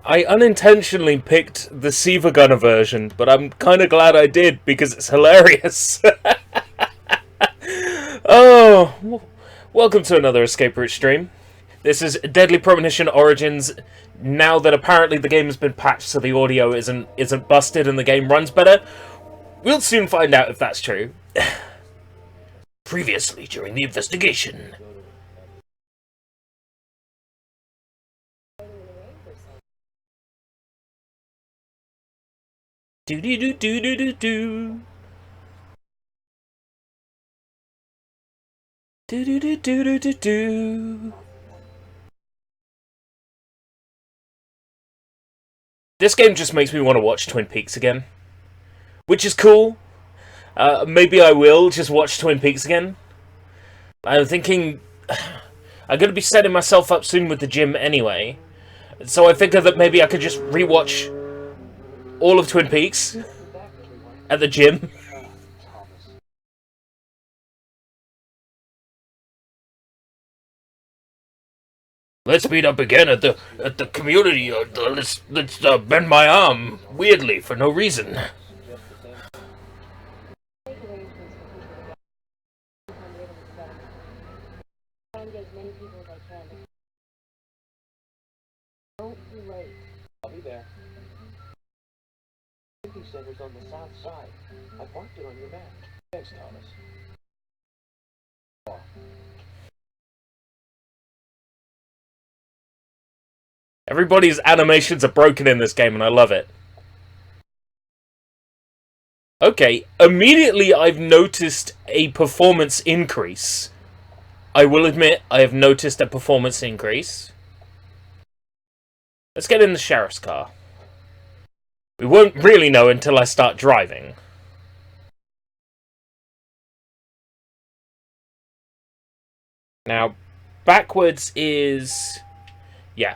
I unintentionally picked the Siva Gunner version, but I'm kind of glad I did because it's hilarious. Oh, welcome to another Escape Route stream. This is Deadly Premonition Origins. Now that apparently the game has been patched so the audio isn't busted and the game runs better, we'll soon find out if that's true. Previously during the investigation. Do do do do do do do. Do do do do do do do. This game just makes me want to watch Twin Peaks again, which is cool. Maybe I will just watch Twin Peaks again. I'm thinking I'm going to be setting myself up soon with the gym anyway, so I figure that maybe I could just rewatch all of Twin Peaks at the gym. Let's meet up again at the community. Let's bend my arm weirdly for no reason. I'll be there. Center's on the south side. I marked it on your map. Thanks, Thomas. Everybody's animations are broken in this game, and I love it. Okay, immediately I've noticed a performance increase. I will admit, I have noticed a performance increase. Let's get in the sheriff's car. We won't really know until I start driving. Now, backwards is... yeah.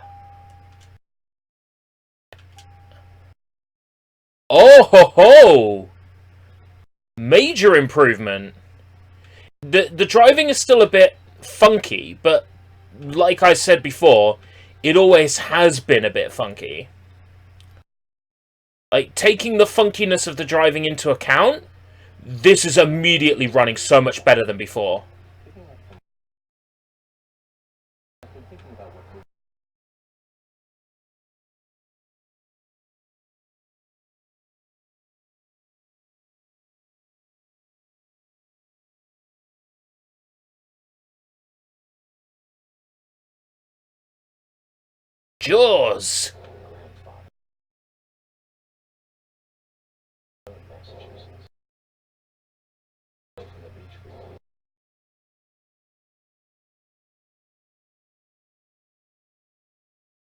Oh ho ho! Major improvement. The driving is still a bit funky, but like I said before, it always has been a bit funky. Like, taking the funkiness of the driving into account, this is immediately running so much better than before. Jaws!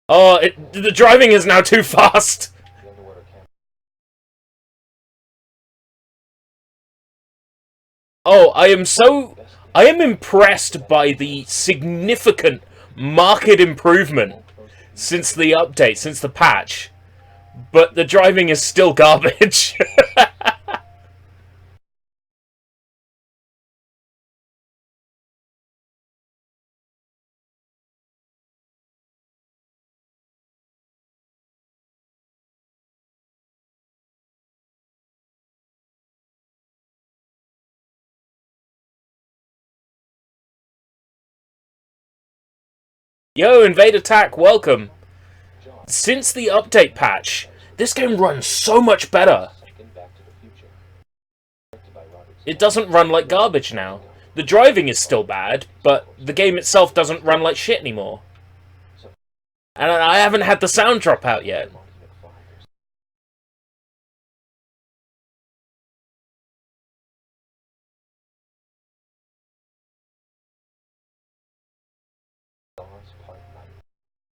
Oh, the driving is now too fast. The underwater camera. Oh, I am impressed by the significant market improvement since the update, since the patch. But the driving is still garbage. Yo, Invade Attack, welcome. Since the update patch, this game runs so much better. Back to the Future. Directed by Robert It doesn't run like garbage now. The driving is still bad, but the game itself doesn't run like shit anymore. And I haven't had the sound drop out yet.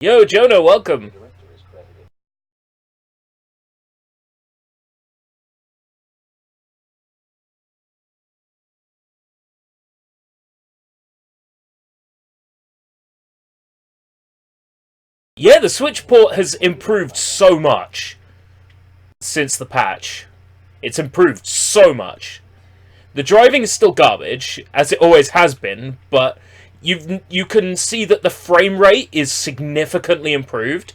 Yo, Jonah, welcome. Yeah, the Switch port has improved so much since the patch. It's improved so much. The driving is still garbage, as it always has been, but you can see that the frame rate is significantly improved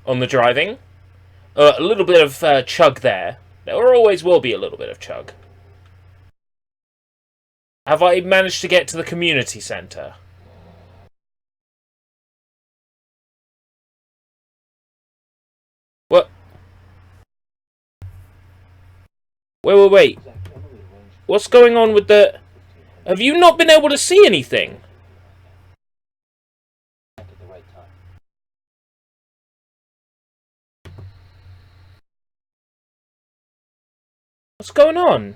on the driving. A little bit of chug there. There always will be a little bit of chug. Have I managed to get to the community centre? What? Wait. What's going on with the... Have you not been able to see anything? What's going on?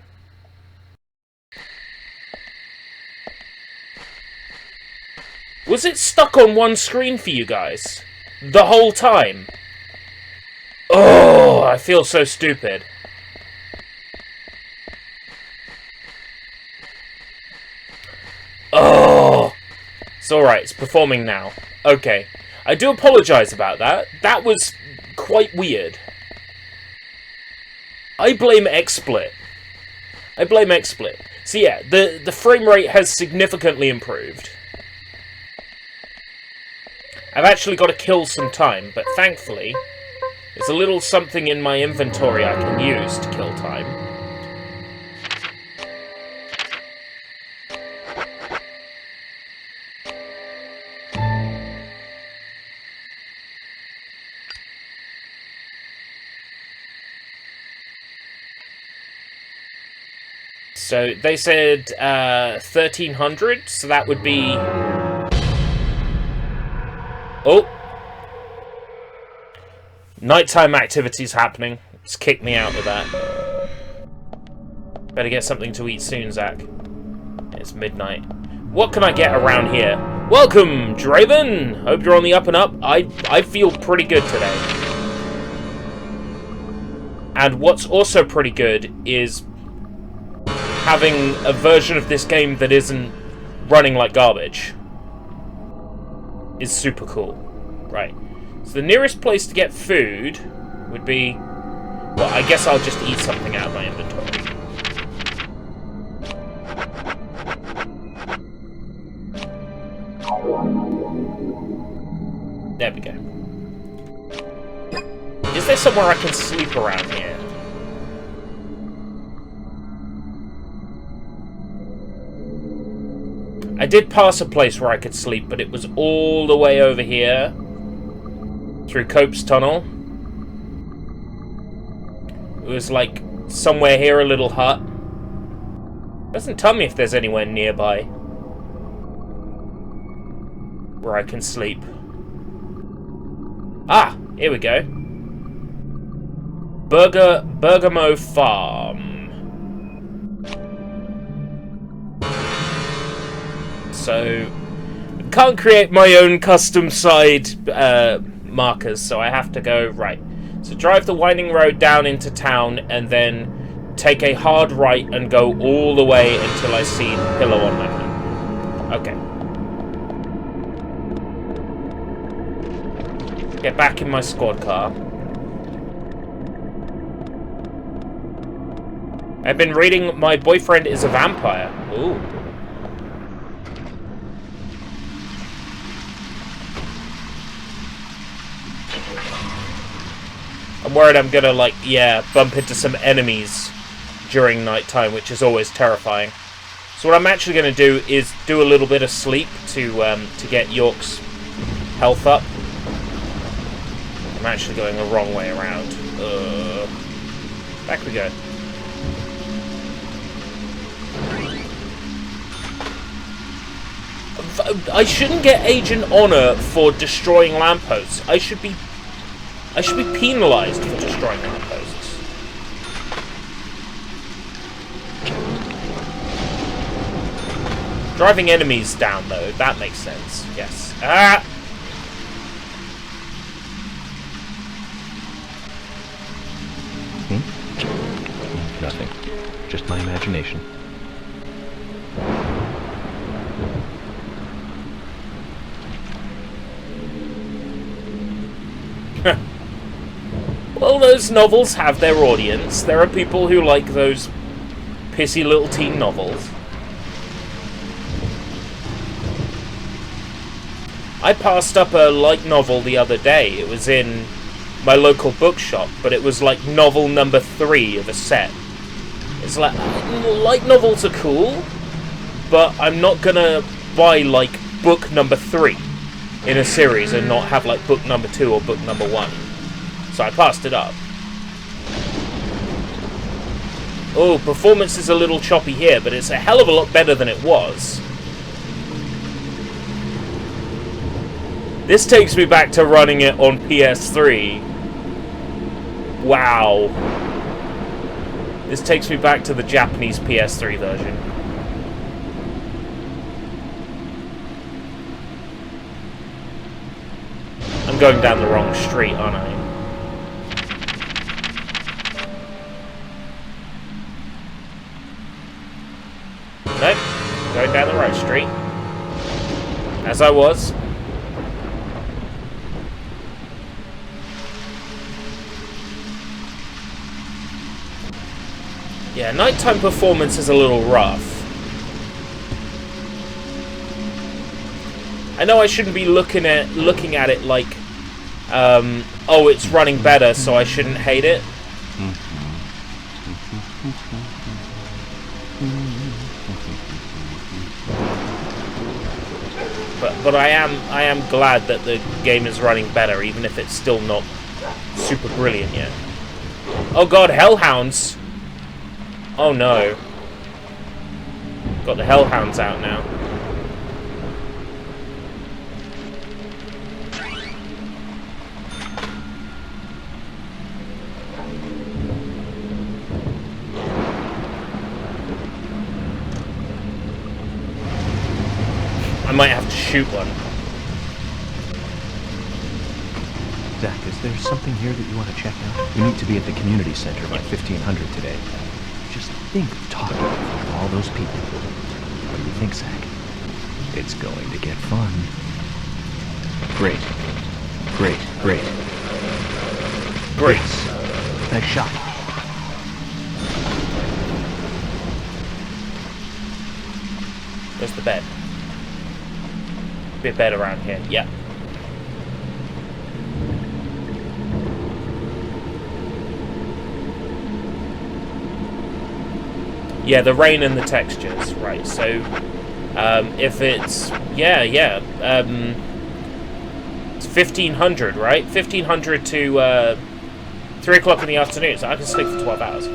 Was it stuck on one screen for you guys? The whole time? Oh, I feel so stupid. Oh! It's alright, it's performing now. Okay. I do apologise about that. That was quite weird. I blame XSplit. So yeah, the frame rate has significantly improved. I've actually got to kill some time, but thankfully, there's a little something in my inventory I can use to kill time. So, they said 1300, so that would be... Oh! Nighttime activities happening. Just kick me out of that. Better get something to eat soon, Zach. It's midnight. What can I get around here? Welcome, Draven! Hope you're on the up and up. I feel pretty good today. And what's also pretty good is having a version of this game that isn't running like garbage. Is super cool. Right. So the nearest place to get food would be... Well, I guess I'll just eat something out of my inventory. There we go. Is there somewhere I can sleep around here? I did pass a place where I could sleep, but it was all the way over here. Through Cope's Tunnel. It was like somewhere here, a little hut. Doesn't tell me if there's anywhere nearby where I can sleep. Ah, here we go. Bergamo Farm. So, can't create my own custom side markers, so I have to go right. So drive the winding road down into town, and then take a hard right and go all the way until I see the pillow on my map. Okay. Get back in my squad car. I've been reading My Boyfriend is a Vampire. Ooh. I'm worried I'm gonna, like, bump into some enemies during nighttime, which is always terrifying. So what I'm actually gonna do is do a little bit of sleep to get York's health up. I'm actually going the wrong way around. Back we go. I shouldn't get Agent Honor for destroying lampposts. I should be penalized for destroying lampposts. Driving enemies down, though, that makes sense. Yes. Ah! Nothing. Just my imagination. Well, those novels have their audience. There are people who like those pissy little teen novels. I passed up a light novel the other day. It was in my local bookshop, but it was like novel number 3 of a set. It's like, light novels are cool, but I'm not gonna buy, like, book number 3 in a series and not have, like, book number 2 or book number 1. So I passed it up. Oh, performance is a little choppy here, but it's a hell of a lot better than it was. This takes me back to running it on PS3. Wow. This takes me back to the Japanese PS3 version. I'm going down the wrong street, aren't I? Nope. Going down the right street. As I was. Yeah, nighttime performance is a little rough. I know I shouldn't be looking at it like, oh, it's running better, so I shouldn't hate it. But I am glad that the game is running better, even if it's still not super brilliant yet. Oh god, hellhounds! Oh no. Got the hellhounds out now. I might have to shoot one. Zach, is there something here that you want to check out? We need to be at the community center by 1500 today. Just think of talking to all those people. What do you think, Zach? It's going to get fun. Great. Great, great. Great. Nice shot. Where's the bed? Be a bed around here. Yeah. Yeah, the rain and the textures, right? So, if it's it's 1500, right? 1500 to 3 o'clock in the afternoon, so I can sleep for 12 hours.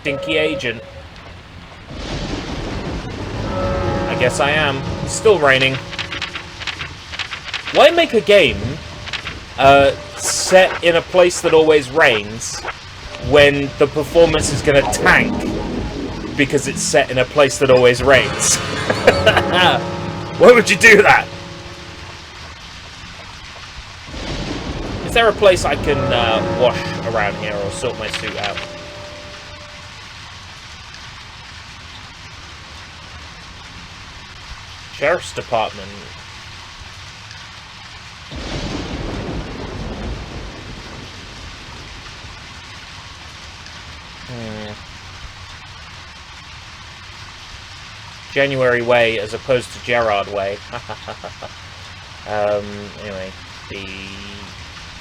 Stinky agent. I guess I am. It's still raining. Why make a game set in a place that always rains when the performance is going to tank because it's set in a place that always rains. Why would you do that? Is there a place I can wash around here or sort my suit out? Sheriff's Department. January Way as opposed to Gerard Way. Anyway, the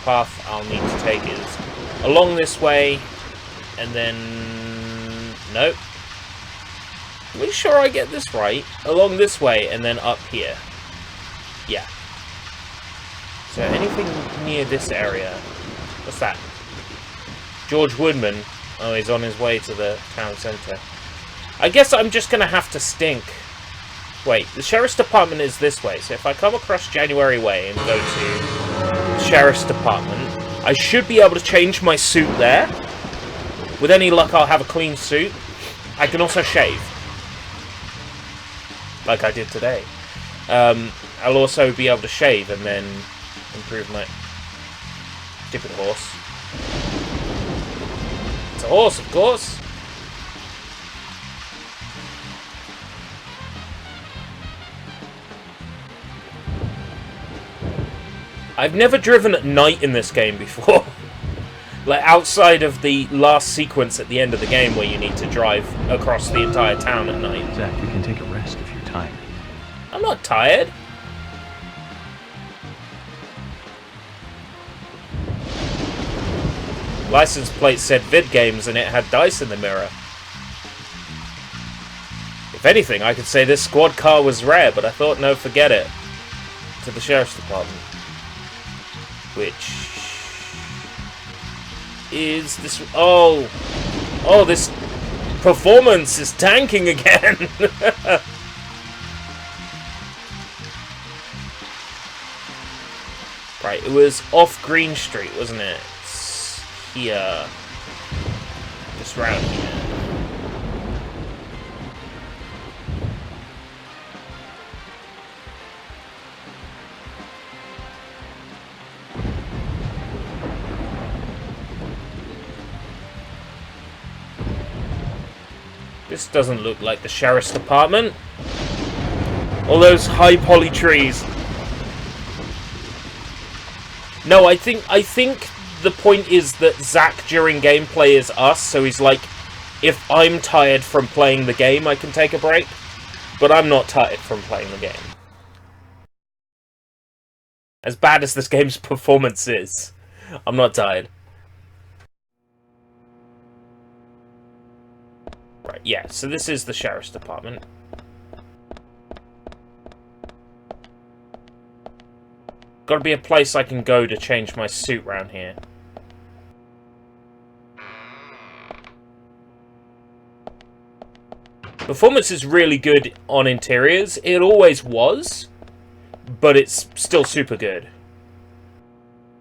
path I'll need to take is along this way, and then... Nope. Are we sure I get this right? Along this way, and then up here. Yeah. So anything near this area? What's that? George Woodman. Oh, he's on his way to the town centre. I guess I'm just going to have to stink. Wait, the Sheriff's Department is this way, so if I come across January Way and go to the Sheriff's Department, I should be able to change my suit there. With any luck, I'll have a clean suit. I can also shave. Like I did today. I'll also be able to shave and then improve my... Stupid horse. It's a horse, of course. I've never driven at night in this game before. Like, outside of the last sequence at the end of the game where you need to drive across the entire town at night. Zach, you can take a rest if you're tired. I'm not tired. License plate said vid games and it had dice in the mirror. If anything, I could say this squad car was rare, but I thought, no, forget it. To the Sheriff's Department. Which is this... Oh! Oh, this performance is tanking again! Right, it was off Green Street, wasn't it? It's here. Just round here. This doesn't look like the Sheriff's Department. All those high poly trees. No, I think the point is that Zach during gameplay is us, so he's like, if I'm tired from playing the game, I can take a break. But I'm not tired from playing the game. As bad as this game's performance is, I'm not tired. Right, yeah, so this is the Sheriff's Department. Gotta be a place I can go to change my suit round here. Performance is really good on interiors. It always was, but it's still super good.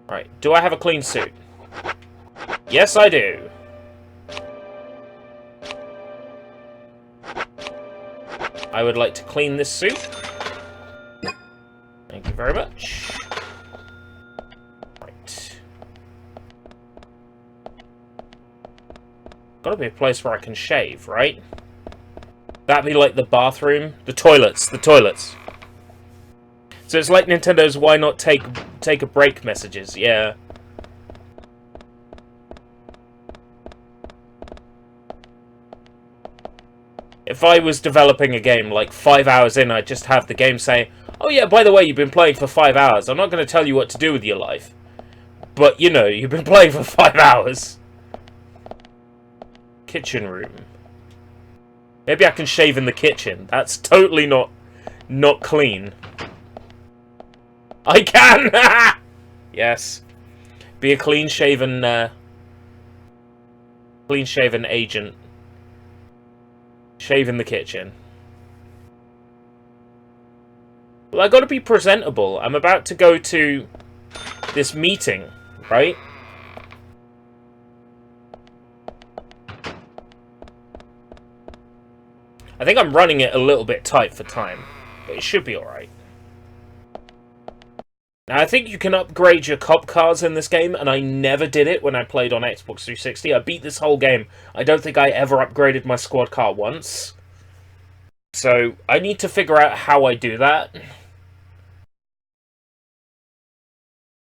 Right, do I have a clean suit? Yes, I do. I would like to clean this suit. Thank you very much. Right. Gotta be a place where I can shave, right? That'd be like the bathroom. The toilets. The toilets. So it's like Nintendo's why not take a break messages. Yeah. If I was developing a game, like 5 hours in, I'd just have the game say, oh yeah, by the way, you've been playing for 5 hours. I'm not going to tell you what to do with your life. But, you know, you've been playing for 5 hours. Kitchen room. Maybe I can shave in the kitchen. That's totally not clean. I can! Yes. Be a clean-shaven agent. Shave in the kitchen. Well, I gotta be presentable. I'm about to go to this meeting, right? I think I'm running it a little bit tight for time, but it should be alright. Now, I think you can upgrade your cop cars in this game, and I never did it when I played on Xbox 360. I beat this whole game. I don't think I ever upgraded my squad car once. So, I need to figure out how I do that.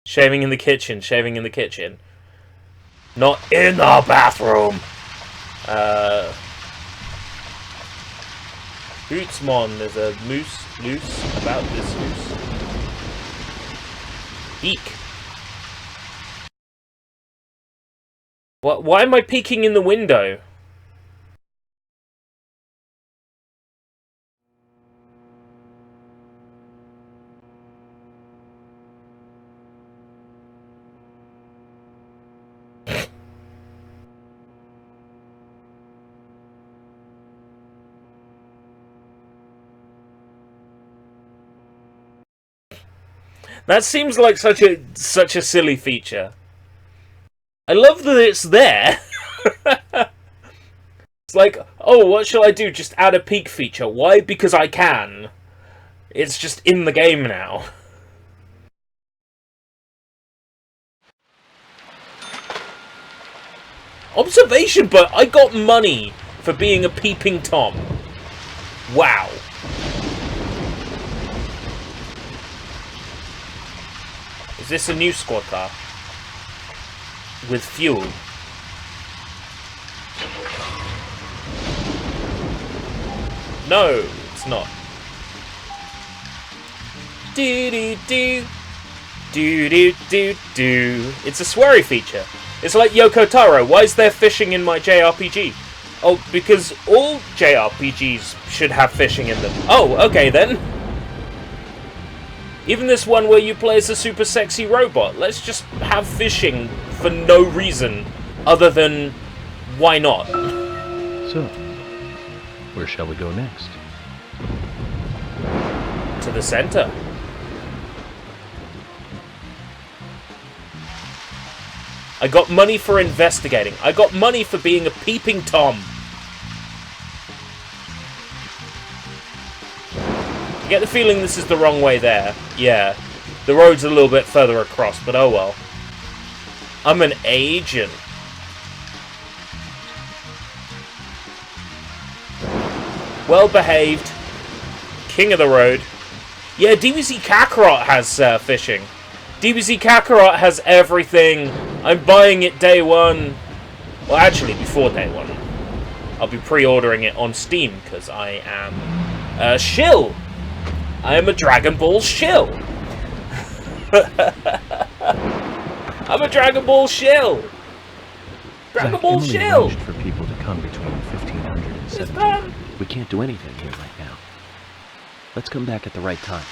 Shaving in the kitchen, shaving in the kitchen. Not in the bathroom! Bootsmon, there's a moose loose about this moose. Eek. What? Why am I peeking in the window? That seems like such a silly feature. I love that it's there. It's like, oh, what shall I do? Just add a peek feature. Why? Because I can. It's just in the game now. Observation, but I got money for being a peeping Tom. Wow. Is this a new squad car? With fuel? No, it's not. Do-do-do. Do-do-do-do. It's a sweary feature. It's like Yoko Taro. Why is there fishing in my JRPG? Oh, because all JRPGs should have fishing in them. Oh, okay then. Even this one where you play as a super sexy robot. Let's just have fishing for no reason other than why not? So, where shall we go next? To the center. I got money for investigating. I got money for being a peeping Tom. I get the feeling this is the wrong way there. Yeah. The road's a little bit further across, but oh well. I'm an agent. Well behaved. King of the road. Yeah, DBZ Kakarot has fishing. DBZ Kakarot has everything. I'm buying it day one. Well, actually, before day one. I'll be pre-ordering it on Steam, because I am a shill. I am a Dragon Ball shill. I'm a Dragon Ball shill. Dragon Ball Emily shill. arranged for people to come between 1500 and 1700. We can't do anything here right now. Let's come back at the right time.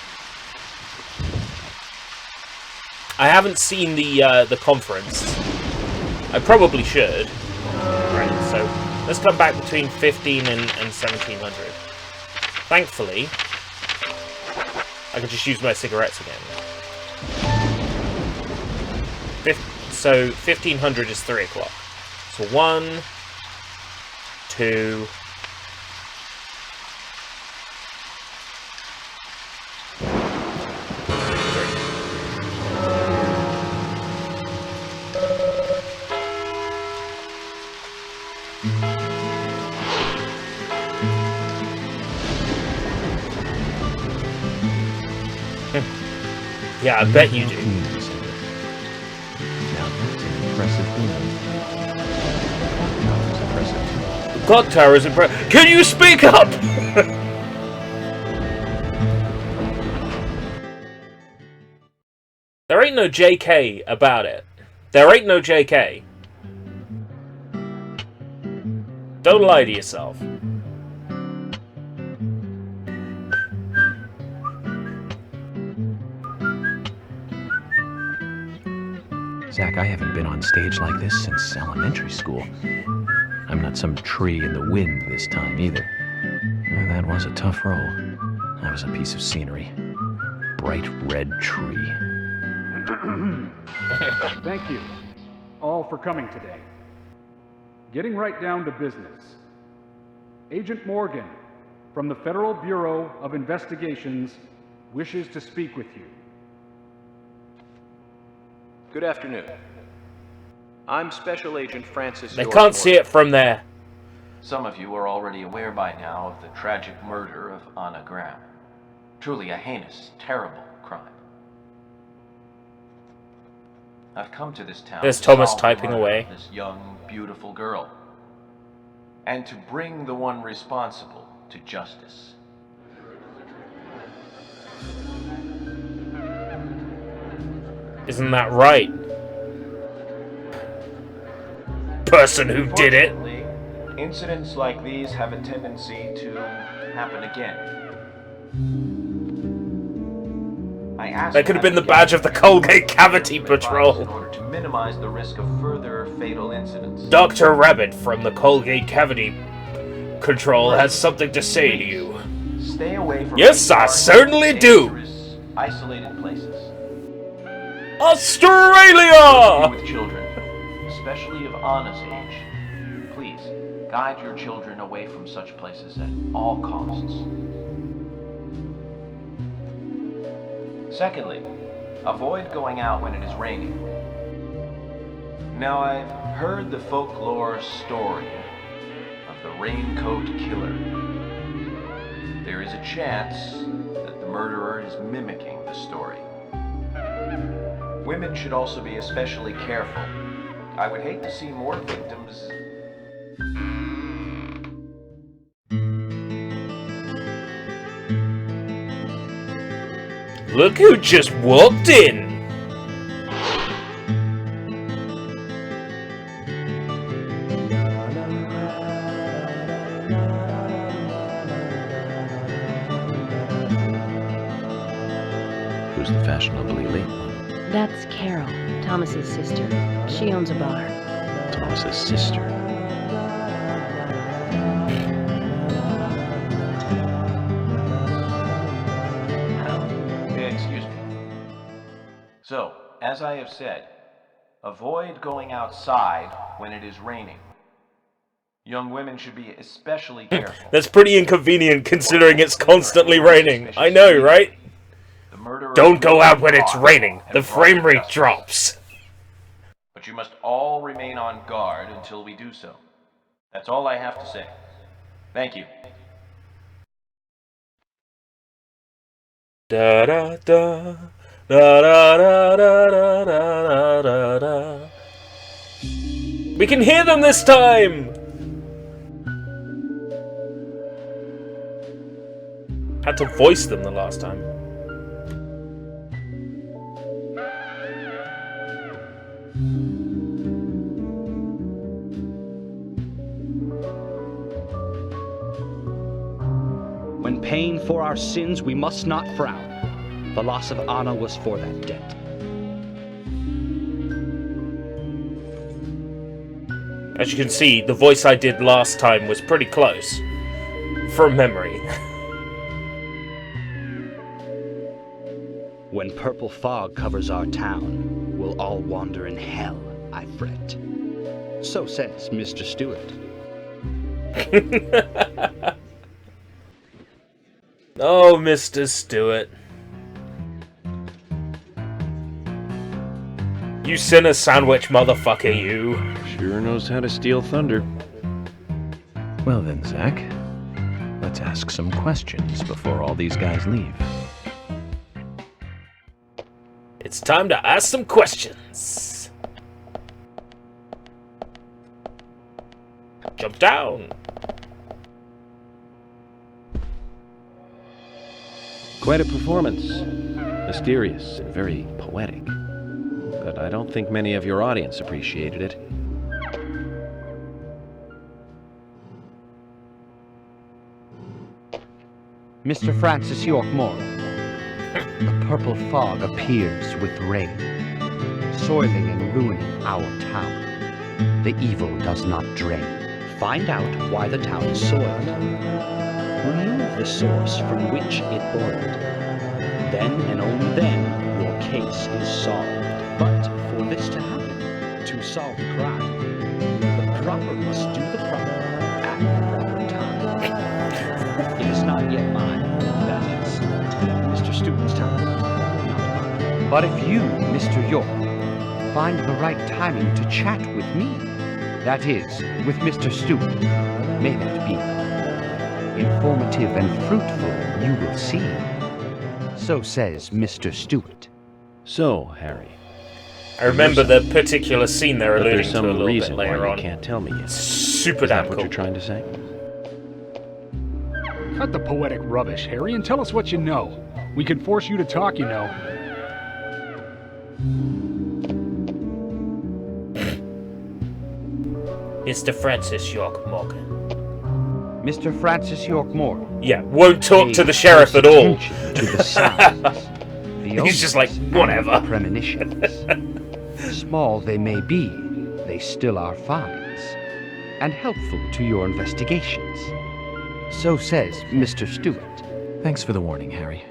I haven't seen the conference. I probably should. Right, so let's come back between 15 and 1700. Thankfully, I can just use my cigarettes again. So 1500 is 3 o'clock. So 1, 2. Yeah, I bet you do. Now that's an impressive building. That was impressive too. The clock tower is impressive. Can you speak up? There ain't no JK about it. There ain't no JK. Don't lie to yourself. Zach, I haven't been on stage like this since elementary school. I'm not some tree in the wind this time either. That was a tough role. That was a piece of scenery. Bright red tree. Thank you all for coming today. Getting right down to business. Agent Morgan, from the Federal Bureau of Investigations wishes to speak with you. Good afternoon. I'm Special Agent Francis They York can't see it from there. Some of you are already aware by now of the tragic murder of Anna Graham. Truly a heinous, terrible crime. I've come to this town There's to Thomas solve the typing murder away. of this young, beautiful girl, and to bring the one responsible to justice. Isn't that right? Person who did it. Unfortunately, incidents like these have a tendency to happen again. That could have been the badge of the Colgate Cavity Patrol. In order to minimize the risk of further fatal incidents. Dr. Rabbit from the Colgate Cavity Control has something to say to you. Stay away from Yes, I certainly do. dangerous, isolated places. Australia! With children, especially of Anna's age, please guide your children away from such places at all costs. Secondly, avoid going out when it is raining. Now, I've heard the folklore story of the Raincoat Killer. There is a chance that the murderer is mimicking the story. Women should also be especially careful. I would hate to see more victims. Look who just walked in! Who's the fashionably late one? That's Carol, Thomas's sister. She owns a bar. Thomas's sister. Excuse me. So, as I have said, avoid going outside when it is raining. Young women should be especially careful. That's pretty inconvenient considering it's constantly raining. I know, right? The murderer Don't go out when it's caught raining. and The brought frame to rate justice. drops. But you must all remain on guard until we do so. That's all I have to say. Thank you. Da da da da da da da da da da. We can hear them this time. Had to voice them the last time. When paying for our sins, we must not frown. The loss of Anna was for that debt. As you can see, the voice I did last time was pretty close. From memory. When purple fog covers our town, we'll all wander in hell, I fret. So says Mr. Stewart. Oh, Mr. Stewart. You sinner sandwich motherfucker, you. Sure knows how to steal thunder. Well then, Zach, let's ask some questions before all these guys leave. It's time to ask some questions. Jump down. Quite a performance. Mysterious and very poetic. But I don't think many of your audience appreciated it. Mr. Francis York Morrow, the purple fog appears with rain, soiling and ruining our town. The evil does not drain. Find out why the town is soiled. Remove the source from which it boiled. Then and only then your case is solved. But for this to happen, to solve the crime, the proper must do the proper at the proper time. It is not But if you, Mr. York, find the right timing to chat with me, that is, with Mr. Stewart, may that be informative and fruitful, you will see. So says Mr. Stewart. So, Harry, I remember the particular scene they're but alluding there's to some a little bit reason why later you on. can't tell me yet. Super Is that damn what cool. you're trying to say? Cut the poetic rubbish, Harry, and tell us what you know. We can force you to talk, you know. Mr. Francis York Morgan. Mr. Francis York Moore. Yeah, won't talk to Pay the sheriff close at all. attention to the signs, the He's just like, omens, and whatever. the premonitions. Small they may be, they still are finds, and helpful to your investigations. So says Mr. Stewart. Thanks for the warning, Harry.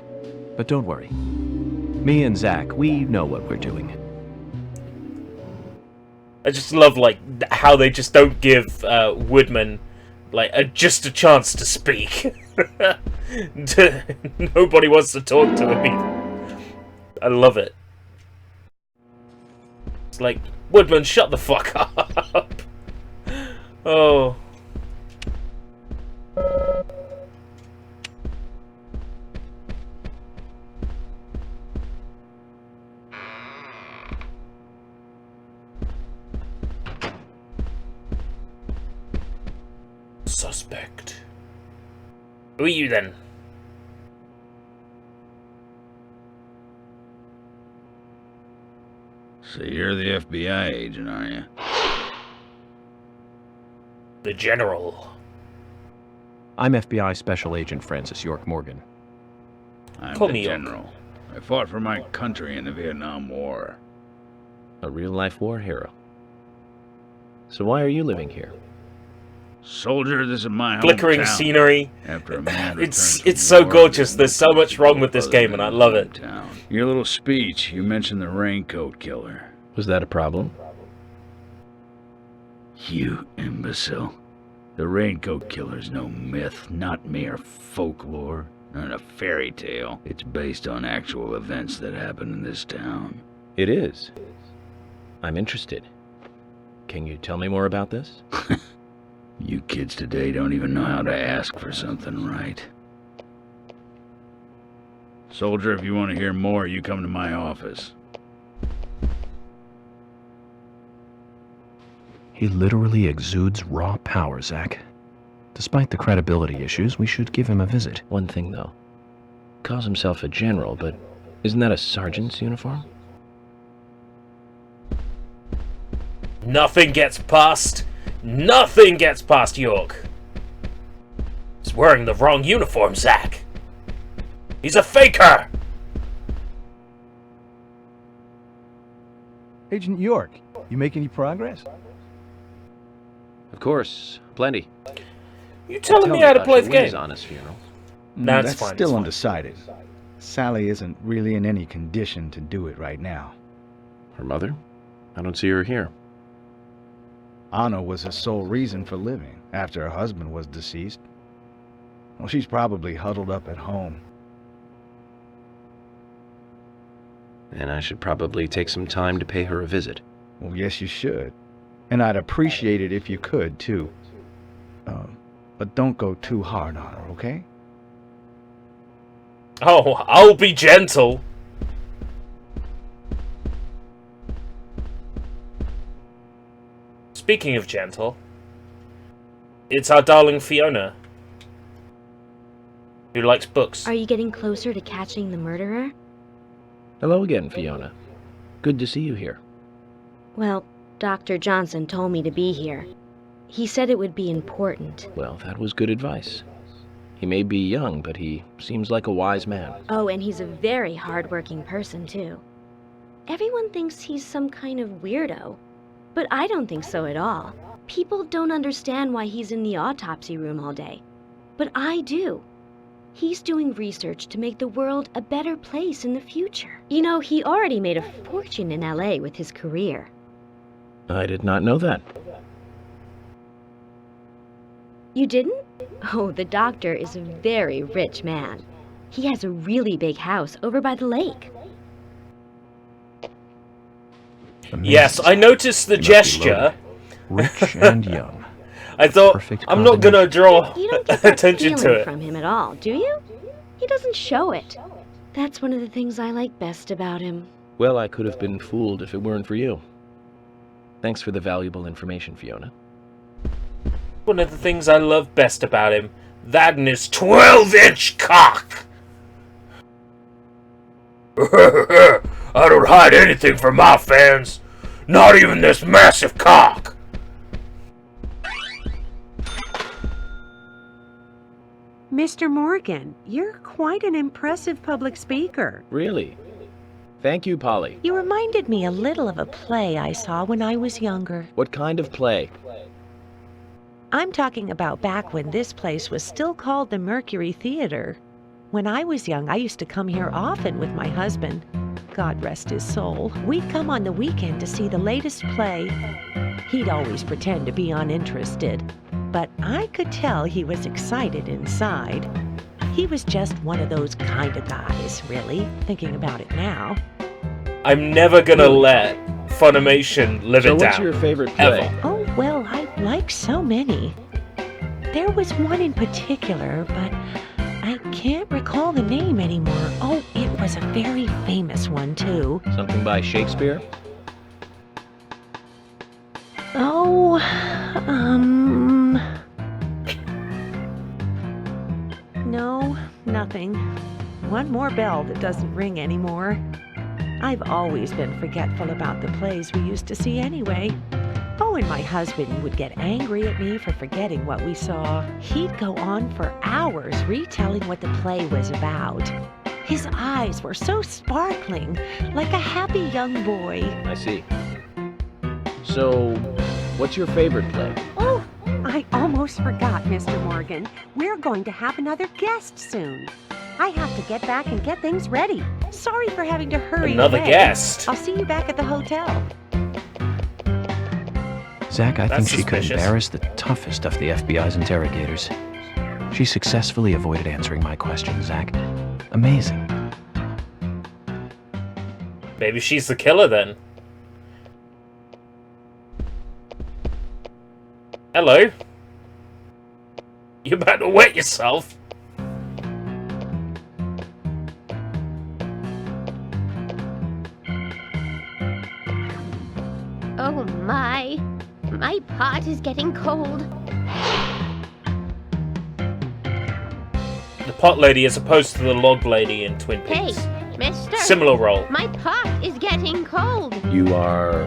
But don't worry. Me and Zach, we know what we're doing. I just love, like, how they just don't give Woodman, like, just a chance to speak. Nobody wants to talk to him either. I love it. It's like, Woodman, shut the fuck up. Oh. Suspect. Who are you then? So you're the FBI agent, are you? The General. I'm FBI Special Agent Francis York Morgan. I'm Call the me York. general. I fought for my country in the Vietnam War. A real-life war hero. So why are you living here? Soldier, this is my Flickering hometown. scenery. After a man It's returns it's from so war, gorgeous. there's There's so much wrong with this other game, than and I his love it. hometown. Your little speech, you mentioned the raincoat killer. Was that a problem? You imbecile. The raincoat killer's no myth, not mere folklore, not a fairy tale. It's based on actual events that happened in this town. It is. I'm interested. Can you tell me more about this? You kids today don't even know how to ask for something right. Soldier, if you want to hear more, you come to my office. He literally exudes raw power, Zach. Despite the credibility issues, we should give him a visit. One thing, though. Calls himself a general, but isn't that a sergeant's uniform? Nothing gets past. Nothing gets past York. He's wearing the wrong uniform, Zach. He's a faker. Agent York, you make any progress? Of course, plenty. You telling Tell me how to about play your the Winnie's game? honest funeral. Nah, it's That's fine, still it's fine. undecided. Sally isn't really in any condition to do it right now. Her mother? I don't see her here. Anna was her sole reason for living after her husband was deceased. Well, she's probably huddled up at home. And I should probably take some time to pay her a visit. Well, yes, you should. And I'd appreciate it if you could, too. But don't go too hard on her, okay? Oh, I'll be gentle. Speaking of gentle, it's our darling Fiona, who likes books. Are you getting closer to catching the murderer? Hello again, Fiona. Good to see you here. Well, Dr. Johnson told me to be here. He said it would be important. Well, that was good advice. He may be young, but he seems like a wise man. Oh, and he's a very hardworking person, too. Everyone thinks he's some kind of weirdo, but I don't think so at all. People don't understand why he's in the autopsy room all day, but I do. He's doing research to make the world a better place in the future. You know, he already made a fortune in LA with his career. I did not know that. You didn't? Oh, the doctor is a very rich man. He has a really big house over by the lake. Yes, I noticed the You must be gesture. loaded. Rich and young. I thought, Perfect I'm not gonna draw You don't get that attention to feeling it. from him at all, do you? He doesn't show it. That's one of the things I like best about him. Well, I could have been fooled if it weren't for you. Thanks for the valuable information, Fiona. One of the things I love best about him. That and his 12-inch cock! I don't hide anything from my fans. Not even this massive cock! Mr. Morgan, you're quite an impressive public speaker. Really? Thank you, Polly. You reminded me a little of a play I saw when I was younger. What kind of play? I'm talking about back when this place was still called the Mercury Theater. When I was young, I used to come here often with my husband. God rest his soul. We'd come on the weekend to see the latest play. He'd always pretend to be uninterested, but I could tell he was excited inside. He was just one of those kind of guys, really, thinking about it now. I'm never gonna let Funimation live it down. So what's your favorite play? Ever. Oh, well, I like so many. There was one in particular, but I can't recall the name anymore. Oh, it was a very famous one, too. Something by Shakespeare? Oh, no, nothing. One more bell that doesn't ring anymore. I've always been forgetful about the plays we used to see anyway. Oh, and my husband would get angry at me for forgetting what we saw. He'd go on for hours retelling what the play was about. His eyes were so sparkling, like a happy young boy. I see. So, what's your favorite play? Oh, I almost forgot, Mr. Morgan. We're going to have another guest soon. I have to get back and get things ready. Sorry for having to hurry Another away. guest? I'll see you back at the hotel. Zach, I think That's she could suspicious. embarrass the toughest of the FBI's interrogators. She successfully avoided answering my question, Zach. Amazing. Maybe she's the killer then. Hello? You better wet yourself. Oh my pot is getting cold. The pot lady as opposed to the log lady in Twin Hey, Peaks. mister. Similar role. My pot is getting cold. You are...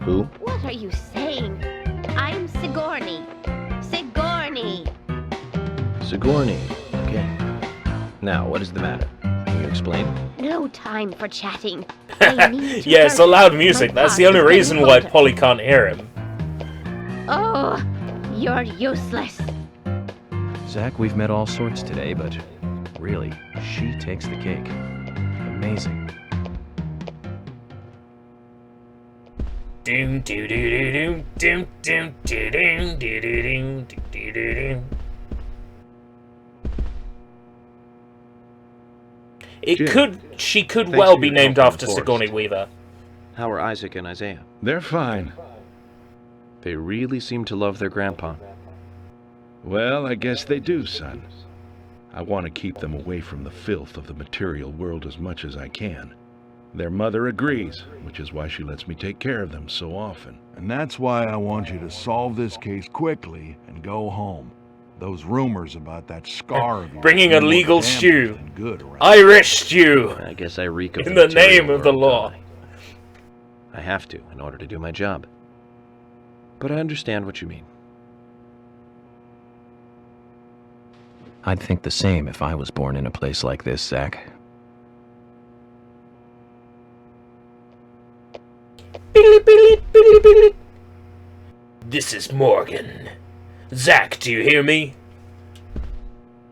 who? What are you saying? I'm Sigourney. Sigourney. Sigourney. Okay. Now, what is the matter? Can you explain? No time for chatting. I need to Yeah, it's the hurry. loud music. My That's pot the only is getting reason why colder. Polly can't hear him. Oh, you're useless. Zach, we've met all sorts today, but really, she takes the cake. Amazing. Doom doo doo doo doom doom doom doo doom doo doo doom doo doo doo doom. She could Thanks well for be your named help in after the Sigourney forest. Weaver. How are Isaac and Isaiah? They're fine. They really seem to love their grandpa. Well, I guess they do, son. I want to keep them away from the filth of the material world as much as I can. Their mother agrees, which is why she lets me take care of them so often. And that's why I want you to solve this case quickly and go home. Those rumors about that scar of yours Bringing a do more legal damage stew. than good around Irish stew. I guess I reek of In the material name of the world, law. don't I have to, in order to do my job. But I understand what you mean. I'd think the same if I was born in a place like this, Zach. This is Morgan. Zach, do you hear me?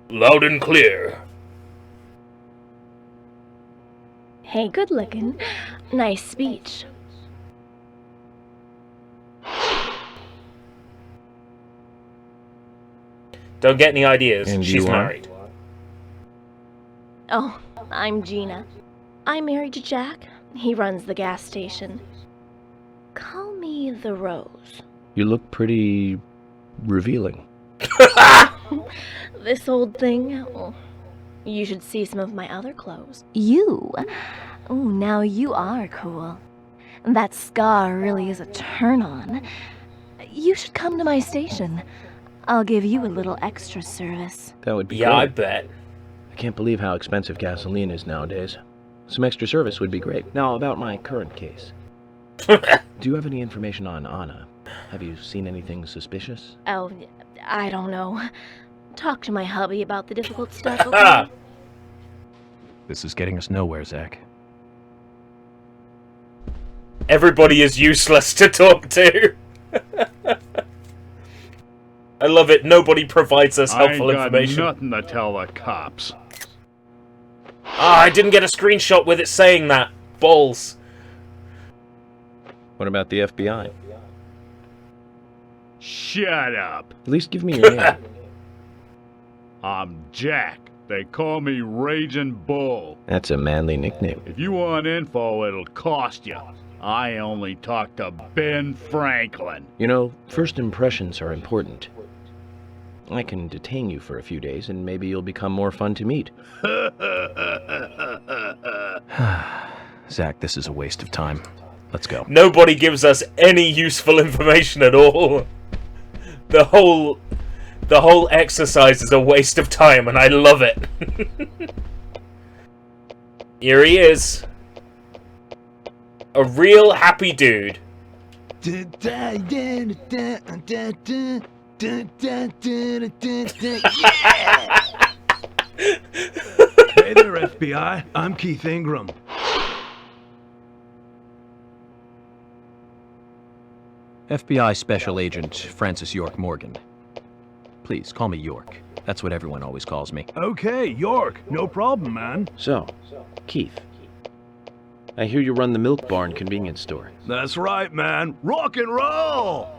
Loud and clear. Hey, good looking. Nice speech. Don't get any ideas. And She's you are? married. Oh, I'm Gina. I'm married to Jack. He runs the gas station. Call me the Rose. You look pretty revealing. This old thing? Oh, you should see some of my other clothes. You? Oh, now you are cool. That scar really is a turn-on. You should come to my station. I'll give you a little extra service. That would be Yeah, great. I bet. I can't believe how expensive gasoline is nowadays. Some extra service would be great. Now, about my current case. Do you have any information on Anna? Have you seen anything suspicious? Oh, I don't know. Talk to my hubby about the difficult stuff, okay? This is getting us nowhere, Zach. Everybody is useless to talk to. I love it. Nobody provides us helpful information. I ain't got nothing to tell the cops. Ah, I didn't get a screenshot with it saying that. Balls. What about the FBI? Shut up. At least give me your name. I'm Jack. They call me Raging Bull. That's a manly nickname. If you want info, it'll cost you. I only talk to Ben Franklin. You know, first impressions are important. I can detain you for a few days, and maybe you'll become more fun to meet. Zach, this is a waste of time. Let's go. Nobody gives us any useful information at all. The whole exercise is a waste of time, and I love it. Here he is. A real happy dude. Yeah! Hey there, FBI. I'm Keith Ingram. FBI Special Agent Francis York Morgan. Please, call me York. That's what everyone always calls me. Okay, York. No problem, man. So, Keith, I hear you run the Milk Barn convenience store. That's right, man. Rock and roll!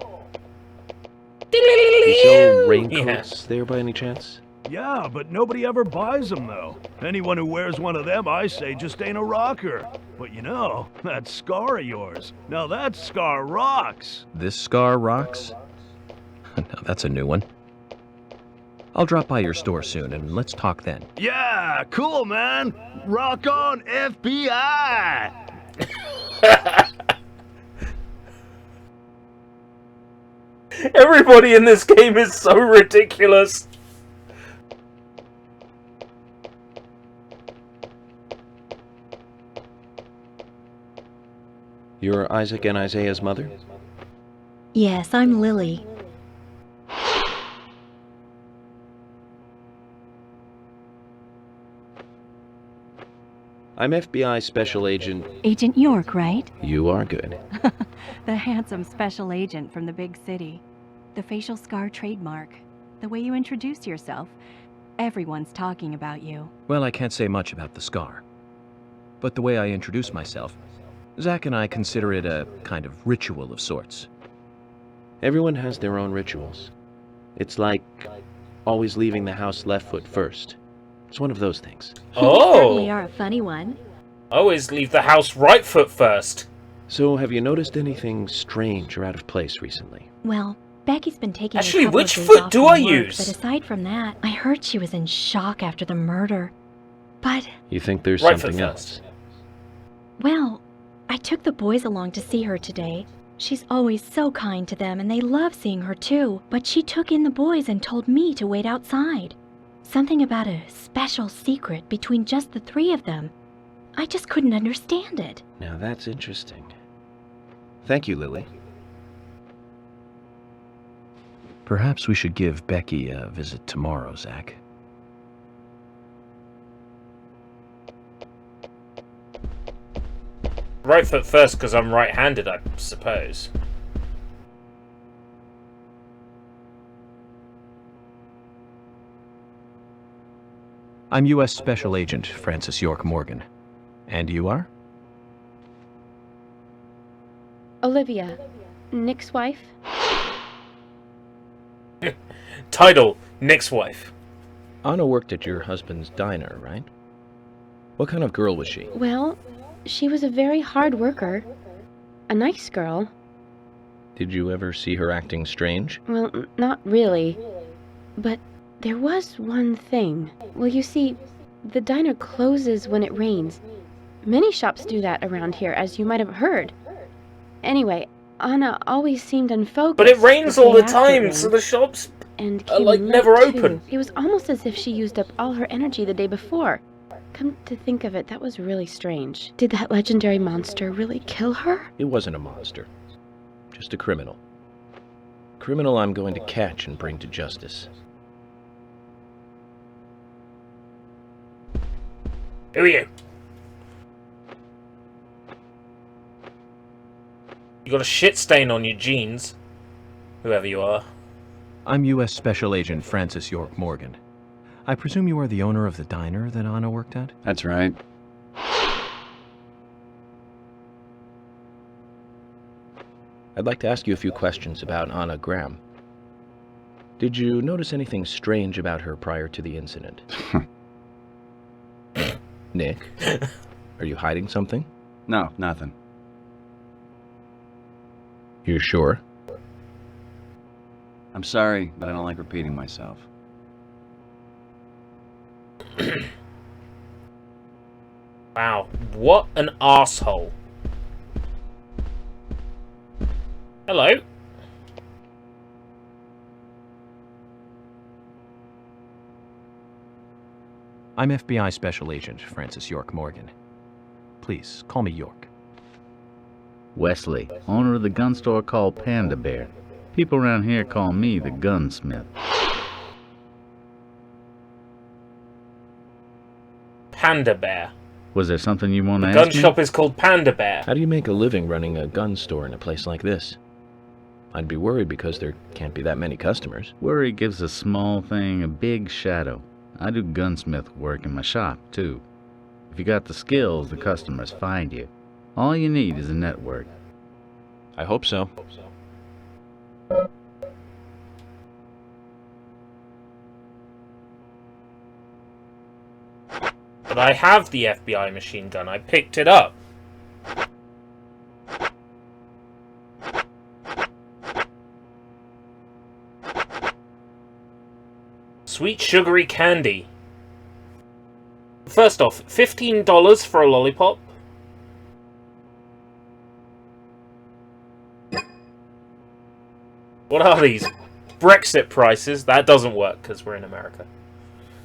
You sell raincoats there by any chance? Yeah, but nobody ever buys them, though. Anyone who wears one of them, I say, just ain't a rocker. But you know, that scar of yours, now that scar rocks. This scar rocks? Now that's a new one. I'll drop by your store soon, and let's talk then. Yeah, cool, man. Rock on, FBI! Everybody in this game is so ridiculous. You're Isaac and Isaiah's mother? Yes, I'm Lily. I'm FBI Special Agent... Agent York, right? You are good. The handsome special agent from the big city. The facial scar trademark. The way you introduce yourself. Everyone's talking about you. Well, I can't say much about the scar. But the way I introduce myself, Zach and I consider it a kind of ritual of sorts. Everyone has their own rituals. It's like always leaving the house left foot first. It's one of those things. You certainly are a funny one. Always leave the house right foot first. So, have you noticed anything strange or out of place recently? Well, Becky's been taking Actually, a couple which of days foot off do from I work, use? But aside from that, I heard she was in shock after the murder. But, You think there's Right foot something first. else? well, I took the boys along to see her today. She's always so kind to them, and they love seeing her too. But she took in the boys and told me to wait outside. Something about a special secret between just the three of them. I just couldn't understand it. Now that's interesting. Thank you, Lily. Perhaps we should give Becky a visit tomorrow, Zach. Right foot first because I'm right-handed, I suppose. I'm U.S. Special Agent Francis York Morgan. And you are? Olivia, Nick's wife? Title, Nick's wife. Anna worked at your husband's diner, right? What kind of girl was she? Well, she was a very hard worker. A nice girl. Did you ever see her acting strange? Well, not really. But there was one thing. Well, you see, the diner closes when it rains. Many shops do that around here, as you might have heard. Anyway, Anna always seemed unfocused. But it rains all the time, rain, so the shops and are, came like, late, never too. open. It was almost as if she used up all her energy the day before. Come to think of it, that was really strange. Did that legendary monster really kill her? It wasn't a monster. Just a criminal. Criminal I'm going to catch and bring to justice. Who are you? You got a shit stain on your jeans. Whoever you are. I'm U.S. Special Agent Francis York Morgan. I presume you are the owner of the diner that Anna worked at? That's right. I'd like to ask you a few questions about Anna Graham. Did you notice anything strange about her prior to the incident? Nick, are you hiding something? No, nothing. You're sure? I'm sorry, but I don't like repeating myself. Wow, what an asshole. Hello. I'm FBI Special Agent Francis York Morgan. Please, call me York. Wesley, owner of the gun store called Panda Bear. People around here call me the gunsmith. Panda Bear. Was there something you want to The ask gun me? shop is called Panda Bear. How do you make a living running a gun store in a place like this? I'd be worried because there can't be that many customers. Worry gives a small thing a big shadow. I do gunsmith work in my shop, too. If you got the skills, the customers find you. All you need is a network. I hope so. But I have the FBI machine gun. I picked it up. Sweet sugary candy. First off, $15 for a lollipop? What are these? Brexit prices? That doesn't work because we're in America.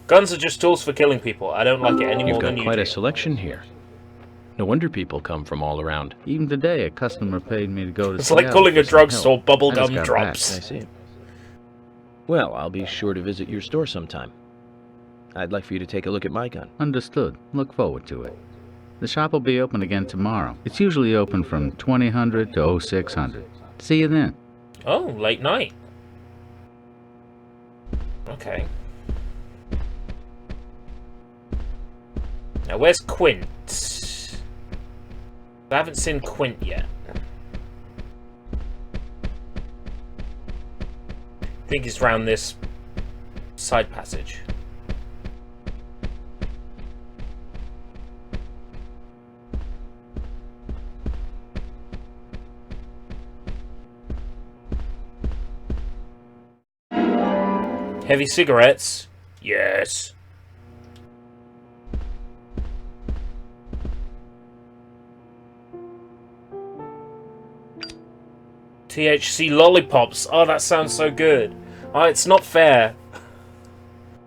Guns are just tools for killing people. I don't like it any more You've than got you quite do. a selection here. No wonder people come from all around. Even today, a customer paid me to go to It's like Seattle calling for a some drugstore help. I just bubblegum got drops. I see. Well, I'll be sure to visit your store sometime. I'd like for you to take a look at my gun. Understood. Look forward to it. The shop will be open again tomorrow. It's usually open from 2000 to 0600. See you then. Oh, late night. Okay. Now, where's Quint? I haven't seen Quint yet. I think he's round this side passage. Heavy cigarettes? Yes. THC lollipops. Oh, that sounds so good. Oh, it's not fair.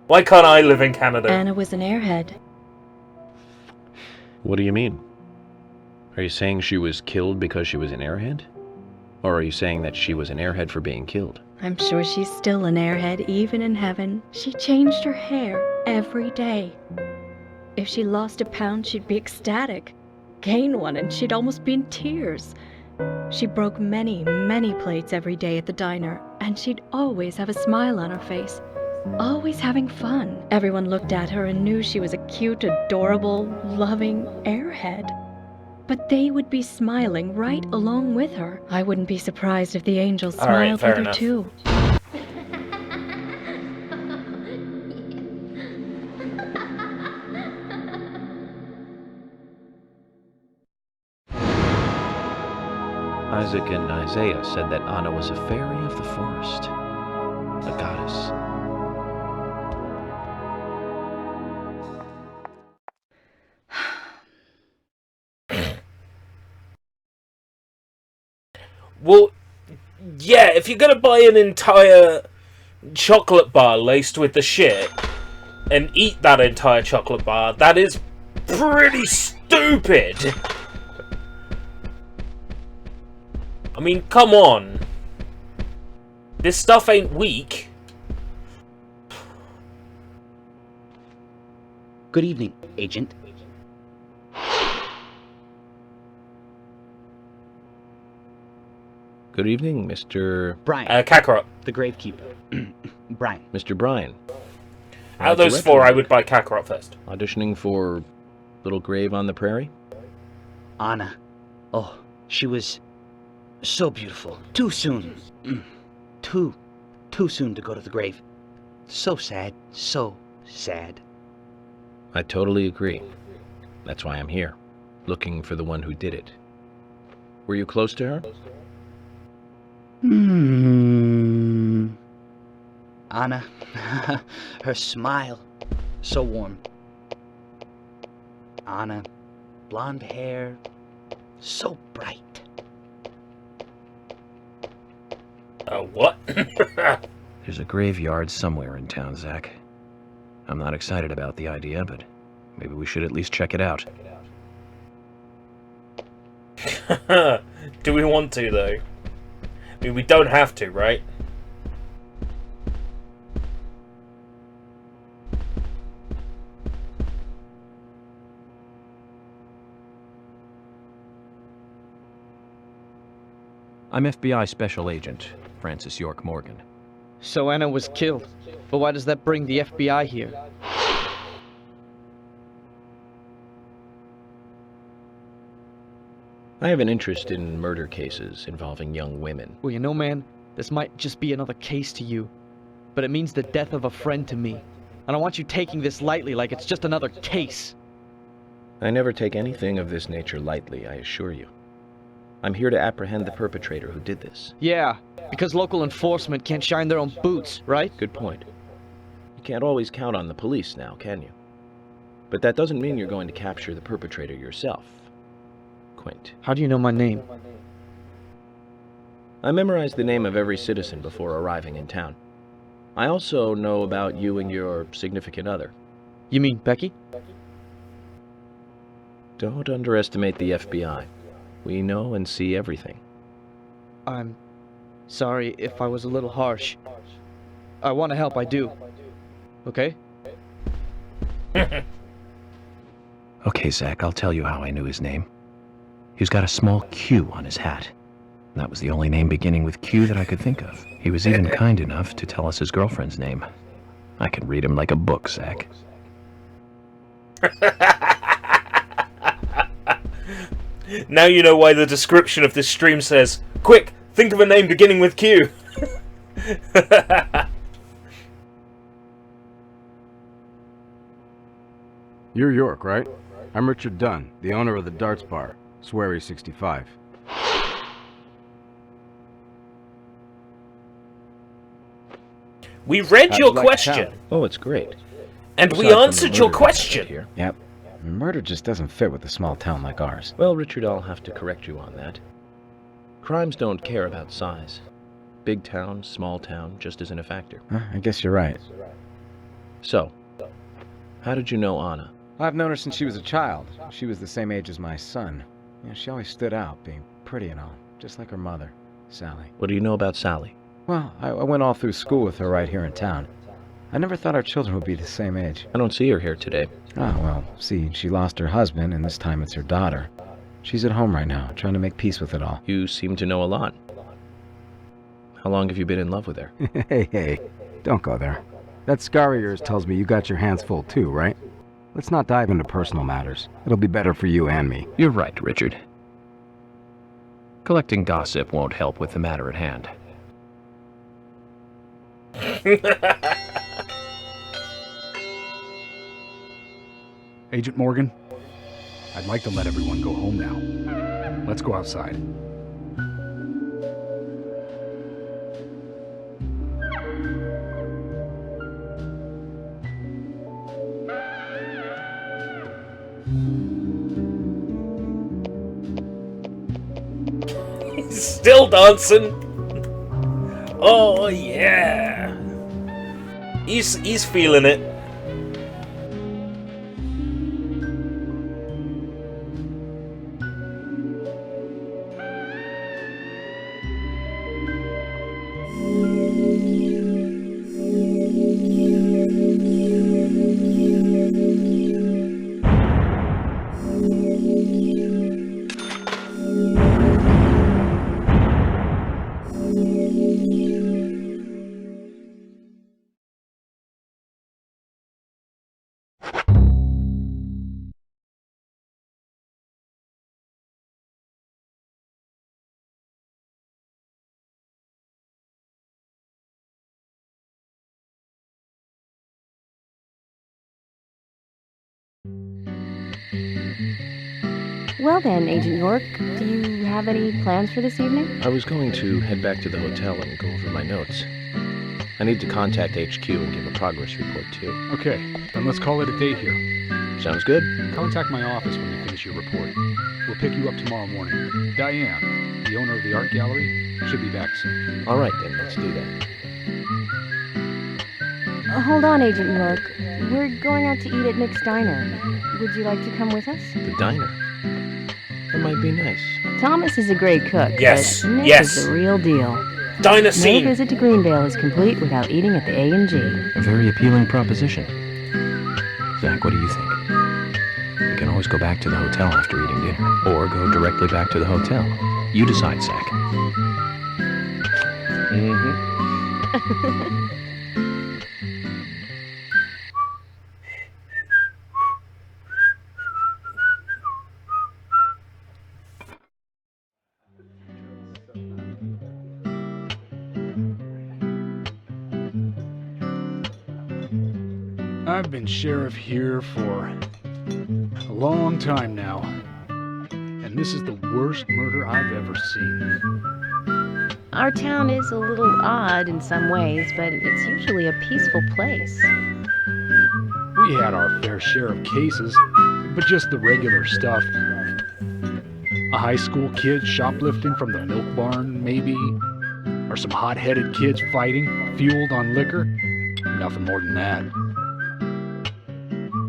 Why can't I live in Canada? Anna was an airhead. What do you mean? Are you saying she was killed because she was an airhead? Or are you saying that she was an airhead for being killed? I'm sure she's still an airhead even in heaven. She changed her hair every day. If she lost a pound, she'd be ecstatic. Gain one, and she'd almost be in tears. She broke many, many plates every day at the diner, and she'd always have a smile on her face. Always having fun. Everyone looked at her and knew she was a cute, adorable, loving airhead. But they would be smiling right along with her. I wouldn't be surprised if the angels All right, smiled fair with her enough. too. Isaac and Isaiah said that Anna was a fairy of the forest, a goddess. Well, yeah, if you're gonna buy an entire chocolate bar laced with the shit and eat that entire chocolate bar, that is pretty stupid. I mean, come on. This stuff ain't weak. Good evening, Agent. Good evening, Mr. Brian. Kakarot. The gravekeeper. Brian. Mr. Brian. Out of those four, I would buy Kakarot first. Auditioning for Little Grave on the Prairie? Anna. Oh, she was so beautiful. Too soon. Too soon to go to the grave. So sad. So sad. I totally agree. That's why I'm here, looking for the one who did it. Were you close to her? Anna, her smile, so warm. Anna, blonde hair, so bright. What? There's a graveyard somewhere in town, Zach. I'm not excited about the idea, but maybe we should at least check it out. Do we want to, though? I mean, we don't have to, right? I'm FBI Special Agent Francis York Morgan. So Anna was killed, but why does that bring the FBI here? I have an interest in murder cases involving young women. Well, you know, man, this might just be another case to you, but it means the death of a friend to me. I don't want you taking this lightly like it's just another case. I never take anything of this nature lightly, I assure you. I'm here to apprehend the perpetrator who did this. Yeah, because local enforcement can't shine their own boots, right? Good point. You can't always count on the police now, can you? But that doesn't mean you're going to capture the perpetrator yourself. Quint. How do you know my name? I memorized the name of every citizen before arriving in town. I also know about you and your significant other. You mean Becky? Don't underestimate the FBI. We know and see everything. I'm sorry if I was a little harsh. I want to help, I do. Okay? Okay, Zach, I'll tell you how I knew his name. He's got a small Q on his hat. That was the only name beginning with Q that I could think of. He was even kind enough to tell us his girlfriend's name. I can read him like a book, Zach. Now you know why the description of this stream says, "Quick, think of a name beginning with Q." You're York, right? I'm Richard Dunn, the owner of the Darts Bar, Swery 65. We read How'd your you like question. Oh, it's great. And we Aside from the answered your murder question. here. Yep. Murder just doesn't fit with a small town like ours. Well, Richard, I'll have to correct you on that. Crimes don't care about size. Big town, small town, just isn't a factor. I guess you're right. So, how did you know Anna? I've known her since she was a child. She was the same age as my son. She always stood out, being pretty and all, just like her mother, Sally. What do you know about Sally? Well, I went all through school with her right here in town. I never thought our children would be the same age. I don't see her here today. Oh, well, see, she lost her husband, and this time it's her daughter. She's at home right now, trying to make peace with it all. You seem to know a lot. How long have you been in love with her? Hey, don't go there. That scar of yours tells me you got your hands full too, right? Let's not dive into personal matters. It'll be better for you and me. You're right, Richard. Collecting gossip won't help with the matter at hand. Agent Morgan, I'd like to let everyone go home now. Let's go outside. still dancing. Oh yeah. He's feeling it. Well then, Agent York, do you have any plans for this evening? I was going to head back to the hotel and go over my notes. I need to contact HQ and give a progress report too. Okay, then let's call it a day here. Sounds good. Contact my office when you finish your report. We'll pick you up tomorrow morning. Diane, the owner of the art gallery, should be back soon. All right then, let's do that. Hold on, Agent York. We're going out to eat at Nick's Diner. Would you like to come with us? The diner? That might be nice. Thomas is a great cook, Yes, but Nick yes. is the real deal. Diner No scene. visit to Greenvale is complete without eating at the A&G. A very appealing proposition. Zach, what do you think? We can always go back to the hotel after eating dinner, or go directly back to the hotel. You decide, Zach. Mm-hmm. I've been sheriff here for a long time now, and this is the worst murder I've ever seen. Our town is a little odd in some ways, but it's usually a peaceful place. We had our fair share of cases, but just the regular stuff. A high school kid shoplifting from the milk barn, maybe, or some hot-headed kids fighting, fueled on liquor. Nothing more than that.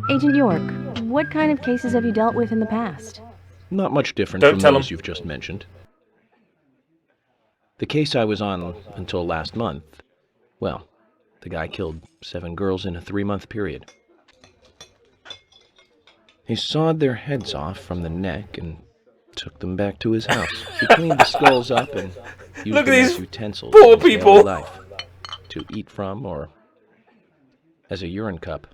Agent York, what kind of cases have you dealt with in the past? Not much different Don't from tell those him. you've just mentioned. The case I was on until last month, well, the guy killed 7 girls in a 3-month period. He sawed their heads off from the neck and took them back to his house. He cleaned the skulls up and used Look at them as these utensils poor in his daily people. life, to eat from or as a urine cup.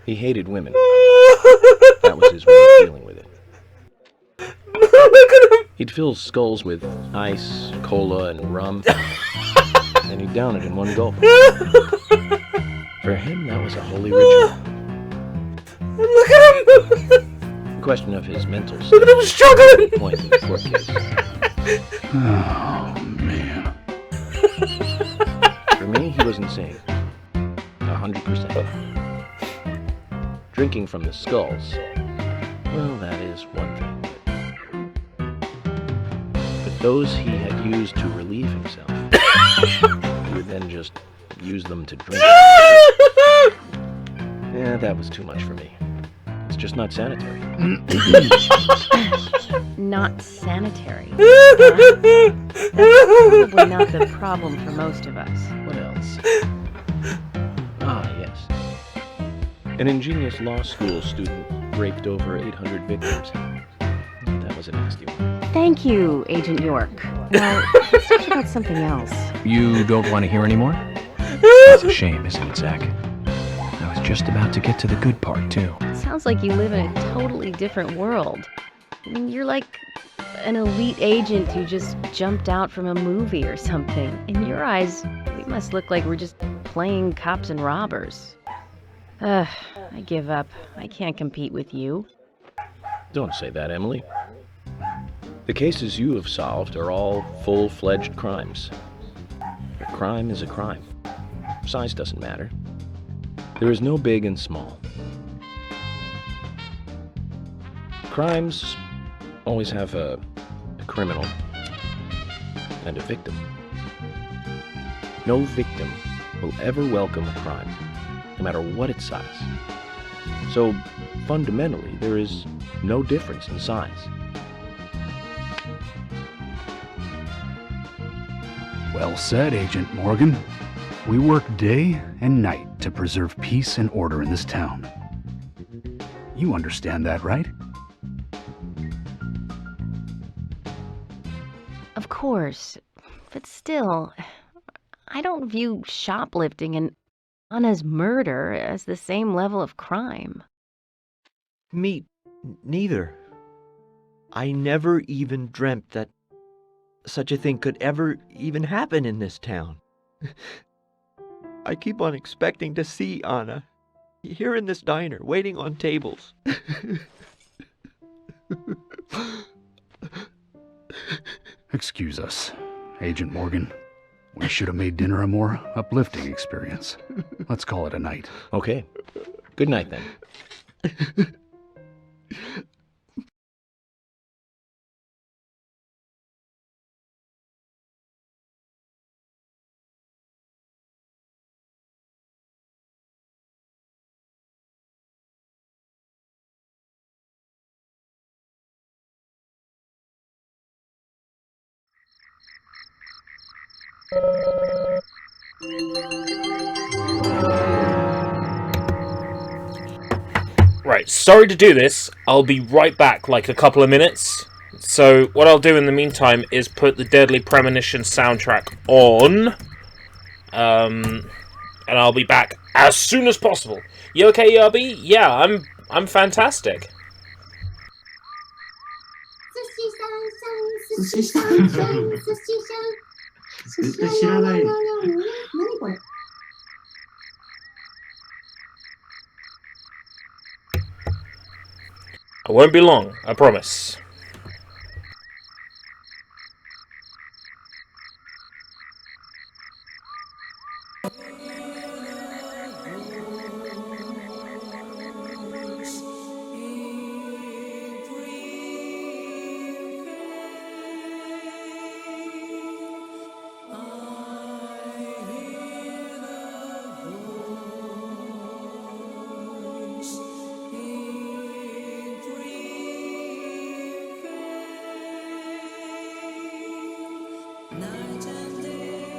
He hated women. That was his way of dealing with it. Look at him. He'd fill skulls with ice, cola, and rum, and he'd down it in one gulp. For him, that was a holy ritual. Look at him. A question of his mental state. Look at him struggling. Point in the court case. Oh, man. For me, he was insane. 100%. Drinking from the skulls, well, that is one thing. But those he had used to relieve himself, he would then just use them to drink. Yeah, that was too much for me. It's just not sanitary. Not sanitary. That's probably not the problem for most of us. What else? Ah, yes. An ingenious law school student raped over 800 victims. That was a nasty one. Thank you, Agent York. Now, let's talk about something else. You don't want to hear anymore? It's a shame, isn't it, Zach? I was just about to get to the good part, too. Sounds like you live in a totally different world. I mean, you're like an elite agent who just jumped out from a movie or something. In your eyes, we must look like we're just playing cops and robbers. I give up. I can't compete with you. Don't say that, Emily. The cases you have solved are all full-fledged crimes. A crime is a crime. Size doesn't matter. There is no big and small. Crimes always have a criminal and a victim. No victim will ever welcome a crime, no matter what its size. So, fundamentally, there is no difference in size. Well said, Agent Morgan. We work day and night to preserve peace and order in this town. You understand that, right? Of course. But still, I don't view shoplifting and Anna's murder as the same level of crime. Me neither. I never even dreamt that such a thing could ever even happen in this town. I keep on expecting to see Anna here in this diner, waiting on tables. Excuse us, Agent Morgan. We should have made dinner a more uplifting experience. Let's call it a night. Okay. Good night, then. Right, sorry to do this. I'll be right back, like a couple of minutes. So, what I'll do in the meantime is put the Deadly Premonition soundtrack on. And I'll be back as soon as possible. You okay, Yubby? Yeah, I'm fantastic. I won't be long, I promise. Night and day,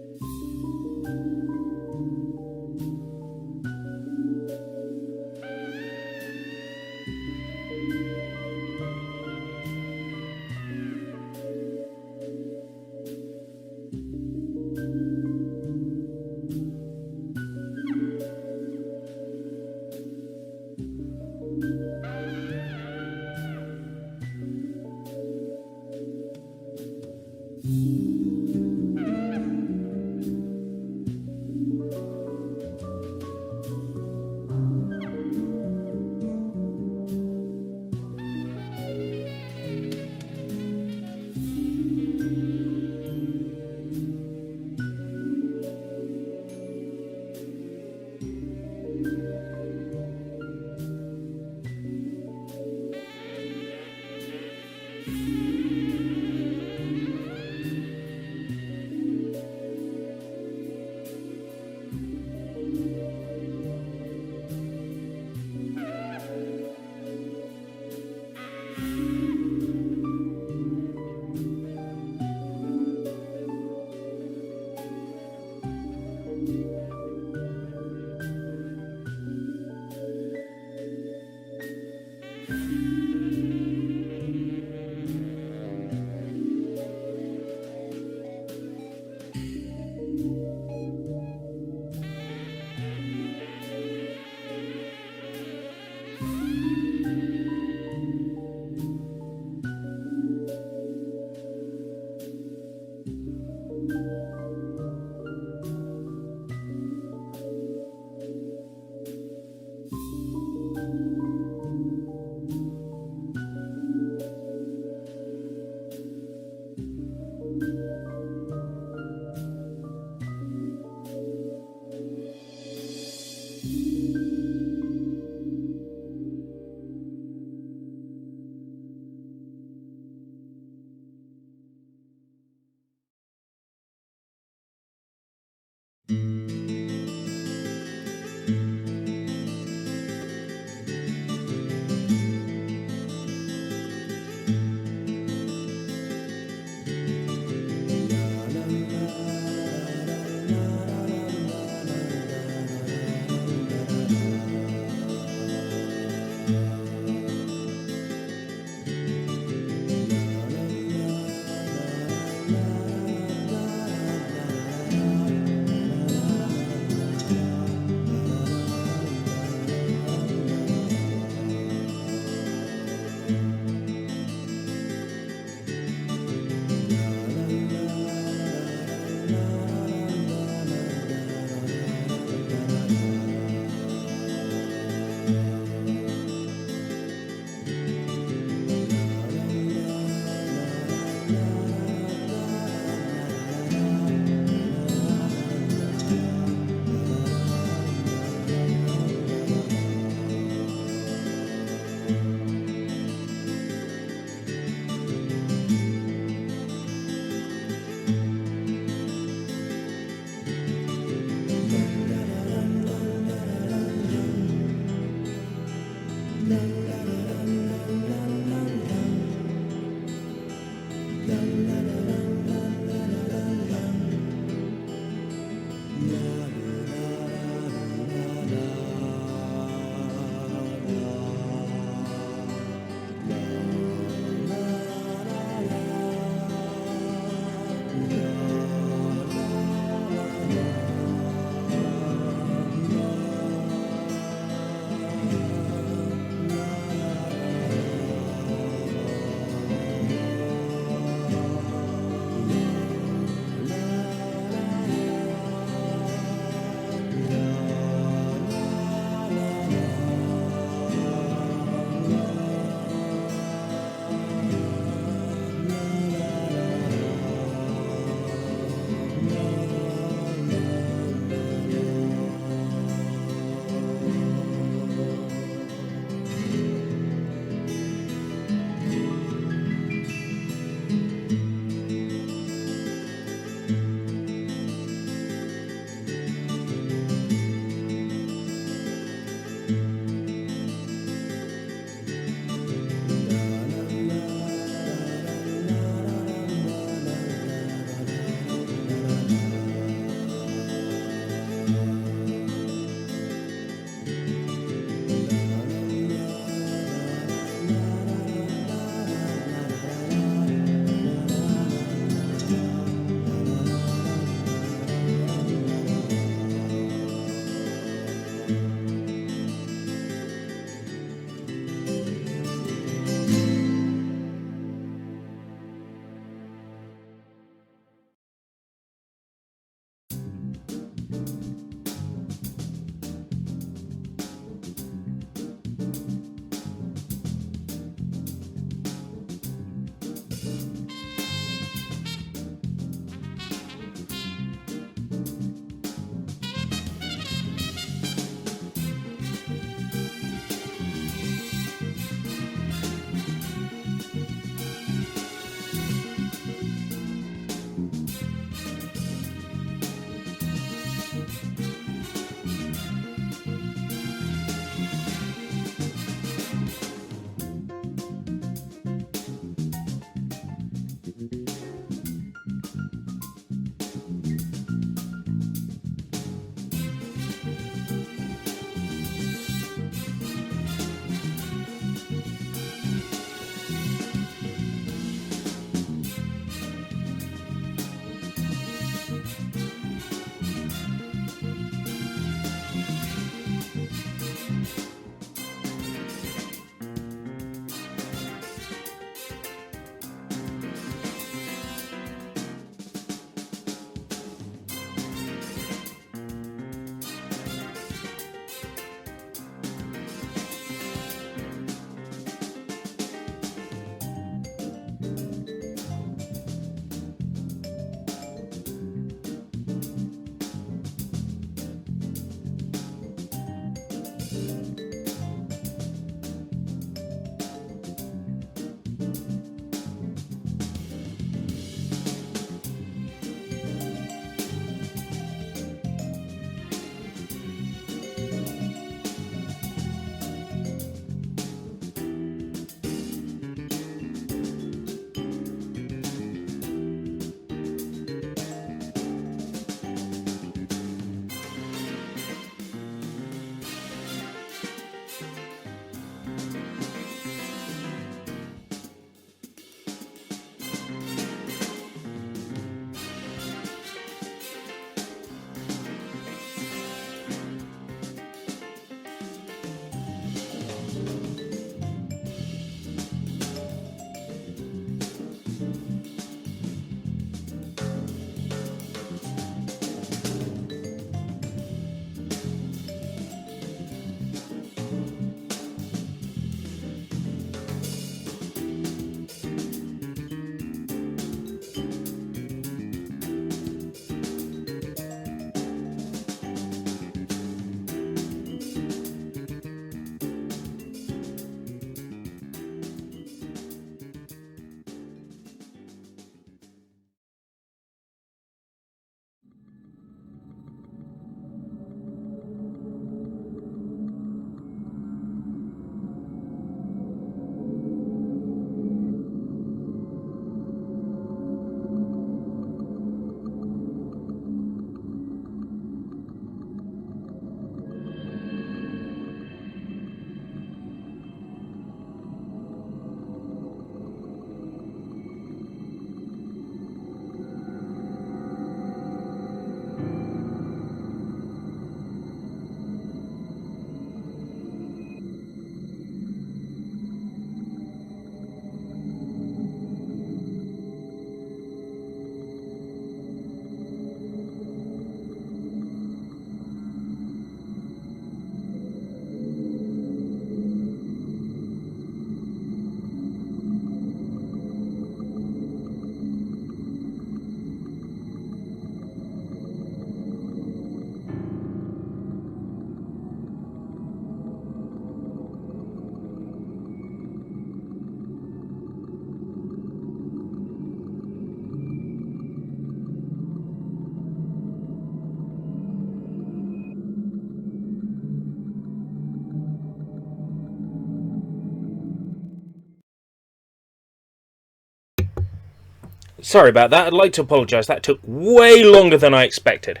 Sorry about that. I'd like to apologise. That took way longer than I expected.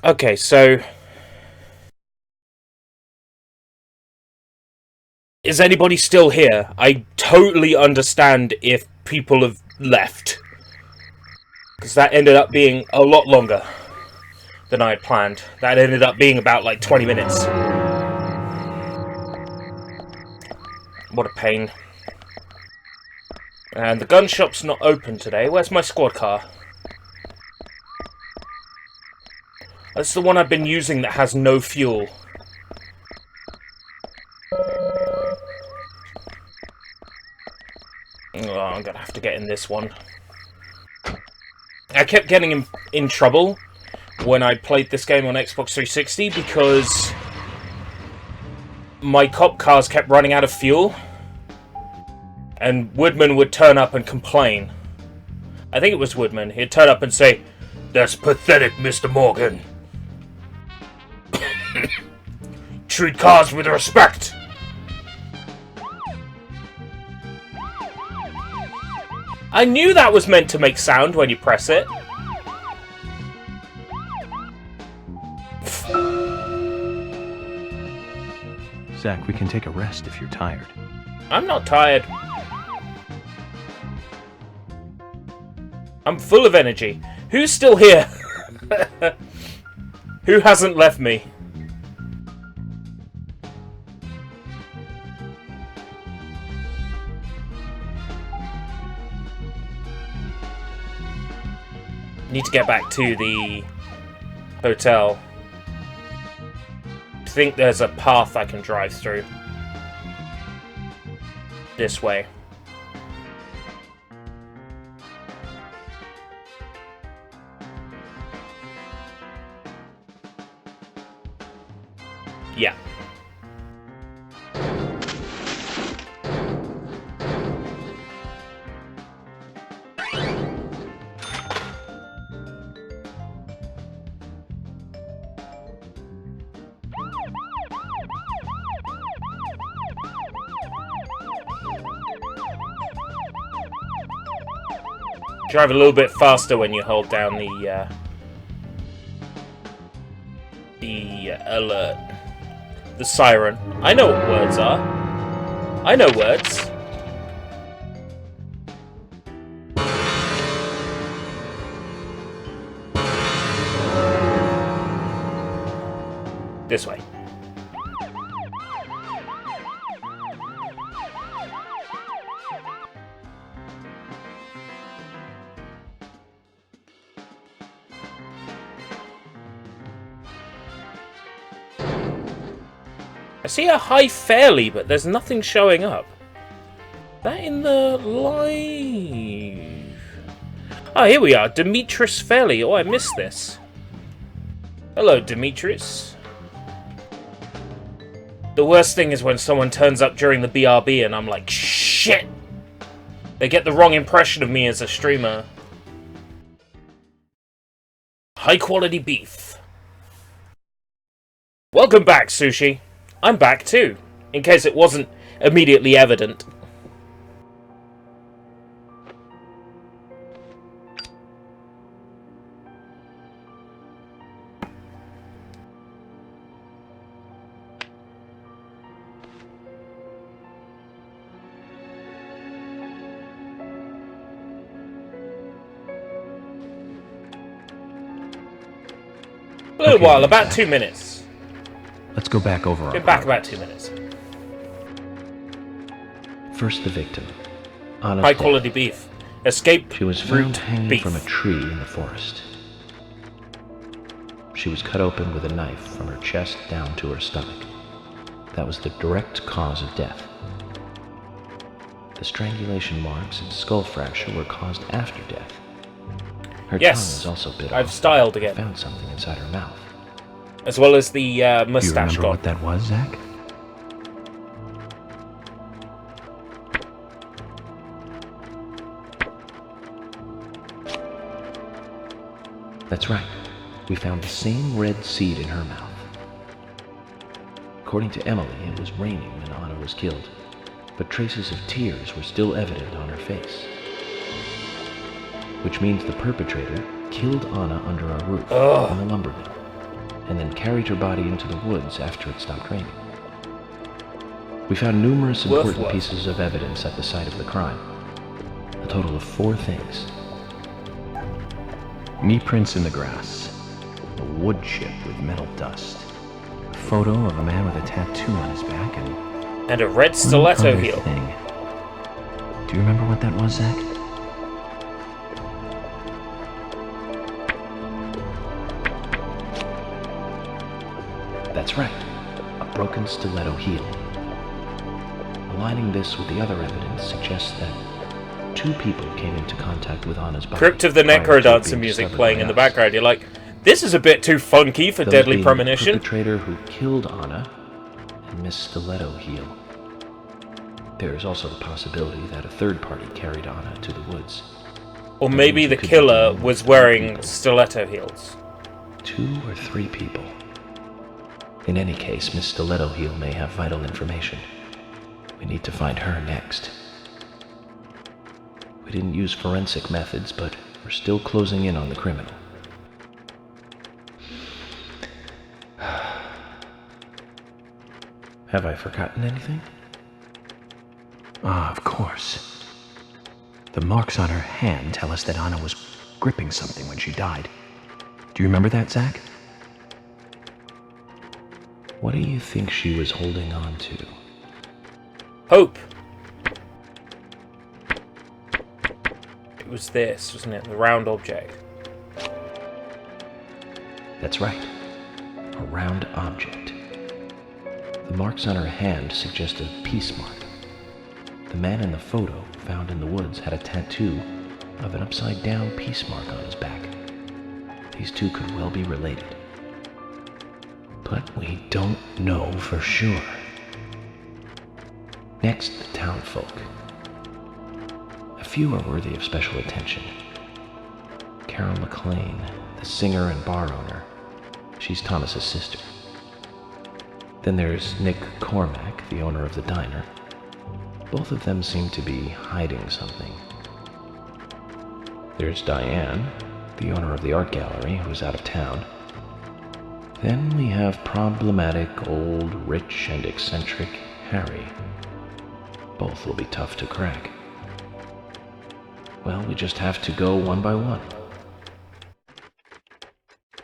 Okay, so... Is anybody still here? I totally understand if people have left. Because that ended up being a lot longer than I had planned. That ended up being about, like, 20 minutes. What a pain. And the gun shop's not open today. Where's my squad car? That's the one I've been using that has no fuel. Oh, I'm gonna have to get in this one. I kept getting in trouble when I played this game on Xbox 360 because my cop cars kept running out of fuel. And Woodman would turn up and complain. I think it was Woodman. He'd turn up and say, "That's pathetic, Mr. Morgan. Treat cars with respect." I knew that was meant to make sound when you press it. Zach, we can take a rest if you're tired. I'm not tired. I'm full of energy. Who's still here? Who hasn't left me? Need to get back to the hotel. I think there's a path I can drive through. This way. Yeah. Drive a little bit faster when you hold down the alert. The siren. I know what words are. I know words. This way. I see a high fairly, but there's nothing showing up. That in the live. Oh, here we are. Demetrius Fairley. Oh, I missed this. Hello, Demetrius. The worst thing is when someone turns up during the BRB and I'm like, shit! They get the wrong impression of me as a streamer. High quality beef. Welcome back, Sushi. I'm back too, in case it wasn't immediately evident. A little while, about 2 minutes. Let's go back over our Get back about 2 minutes. First, the victim. Anna's High dead. quality beef. Escape She was found hanging beef. from a tree in the forest. She was cut open with a knife from her chest down to her stomach. That was the direct cause of death. The strangulation marks and skull fracture were caused after death. Her tongue was also bit I've off. styled again. Found something inside her mouth. As well as the mustache Do you remember gone. what that was, Zach? That's right. We found the same red seed in her mouth. According to Emily, it was raining when Anna was killed, but traces of tears were still evident on her face. which means the perpetrator killed Anna under a roof Ugh. in the lumber mill, and then carried her body into the woods after it stopped raining. We found numerous important pieces of evidence at the site of the crime. A total of 4 things. Knee prints in the grass, a wood chip with metal dust, a photo of a man with a tattoo on his back, and a red stiletto one other heel. thing. Do you remember what that was, Zach? That's right, a broken stiletto heel. Aligning this with the other evidence suggests that 2 people came into contact with Anna's body. Crypt of the Necrodancer music playing in the background. You're like, this is a bit too funky for Deadly Premonition. The perpetrator who killed Anna and Miss Stiletto Heel. There is also the possibility that a third party carried Anna to the woods. Or maybe the killer was wearing stiletto heels. 2 or 3 people. In any case, Miss Stiletto Heel may have vital information. We need to find her next. We didn't use forensic methods, but we're still closing in on the criminal. Have I forgotten anything? Ah, of course. The marks on her hand tell us that Anna was gripping something when she died. Do you remember that, Zach? What do you think she was holding on to? Hope. It was this, wasn't it? The round object. That's right. A round object. The marks on her hand suggest a peace mark. The man in the photo found in the woods had a tattoo of an upside-down peace mark on his back. These 2 could well be related. But we don't know for sure. Next, the townfolk. A few are worthy of special attention. Carol McLean, the singer and bar owner. She's Thomas's sister. Then there's Nick Cormack, the owner of the diner. Both of them seem to be hiding something. There's Diane, the owner of the art gallery, who's out of town. Then we have problematic, old, rich, and eccentric Harry. Both will be tough to crack. Well, we just have to go one by one.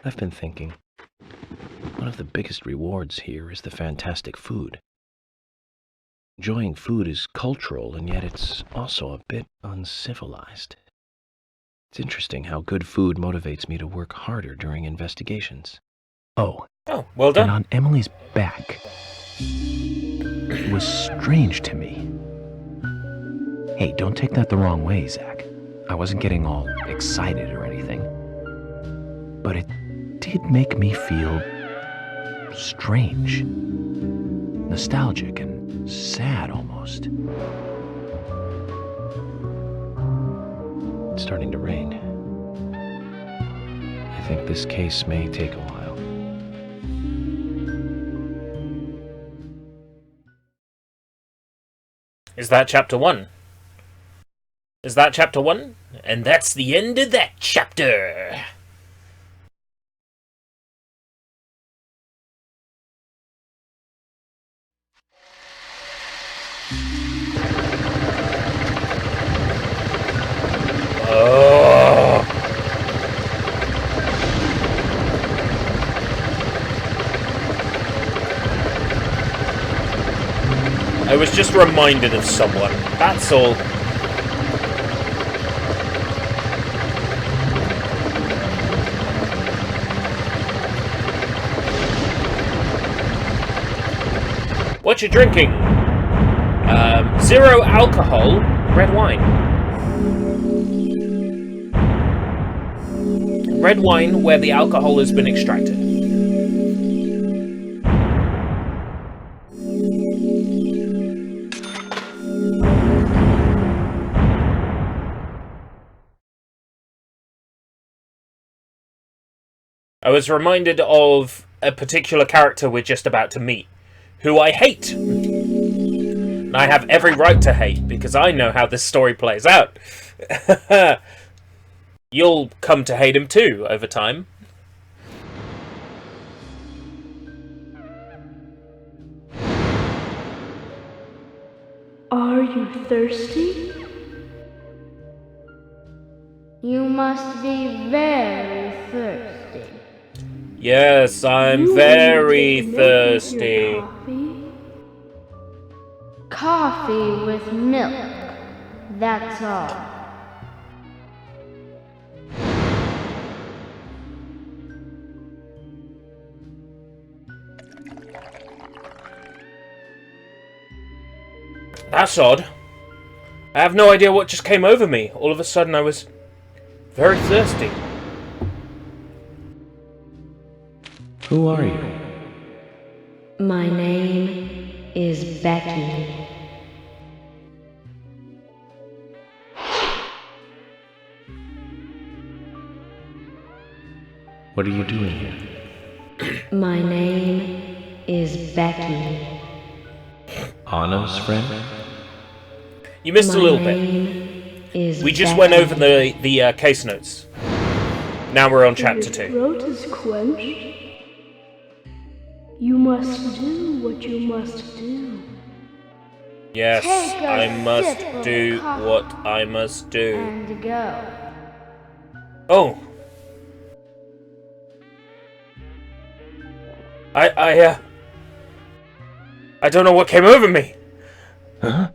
I've been thinking, one of the biggest rewards here is the fantastic food. Enjoying food is cultural, and yet it's also a bit uncivilized. It's interesting how good food motivates me to work harder during investigations. Oh, well done. And on Emily's back, it was strange to me. Hey, don't take that the wrong way, Zach. I wasn't getting all excited or anything. But it did make me feel strange. Nostalgic and sad almost. It's starting to rain. I think this case may take a while. Is that chapter 1? Is that chapter 1? And that's the end of that chapter! Oh! I was just reminded of someone, that's all. What you drinking? 0 alcohol, red wine. Red wine where the alcohol has been extracted. I was reminded of a particular character we're just about to meet, who I hate. And I have every right to hate, because I know how this story plays out. You'll come to hate him too over time. Are you thirsty? You must be very thirsty. Yes, I'm You very need to make thirsty. your coffee. Coffee with milk. That's all. That's odd. I have no idea what just came over me. All of a sudden I was very thirsty. Who are you? My name is Becky. What are you doing here? My name is Becky. Anna's friend? You missed a little My bit. name is We just Becky. went over the case notes. Now we're on chapter 2. Your throat is quenched. You must do what you must do. Yes, Take a I must sip of do coffee what I must do. And go. Oh. I don't know what came over me. Huh?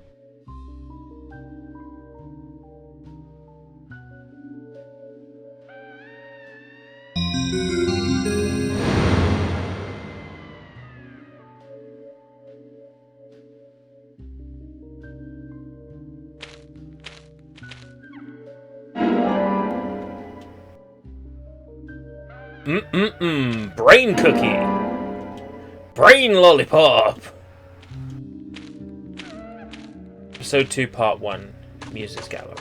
Brain cookie. Brain lollipop. Episode 2, Part 1. Muses Gallery.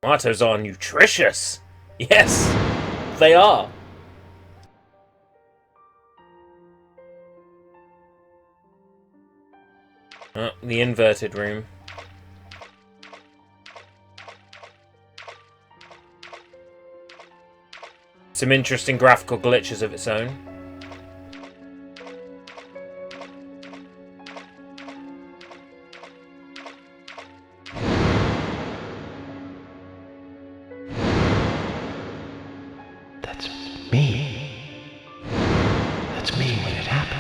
Tomatoes are nutritious. Yes, they are. The inverted room. Some interesting graphical glitches of its own. That's me. That's me when it happened.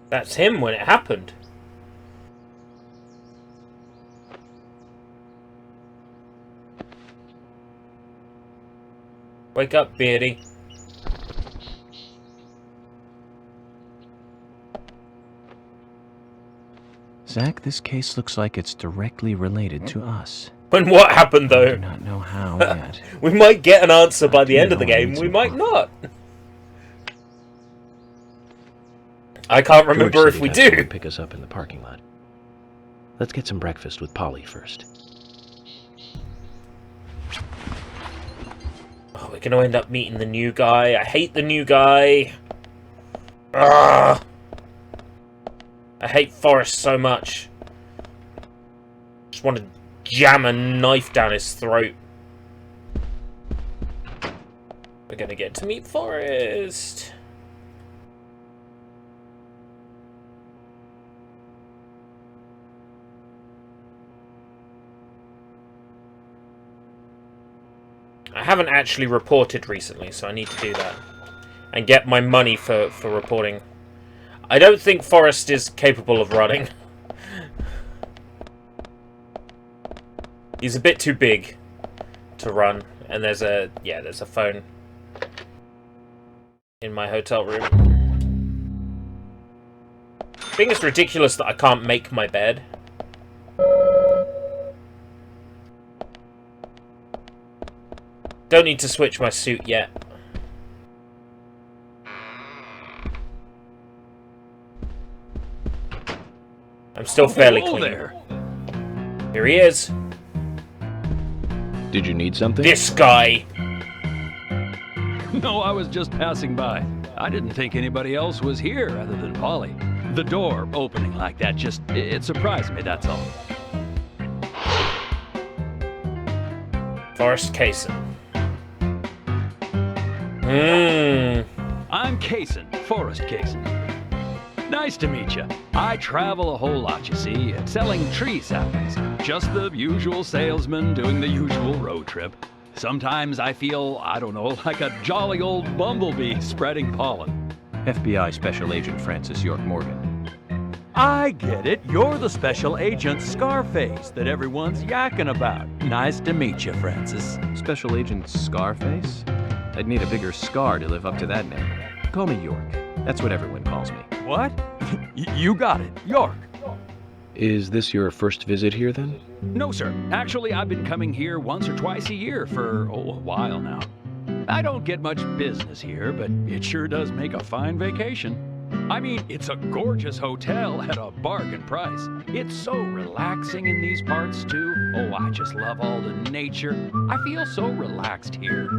That's him when it happened. Wake up, Beardy. Zach, this case looks like it's directly related to us. When what happened, though? I do not know how yet. We might get an answer by the end of the game, we might not. I can't remember George if said we he'd have do. someone pick us up in the parking lot. Let's get some breakfast with Polly first. Oh, we're gonna end up meeting the new guy. I hate the new guy. Ugh. I hate Forrest so much. Just want to jam a knife down his throat. We're gonna get to meet Forrest. I haven't actually reported recently, so I need to do that. And get my money for reporting. I don't think Forrest is capable of running. He's a bit too big to run. And there's a phone in my hotel room. I think it's ridiculous that I can't make my bed. Don't need to switch my suit yet. I'm still fairly Hello clean. there. Here he is. Did you need something? This guy. No, I was just passing by. I didn't think anybody else was here other than Polly. The door opening like that it surprised me, that's all. Forrest Kaysen. I'm Kaysen, Forrest Kaysen. Nice to meet you. I travel a whole lot, you see, selling tree saplings. Just the usual salesman doing the usual road trip. Sometimes I feel, I don't know, like a jolly old bumblebee spreading pollen. FBI Special Agent Francis York Morgan. I get it. You're the special agent Scarface that everyone's yakking about. Nice to meet you, Francis. Special Agent Scarface? I'd need a bigger scar to live up to that name. Call me York. That's what everyone calls me. What? You got it, York. Is this your first visit here, then? No, sir. Actually, I've been coming here once or twice a year for, a while now. I don't get much business here, but it sure does make a fine vacation. I mean, it's a gorgeous hotel at a bargain price. It's so relaxing in these parts, too. Oh, I just love all the nature. I feel so relaxed here.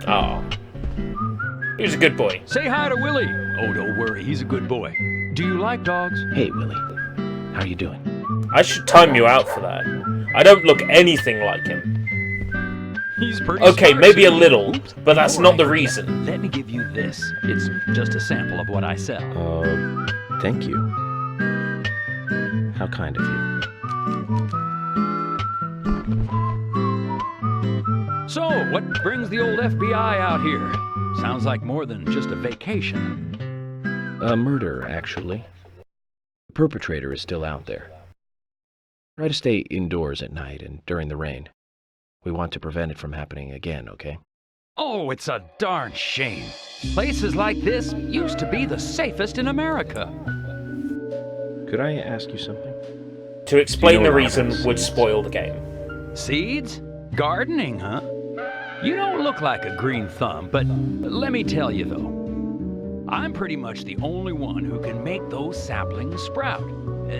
Oh. He was a good boy. Say hi to Willie. Oh, don't worry, he's a good boy. Do you like dogs? Hey, Willie. How you doing? I should time you out for that. I don't look anything like him. He's pretty Okay, smart, maybe a see? little, Oops. but that's Before not the I forget, reason. Let me give you this. It's just a sample of what I sell. Thank you. How kind of you. So, what brings the old FBI out here? Sounds like more than just a vacation. A murder, actually. The perpetrator is still out there. Try to stay indoors at night and during the rain. We want to prevent it from happening again, okay? Oh, it's a darn shame. Places like this used to be the safest in America. Could I ask you something? To explain You know the what reason happens. would spoil the game. Seeds? Gardening, huh? You don't look like a green thumb, but let me tell you though, I'm pretty much the only one who can make those saplings sprout.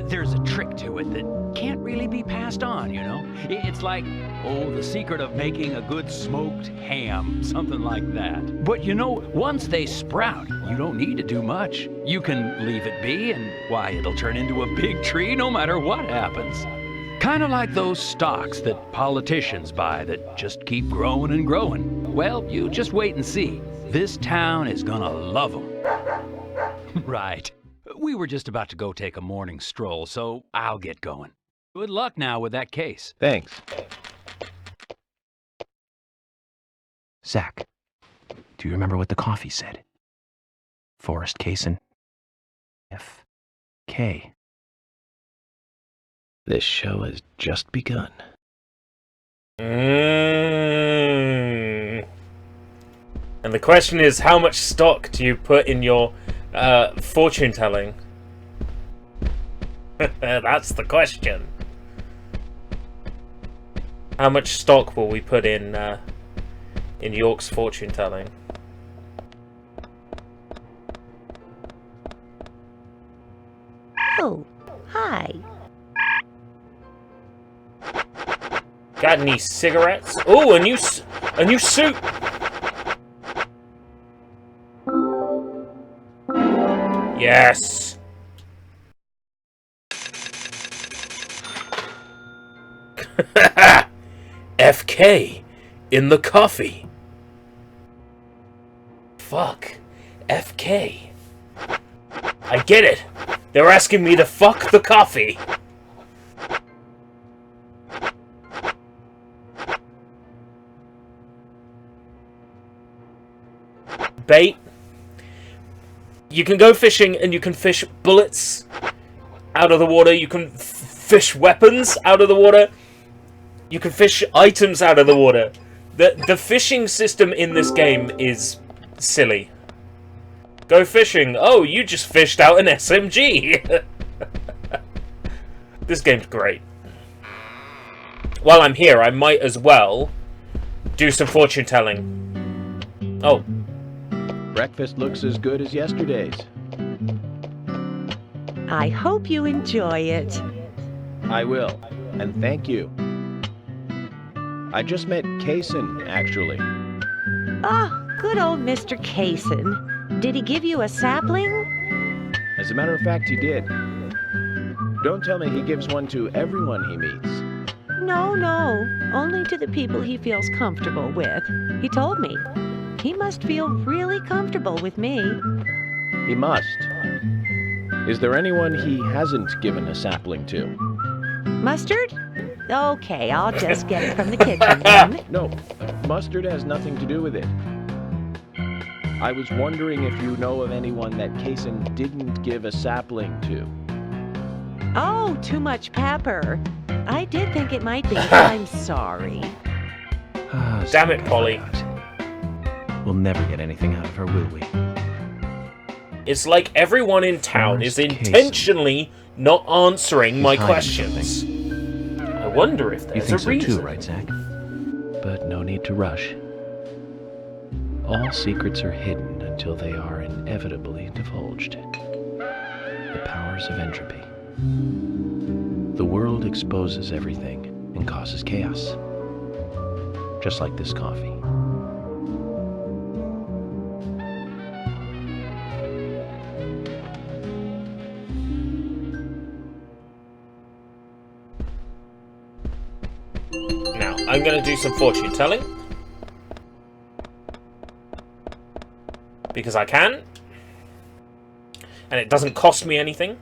There's a trick to it that can't really be passed on, you know? It's like, the secret of making a good smoked ham, something like that. But you know, once they sprout, you don't need to do much. You can leave it be, and why, it'll turn into a big tree no matter what happens. Kind of like those stocks that politicians buy that just keep growing and growing. Well, you just wait and see. This town is gonna love them. Right. We were just about to go take a morning stroll, so I'll get going. Good luck now with that case. Thanks. Zach, do you remember what the coffee said? Forrest Kaysen. F.K. This show has just begun. And the question is, how much stock do you put in your fortune telling? That's the question. How much stock will we put in York's fortune telling? Oh, hi. Got any cigarettes? Oh, a new suit. Yes. FK in the coffee. Fuck. FK. I get it. They're asking me to fuck the coffee. Bait. You can go fishing and you can fish bullets out of the water. You can fish weapons out of the water. You can fish items out of the water. The fishing system in this game is silly. Go fishing. Oh, you just fished out an SMG. This game's great. while I'm here, I might as well do some fortune telling. Oh. Breakfast looks as good as yesterday's. I hope you enjoy it. I will, and thank you. I just met Kaysen, actually. Ah, good old Mr. Kaysen. Did he give you a sapling? As a matter of fact, he did. Don't tell me he gives one to everyone he meets. No, only to the people he feels comfortable with. He told me. He must feel really comfortable with me. He must. Is there anyone he hasn't given a sapling to? Mustard? Okay, I'll just get it from the kitchen then. No, mustard has nothing to do with it. I was wondering if you know of anyone that Kaysen didn't give a sapling to. Oh, too much pepper. I did think it might be. I'm sorry. Damn it, Polly. We'll never get anything out of her, will we? It's like everyone in town is intentionally not answering my questions. I wonder if there's you a think reason. so too, right, Zach? But no need to rush. All secrets are hidden until they are inevitably divulged. The powers of entropy. The world exposes everything and causes chaos. Just like this coffee. Now, I'm going to do some fortune telling. Because I can. And it doesn't cost me anything.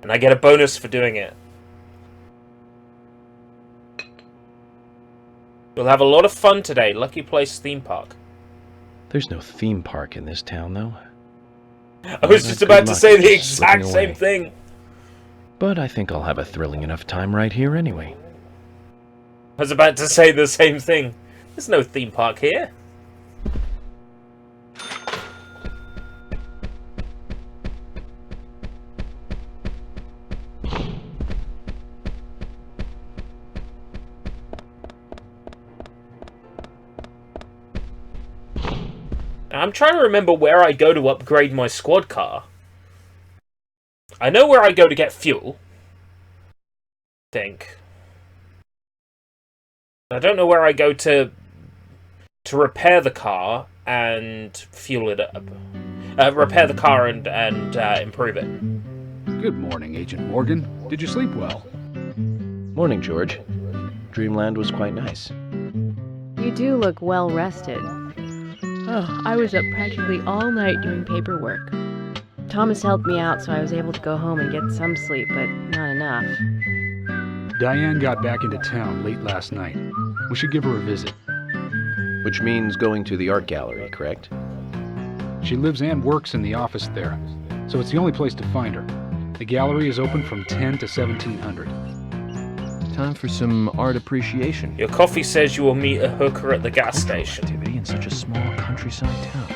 And I get a bonus for doing it. We'll have a lot of fun today. Lucky Place Theme Park. There's no theme park in this town, though. I was just about to say the exact same thing. But I think I'll have a thrilling enough time right here anyway. I was about to say the same thing. There's no theme park here. I'm trying to remember where I go to upgrade my squad car. I know where I go to get fuel. I don't know where I go to repair the car and fuel it up. Repair the car and improve it. Good morning, Agent Morgan. Did you sleep well? Morning, George. Dreamland was quite nice. You do look well rested. Oh, I was up practically all night doing paperwork. Thomas helped me out, so I was able to go home and get some sleep, but not enough. Diane got back into town late last night. We should give her a visit. Which means going to the art gallery, correct? She lives and works in the office there, so it's the only place to find her. The gallery is open from 10 to 1700. Time for some art appreciation. Your coffee says you will meet a hooker at the gas station. Activity in such a small countryside town.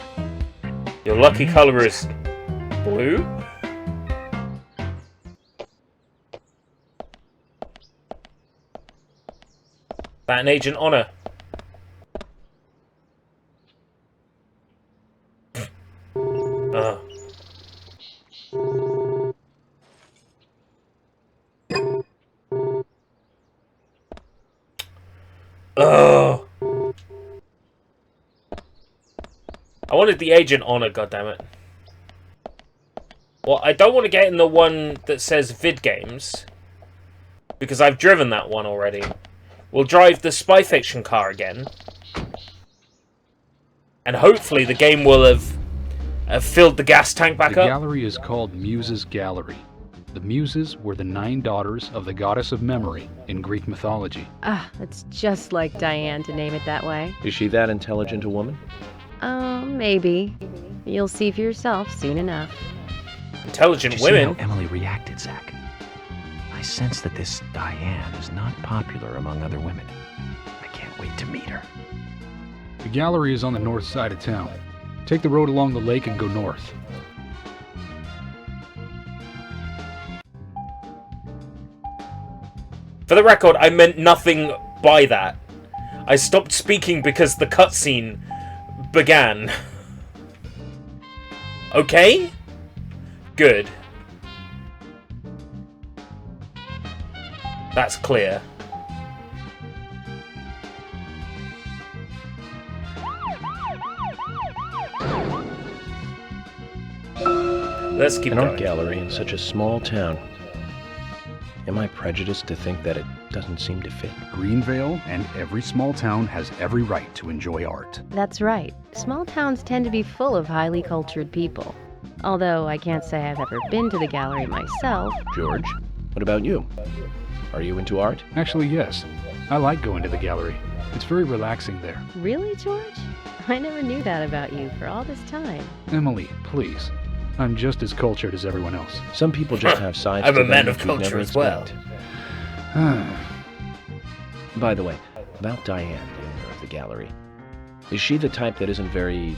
Your lucky color is blue? That an Agent Honor. I wanted the Agent Honor, goddammit. Well, I don't want to get in the one that says vid games, because I've driven that one already. We'll drive the spy fiction car again. And hopefully the game will have filled the gas tank back up. The gallery is called Muses Gallery. The Muses were the 9 daughters of the goddess of memory in Greek mythology. Ah, it's just like Diane to name it that way. Is she that intelligent a woman? Maybe. You'll see for yourself soon enough. Intelligent Did you see women. how Emily reacted, Zach? I sense that this Diane is not popular among other women. I can't wait to meet her. The gallery is on the north side of town. Take the road along the lake and go north. For the record, I meant nothing by that. I stopped speaking because the cutscene began. Okay? Good. That's clear. Let's keep An going. art gallery in such a small town. Am I prejudiced to think that it doesn't seem to fit? Greenvale and every small town has every right to enjoy art. That's right. Small towns tend to be full of highly cultured people. Although I can't say I've ever been to the gallery myself. George, what about you? Are you into art? Actually, yes. I like going to the gallery. It's very relaxing there. Really, George? I never knew that about you for all this time. Emily, please. I'm just as cultured as everyone else. Some people just have sides I'm to a man them of that you'd culture never as well. expect. By the way, about Diane, the owner of the gallery. Is she the type that isn't very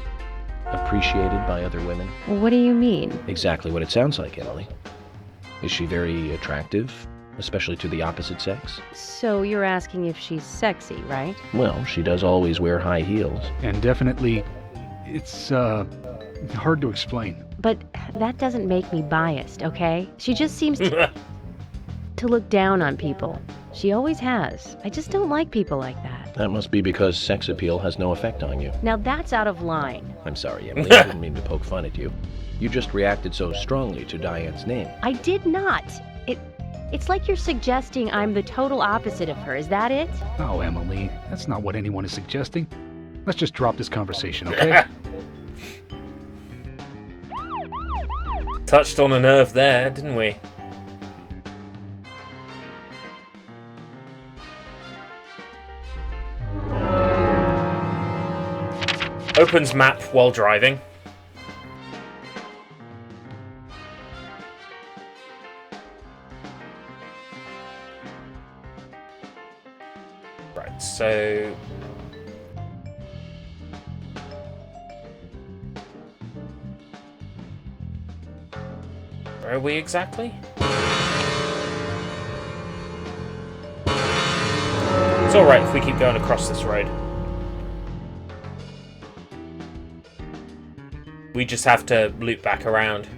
appreciated by other women? What do you mean? Exactly what it sounds like, Emily. Is she very attractive, especially to the opposite sex? So you're asking if she's sexy, right? Well, she does always wear high heels. And definitely, it's, hard to explain. But that doesn't make me biased, okay? She just seems to look down on people. She always has. I just don't like people like that. That must be because sex appeal has no effect on you. Now that's out of line. I'm sorry, Emily. I didn't mean to poke fun at you. You just reacted so strongly to Diane's name. I did not. It's like you're suggesting I'm the total opposite of her. Is that it? Oh, Emily, that's not what anyone is suggesting. Let's just drop this conversation, okay? Touched on a nerve there, didn't we? Opens map while driving. Right, so... where are we exactly? It's alright if we keep going across this road. We just have to loop back around.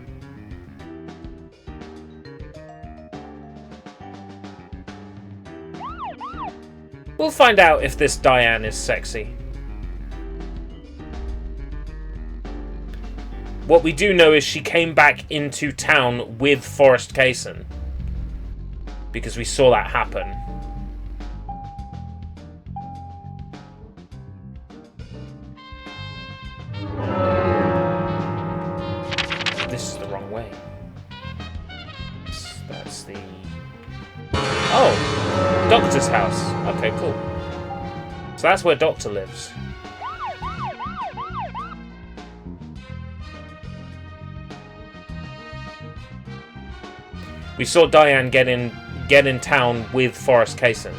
We'll find out if this Diane is sexy. What we do know is she came back into town with Forrest Kaysen. Because we saw that happen. This is the wrong way. That's the... oh! Doctor's house. Okay, cool. So that's where Doctor lives. We saw Diane get in town with Forrest Kaysen.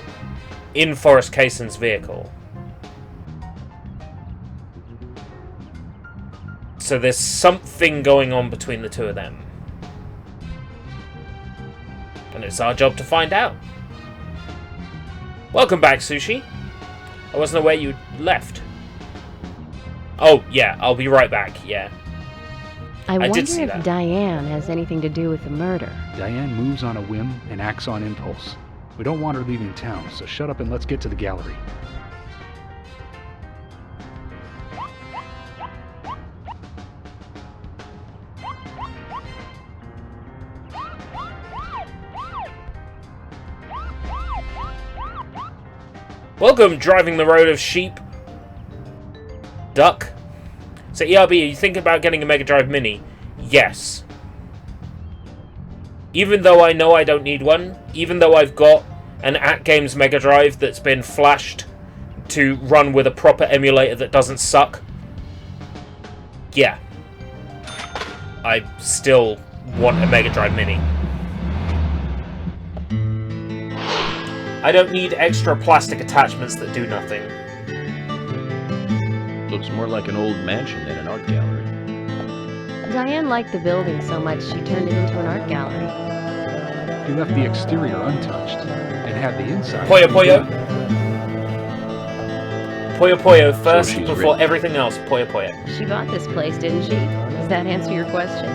In Forrest Kaysen's vehicle. So there's something going on between the two of them. And it's our job to find out. Welcome back, Sushi. I wasn't aware you left. Oh, yeah, I'll be right back, yeah. I wonder did see if that. Diane has anything to do with the murder. Diane moves on a whim and acts on impulse. We don't want her leaving town, so shut up and let's get to the gallery. Welcome, driving the road of sheep. Duck. So ERB, are you thinking about getting a Mega Drive Mini? Yes. Even though I know I don't need one, even though I've got an AtGames Mega Drive that's been flashed to run with a proper emulator that doesn't suck. Yeah. I still want a Mega Drive Mini. I don't need extra plastic attachments that do nothing. Looks more like an old mansion than an art gallery. Diane liked the building so much she turned it into an art gallery. He left the exterior untouched, and have the inside. Poyo Poyo. Poyo Poyo first she's before rich. everything else. Poyo Poyo. She bought this place, didn't she? Does that answer your question?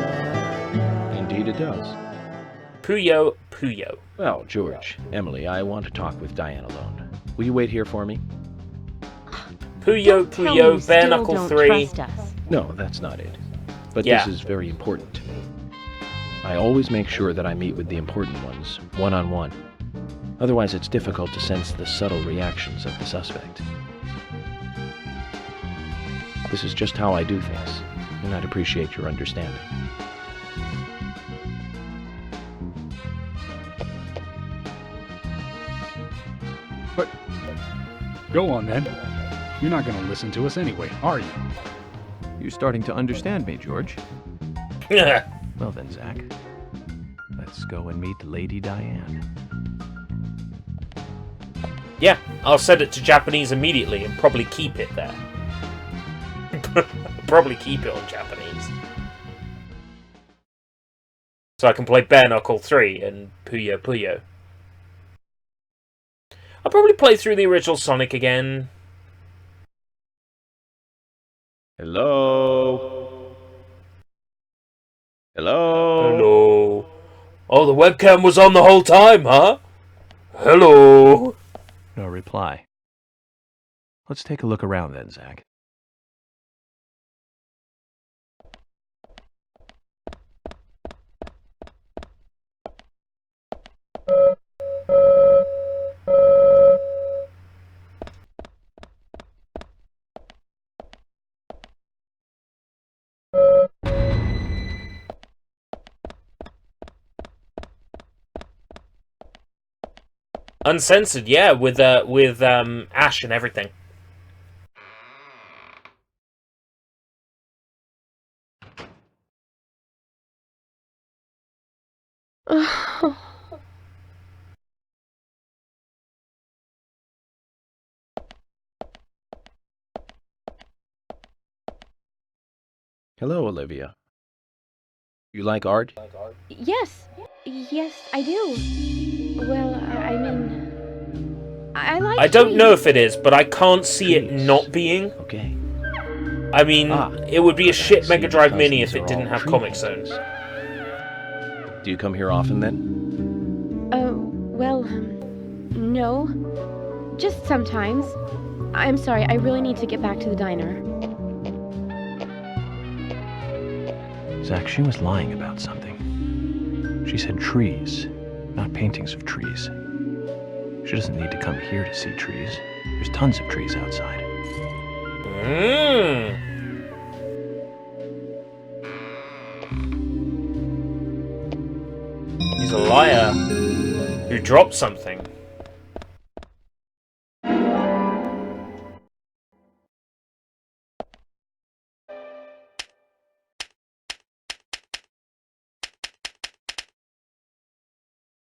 Indeed it does. Puyo Puyo. Well, George, Emily, I want to talk with Diane alone. Will you wait here for me? Puyo Tell me you Puyo, Bare still Knuckle don't 3. trust us. No, that's not it. But Yeah. this is very important to me. I always make sure that I meet with the important ones, one-on-one. Otherwise, it's difficult to sense the subtle reactions of the suspect. This is just how I do things, and I'd appreciate your understanding. But go on then. You're not going to listen to us anyway, are you? You're starting to understand me, George. Yeah. Well then, Zach. Let's go and meet Lady Diane. Yeah, I'll set it to Japanese immediately and probably keep it there. Probably keep it on Japanese. So I can play Bare Knuckle 3 and Puyo Puyo. I'll probably play through the original Sonic again. Hello? Hello? Hello. Oh, the webcam was on the whole time, huh? Hello. No reply. Let's take a look around then, Zach. Uncensored, yeah, with Ash and everything. Hello, Olivia. You like art? Yes. Yes, I do. Well, I mean... I like I don't know trees. if it is, but I can't see it not being. Okay. I mean, it would be a shit Mega Drive because Mini these if are it didn't all have tree Comic Zone. Do you come here often then? Well, no. Just sometimes. I'm sorry, I really need to get back to the diner. Zach, she was lying about something. She said trees, not paintings of trees. She doesn't need to come here to see trees. There's tons of trees outside. He's a liar who dropped something.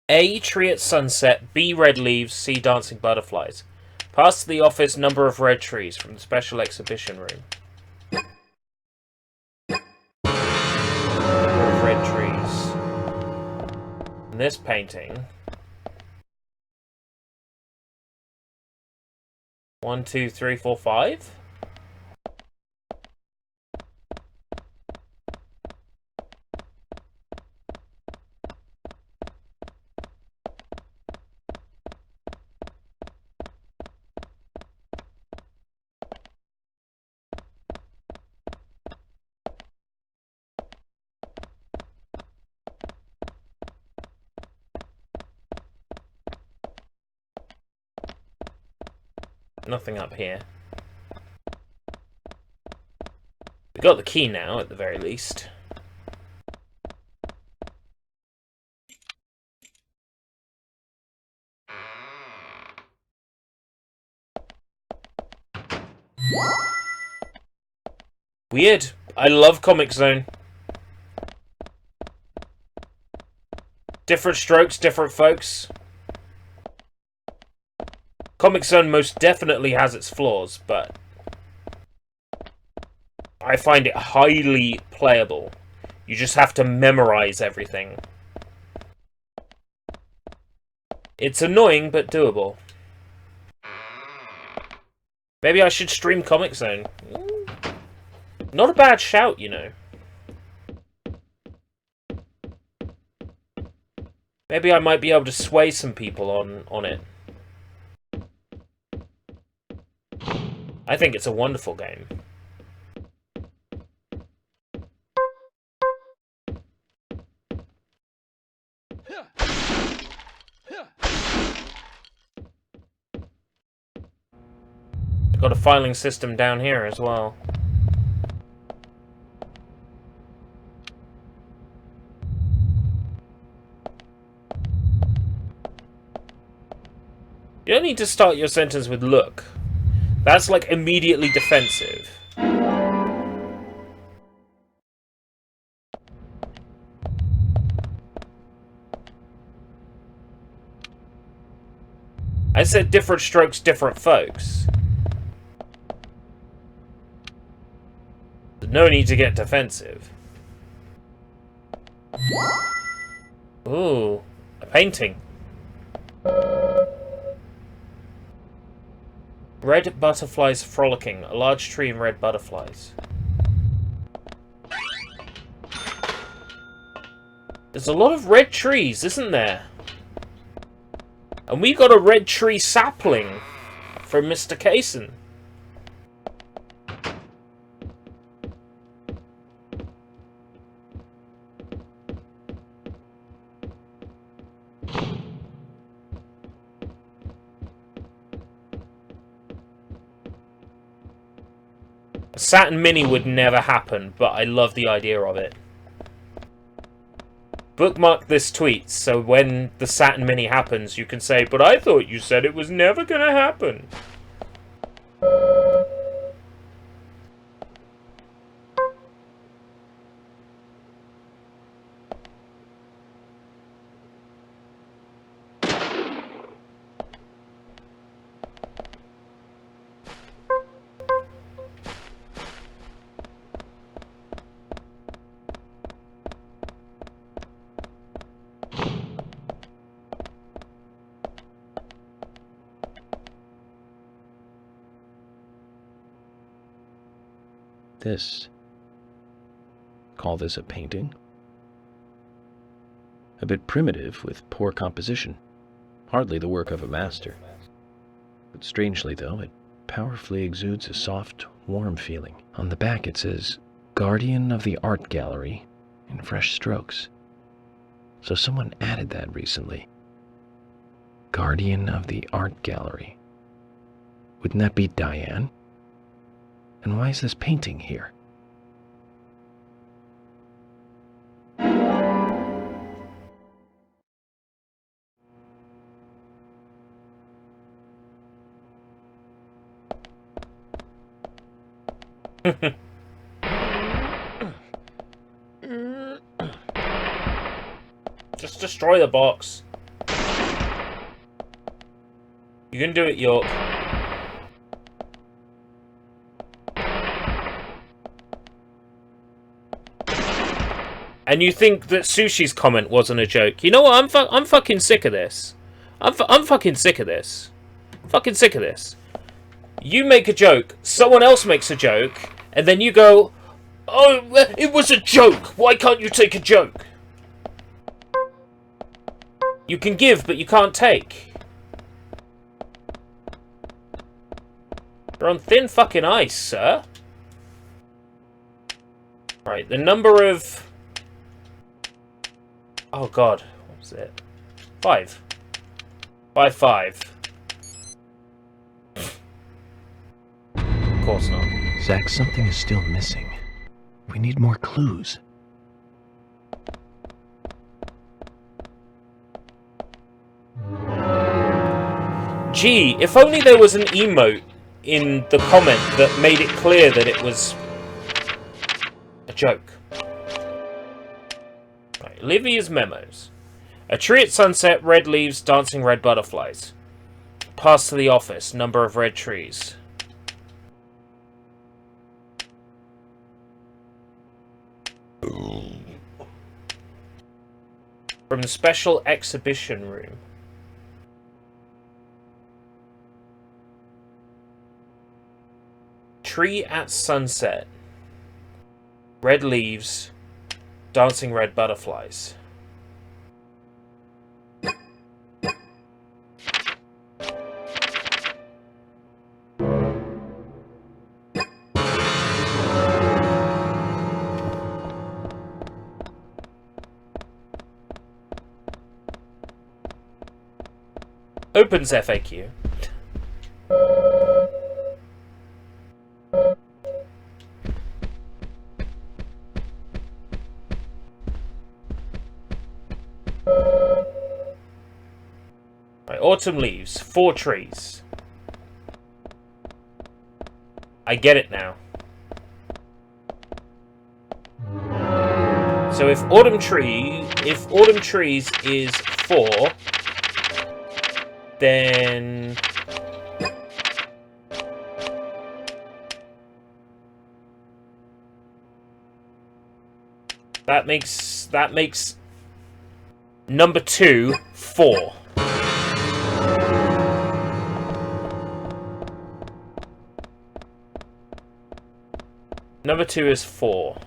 A, tree at sunset. B, red leaves. C, dancing butterflies. Pass to the office, number of red trees from the special exhibition room. Number of red trees. In this painting. 1, 2, 3, 4, 5? Nothing up here. We got the key now, at the very least. Weird. I love Comic Zone. Different strokes, different folks. Comic Zone most definitely has its flaws, but I find it highly playable. You just have to memorize everything. It's annoying, but doable. Maybe I should stream Comic Zone. Not a bad shout, you know. Maybe I might be able to sway some people on it. I think it's a wonderful game. Got a filing system down here as well. You don't need to start your sentence with look. That's like immediately defensive. I said different strokes, different folks. No need to get defensive. Ooh, a painting. Red butterflies frolicking. A large tree and red butterflies. There's a lot of red trees, isn't there? And we got a red tree sapling from Mr. Kaysen. A Saturn Mini would never happen, but I love the idea of it. Bookmark this tweet, so when the Saturn Mini happens, you can say, but I thought you said it was never gonna happen. This. Call this a painting? A bit primitive with poor composition. Hardly the work of a master. But strangely, though, it powerfully exudes a soft, warm feeling. On the back it says, Guardian of the Art Gallery, in fresh strokes. So someone added that recently. Guardian of the Art Gallery. Wouldn't that be Diane? And why is this painting here? Just destroy the box. You can do it, York. And you think that Sushi's comment wasn't a joke? You know what? I'm fucking sick of this. I'm fucking sick of this. Fucking sick of this. You make a joke, someone else makes a joke, and then you go, "Oh, it was a joke. Why can't you take a joke?" You can give, but you can't take. You're on thin fucking ice, sir. Right, the number of... Oh god, what was it? 5. By 5. Of course not. Zach, something is still missing. We need more clues. Gee, if only there was an emote in the comment that made it clear that it was a joke. Right, Olivia's memos. A tree at sunset, red leaves, dancing red butterflies. Pass to the office, number of red trees. From the special exhibition room. Tree at sunset. Red leaves. Dancing red butterflies. Opens FAQ. Right, autumn leaves, 4 trees. I get it now. So if autumn trees is 4, then that makes number 2 4. Number 2 is 4.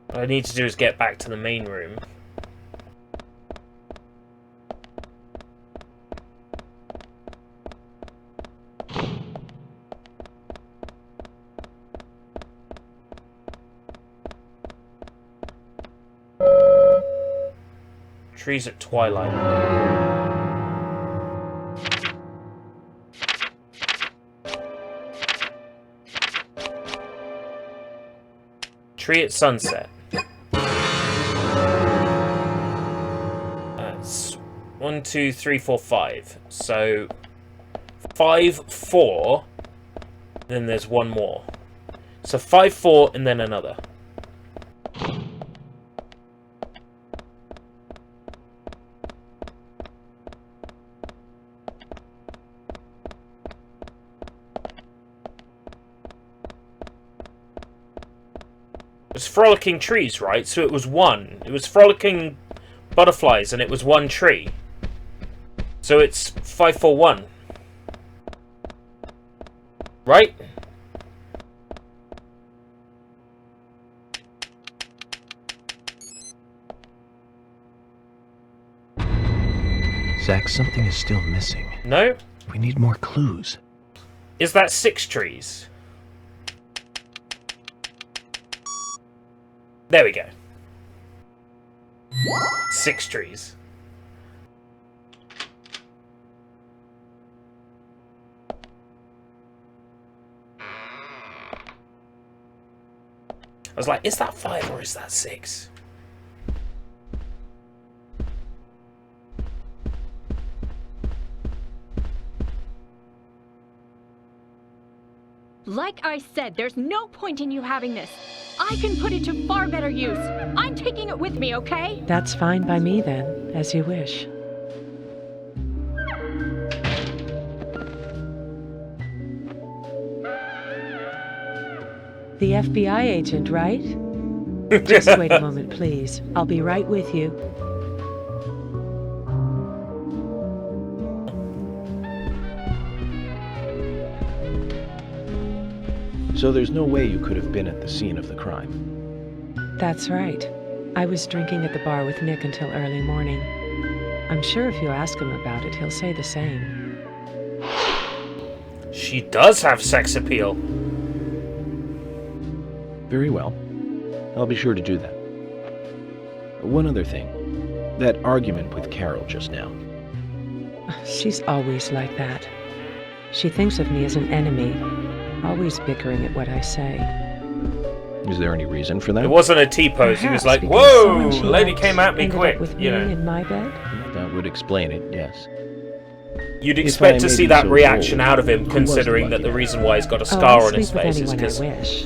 What I need to do is get back to the main room. Trees at twilight. Tree at sunset. That's 1, 2, 3, 4, 5. So 5, 4. Then there's one more. So 5, 4, and then another. It was frolicking trees, right? So it was 1. It was frolicking butterflies, and it was 1 tree. So it's 5, 4, 1. Right? Zach, something is still missing. No? We need more clues. Is that 6 trees? There we go. 6 trees. I was like, is that 5 or is that 6? Like I said, there's no point in you having this. I can put it to far better use. I'm taking it with me, okay? That's fine by me then, as you wish. The FBI agent, right? Just wait a moment, please. I'll be right with you. So there's no way you could have been at the scene of the crime. That's right. I was drinking at the bar with Nick until early morning. I'm sure if you ask him about it, he'll say the same. She does have sex appeal. Very well. I'll be sure to do that. One other thing. That argument with Carol just now. She's always like that. She thinks of me as an enemy, always bickering at what I say. Is there any reason for that? It wasn't a T-pose. He was like, because whoa, someone she lady likes came at me ended quick. up with You me know. in my bed? That would explain it, yes. You'd If expect I to may see be that so reaction bold, out of him, who was the considering lucky that the man? reason why he's got a Oh, scar I'll on his sleep with face is anyone I because wish.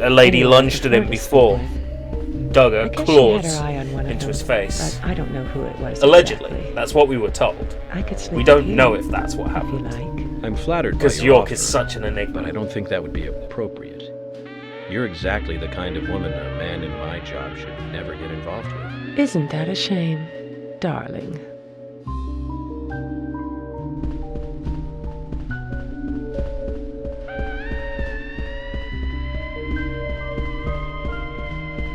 a lady Anyone I lunged at him prefer to before, sleep dug I her guess she had claws her eye on one of into them, his face. But I don't know who it was. Allegedly, exactly. that's what we were told. I could sleep We don't with know you, if that's what if you happened. like. I'm flattered by Because your York offer, is such an enigma. but I don't think that would be appropriate. You're exactly the kind of woman a man in my job should never get involved with. Isn't that a shame, darling?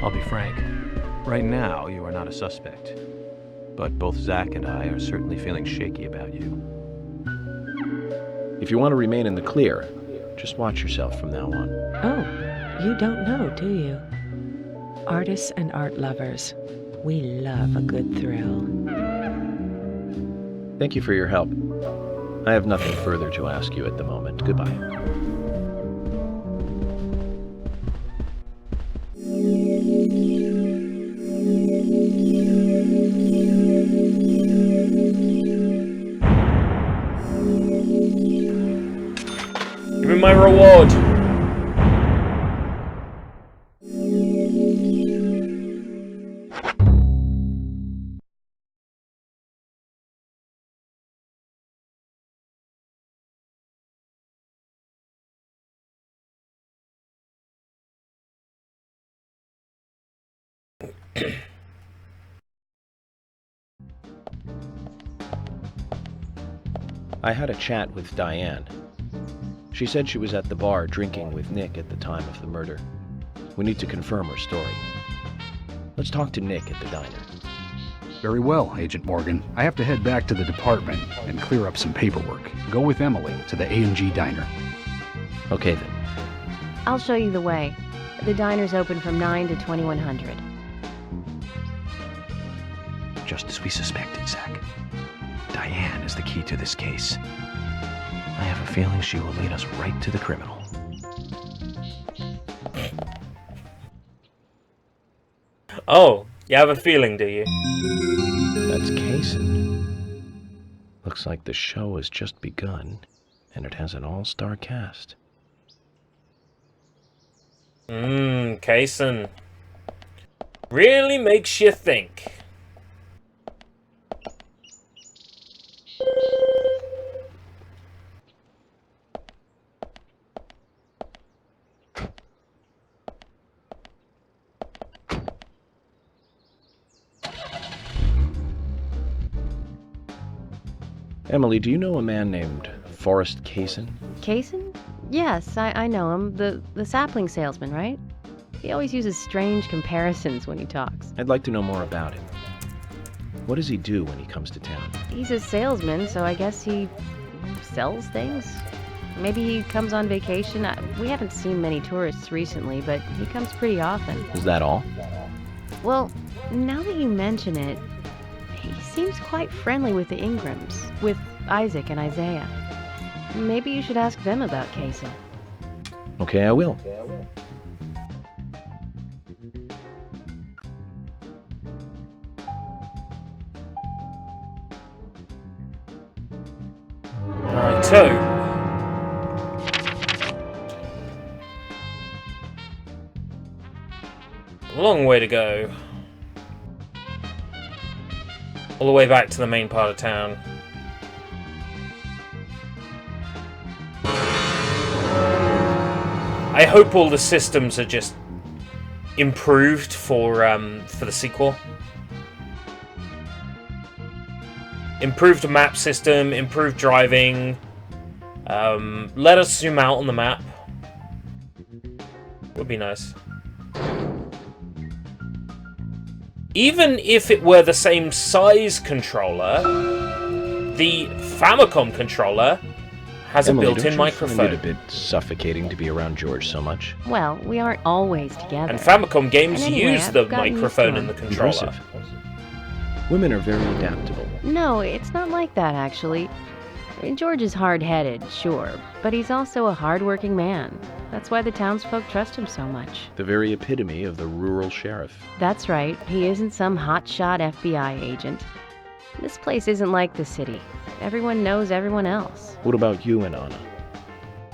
I'll be frank. Right now, you are not a suspect. But both Zach and I are certainly feeling shaky about you. If you want to remain in the clear, just watch yourself from now on. Oh, you don't know, do you? Artists and art lovers, we love a good thrill. Thank you for your help. I have nothing further to ask you at the moment. Goodbye. Give me my reward. I had a chat with Diane. She said she was at the bar drinking with Nick at the time of the murder. We need to confirm her story. Let's talk to Nick at the diner. Very well, Agent Morgan. I have to head back to the department and clear up some paperwork. Go with Emily to the A&G diner. Okay then. I'll show you the way. The diner's open from 9 to 2100. Just as we suspected, Zach. Diane is the key to this case. I have a feeling she will lead us right to the criminal. Oh, you have a feeling, do you? That's Kaysen. Looks like the show has just begun, and it has an all-star cast. Kaysen. Really makes you think. Emily, do you know a man named Forrest Kaysen? Kaysen? Yes, I know him. The sapling salesman, right? He always uses strange comparisons when he talks. I'd like to know more about him. What does he do when he comes to town? He's a salesman, so I guess he sells things? Maybe he comes on vacation. We haven't seen many tourists recently, but he comes pretty often. Is that all? Well, now that you mention it, he seems quite friendly with the Ingrams, with Isaac and Isaiah. Maybe you should ask them about Kaysen. Okay, I will. Righto. Long way to go. All the way back to the main part of town. I hope all the systems are just improved for the sequel. Improved map system, improved driving. Let us zoom out on the map. Would be nice. Even if it were the same size controller, the Famicom controller has Emily, a built-in don't you microphone. find it a bit suffocating to be around George so much? Well, we aren't always together. And Famicom games And anyway, use I've the gotten used microphone to in the him. controller. Impressive. Women are very adaptable. No, it's not like that, actually. George is hard-headed, sure, but he's also a hard-working man. That's why the townsfolk trust him so much. The very epitome of the rural sheriff. That's right, he isn't some hotshot FBI agent. This place isn't like the city. Everyone knows everyone else. What about you and Anna?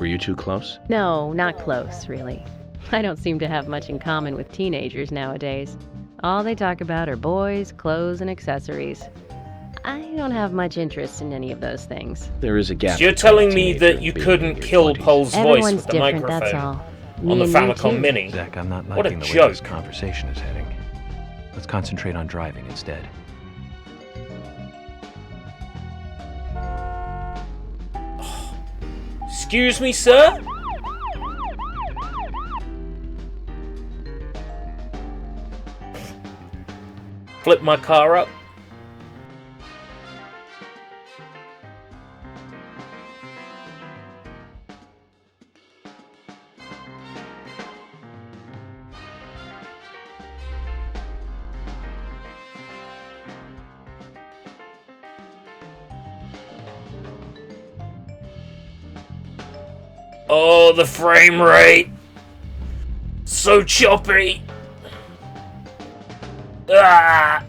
Were you two close? No, not close, really. I don't seem to have much in common with teenagers nowadays. All they talk about are boys, clothes, and accessories. I don't have much interest in any of those things. There is a gap. So you're telling me that you couldn't kill Paul's voice Everyone's with the different, microphone that's all. on Me the and you Famicom too. Mini? Zach, I'm not What a liking the way joke. this conversation is heading. Let's concentrate on driving instead. Excuse me, sir? Flip my car up. Oh, the frame rate! So choppy! Ah!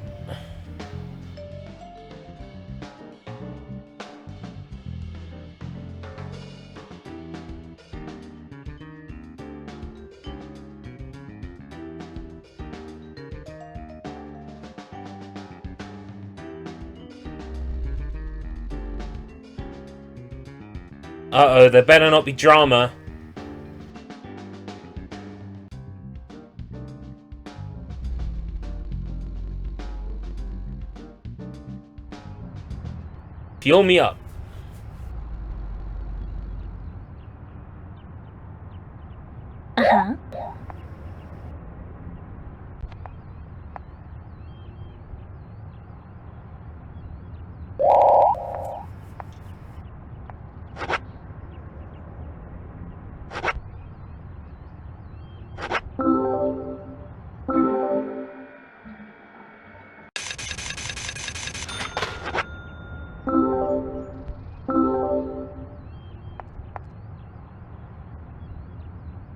Uh-oh, there better not be drama. Fuel me up. Uh-huh.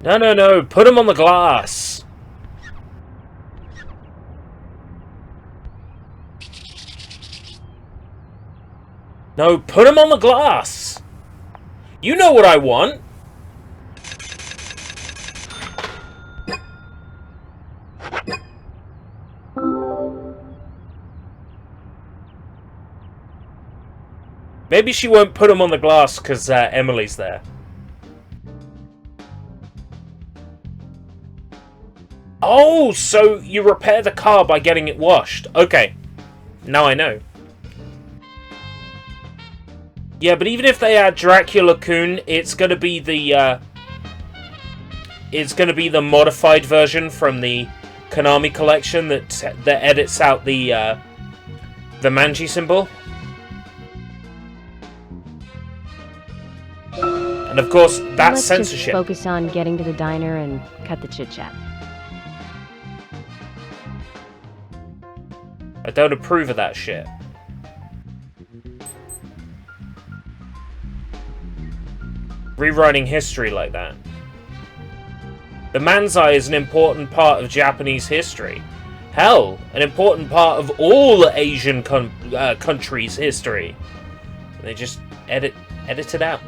No, no, no. Put him on the glass. No, put him on the glass. You know what I want. Maybe she won't put him on the glass because Emily's there. Oh, so you repair the car by getting it washed. Okay. Now I know. Yeah, but even if they add Dracula Kun, it's gonna be the modified version from the Konami collection that edits out the Manji symbol. And of course, that's censorship. Let's just focus on getting to the diner and cut the chit-chat. I don't approve of that shit. Rewriting history like that. The Manzai is an important part of Japanese history. Hell, an important part of all Asian countries' history. They just edit it out.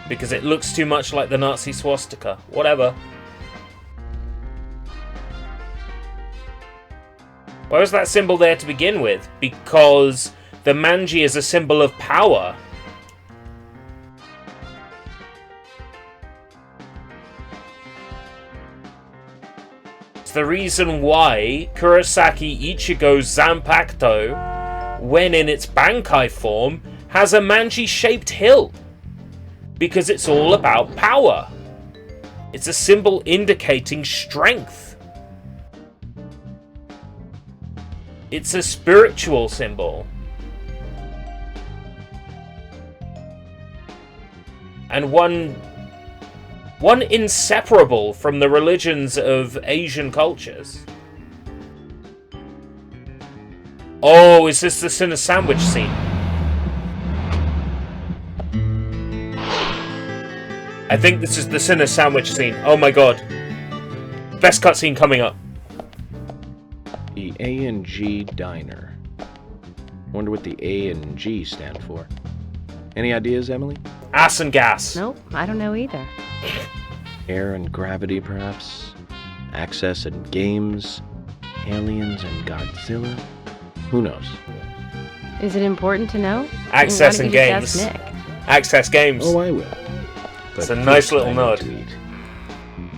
Because it looks too much like the Nazi swastika. Whatever. Why was that symbol there to begin with? Because the manji is a symbol of power. It's the reason why Kurosaki Ichigo's Zanpakuto, when in its Bankai form, has a manji-shaped hill. Because it's all about power. It's a symbol indicating strength. It's a spiritual symbol. And one inseparable from the religions of Asian cultures. Oh, is this the Sinner Sandwich scene? I think this is the Sinner Sandwich scene. Oh my god. Best cutscene coming up. The A&G Diner. Wonder what the A and G stand for. Any ideas, Emily? Ass and gas. Nope, I don't know either. Air and gravity, perhaps? Access and games? aliens and Godzilla? Who knows? Is it important to know? Access Why and don't you just games. ask Nick? Access games. Oh, I will. It's But a nice first little I need nod. to eat.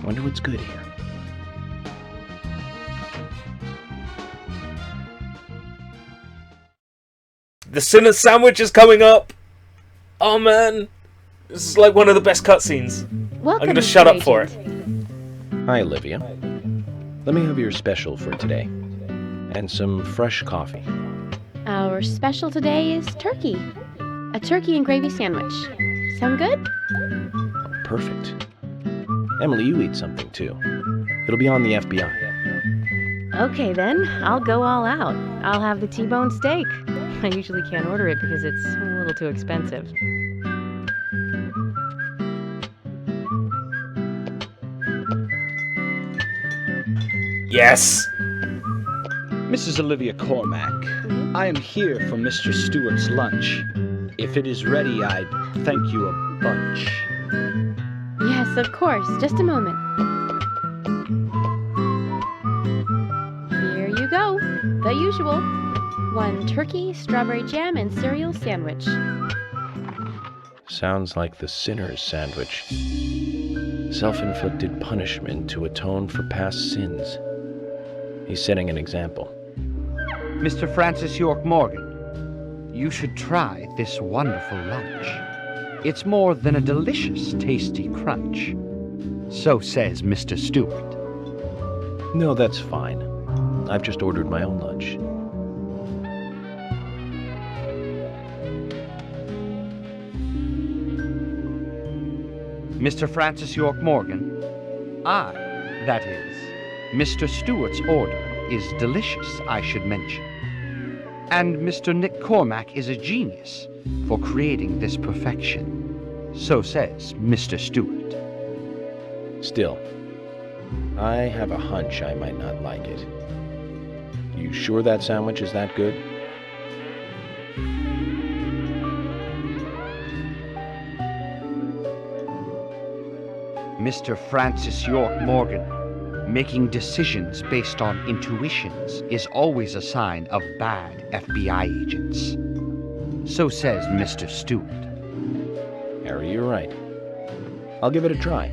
Wonder what's good here. The Sinner Sandwich is coming up! Oh man! This is like one of the best cutscenes. Welcome, I'm gonna Mr. shut up for it. Hi, Olivia. Let me have your special for today. And some fresh coffee. Our special today is turkey. A turkey and gravy sandwich. Sound good? Perfect. Emily, you eat something too. It'll be on the FBI. Okay then, I'll go all out. I'll have the T-bone steak. I usually can't order it because it's a little too expensive. Yes! Mrs. Olivia Cormack, I am here for Mr. Stewart's lunch. If it is ready, I'd thank you a bunch. Yes, of course. Just a moment. Here you go. The usual. 1 turkey, strawberry jam, and cereal sandwich. Sounds like the sinner's sandwich. Self-inflicted punishment to atone for past sins. He's setting an example. Mr. Francis York Morgan, you should try this wonderful lunch. It's more than a delicious, tasty crunch. So says Mr. Stewart. No, that's fine. I've just ordered my own lunch. Mr. Francis York Morgan, I, that is, Mr. Stewart's order is delicious, I should mention. And Mr. Nick Cormack is a genius for creating this perfection. So says Mr. Stewart. Still, I have a hunch I might not like it. You sure that sandwich is that good? Mr. Francis York Morgan, making decisions based on intuitions is always a sign of bad FBI agents. So says Mr. Stewart. Harry, you're right. I'll give it a try.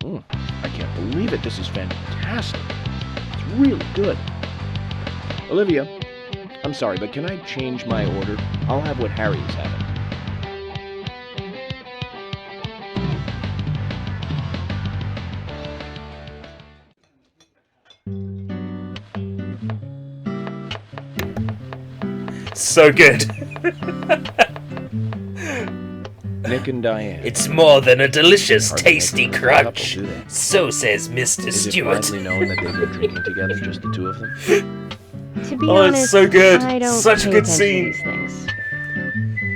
I can't believe it. This is fantastic. It's really good. Olivia, I'm sorry, but can I change my order? I'll have what Harry is having. So good. Nick and Diane. It's more than a delicious, Hardly tasty make them a crunch. couple, do they? So says Mr. Is it Stewart. widely known that they've been drinking together, just the two of them? To be Oh, honest, it's so good. I don't Such a pay good attention scene. to these things.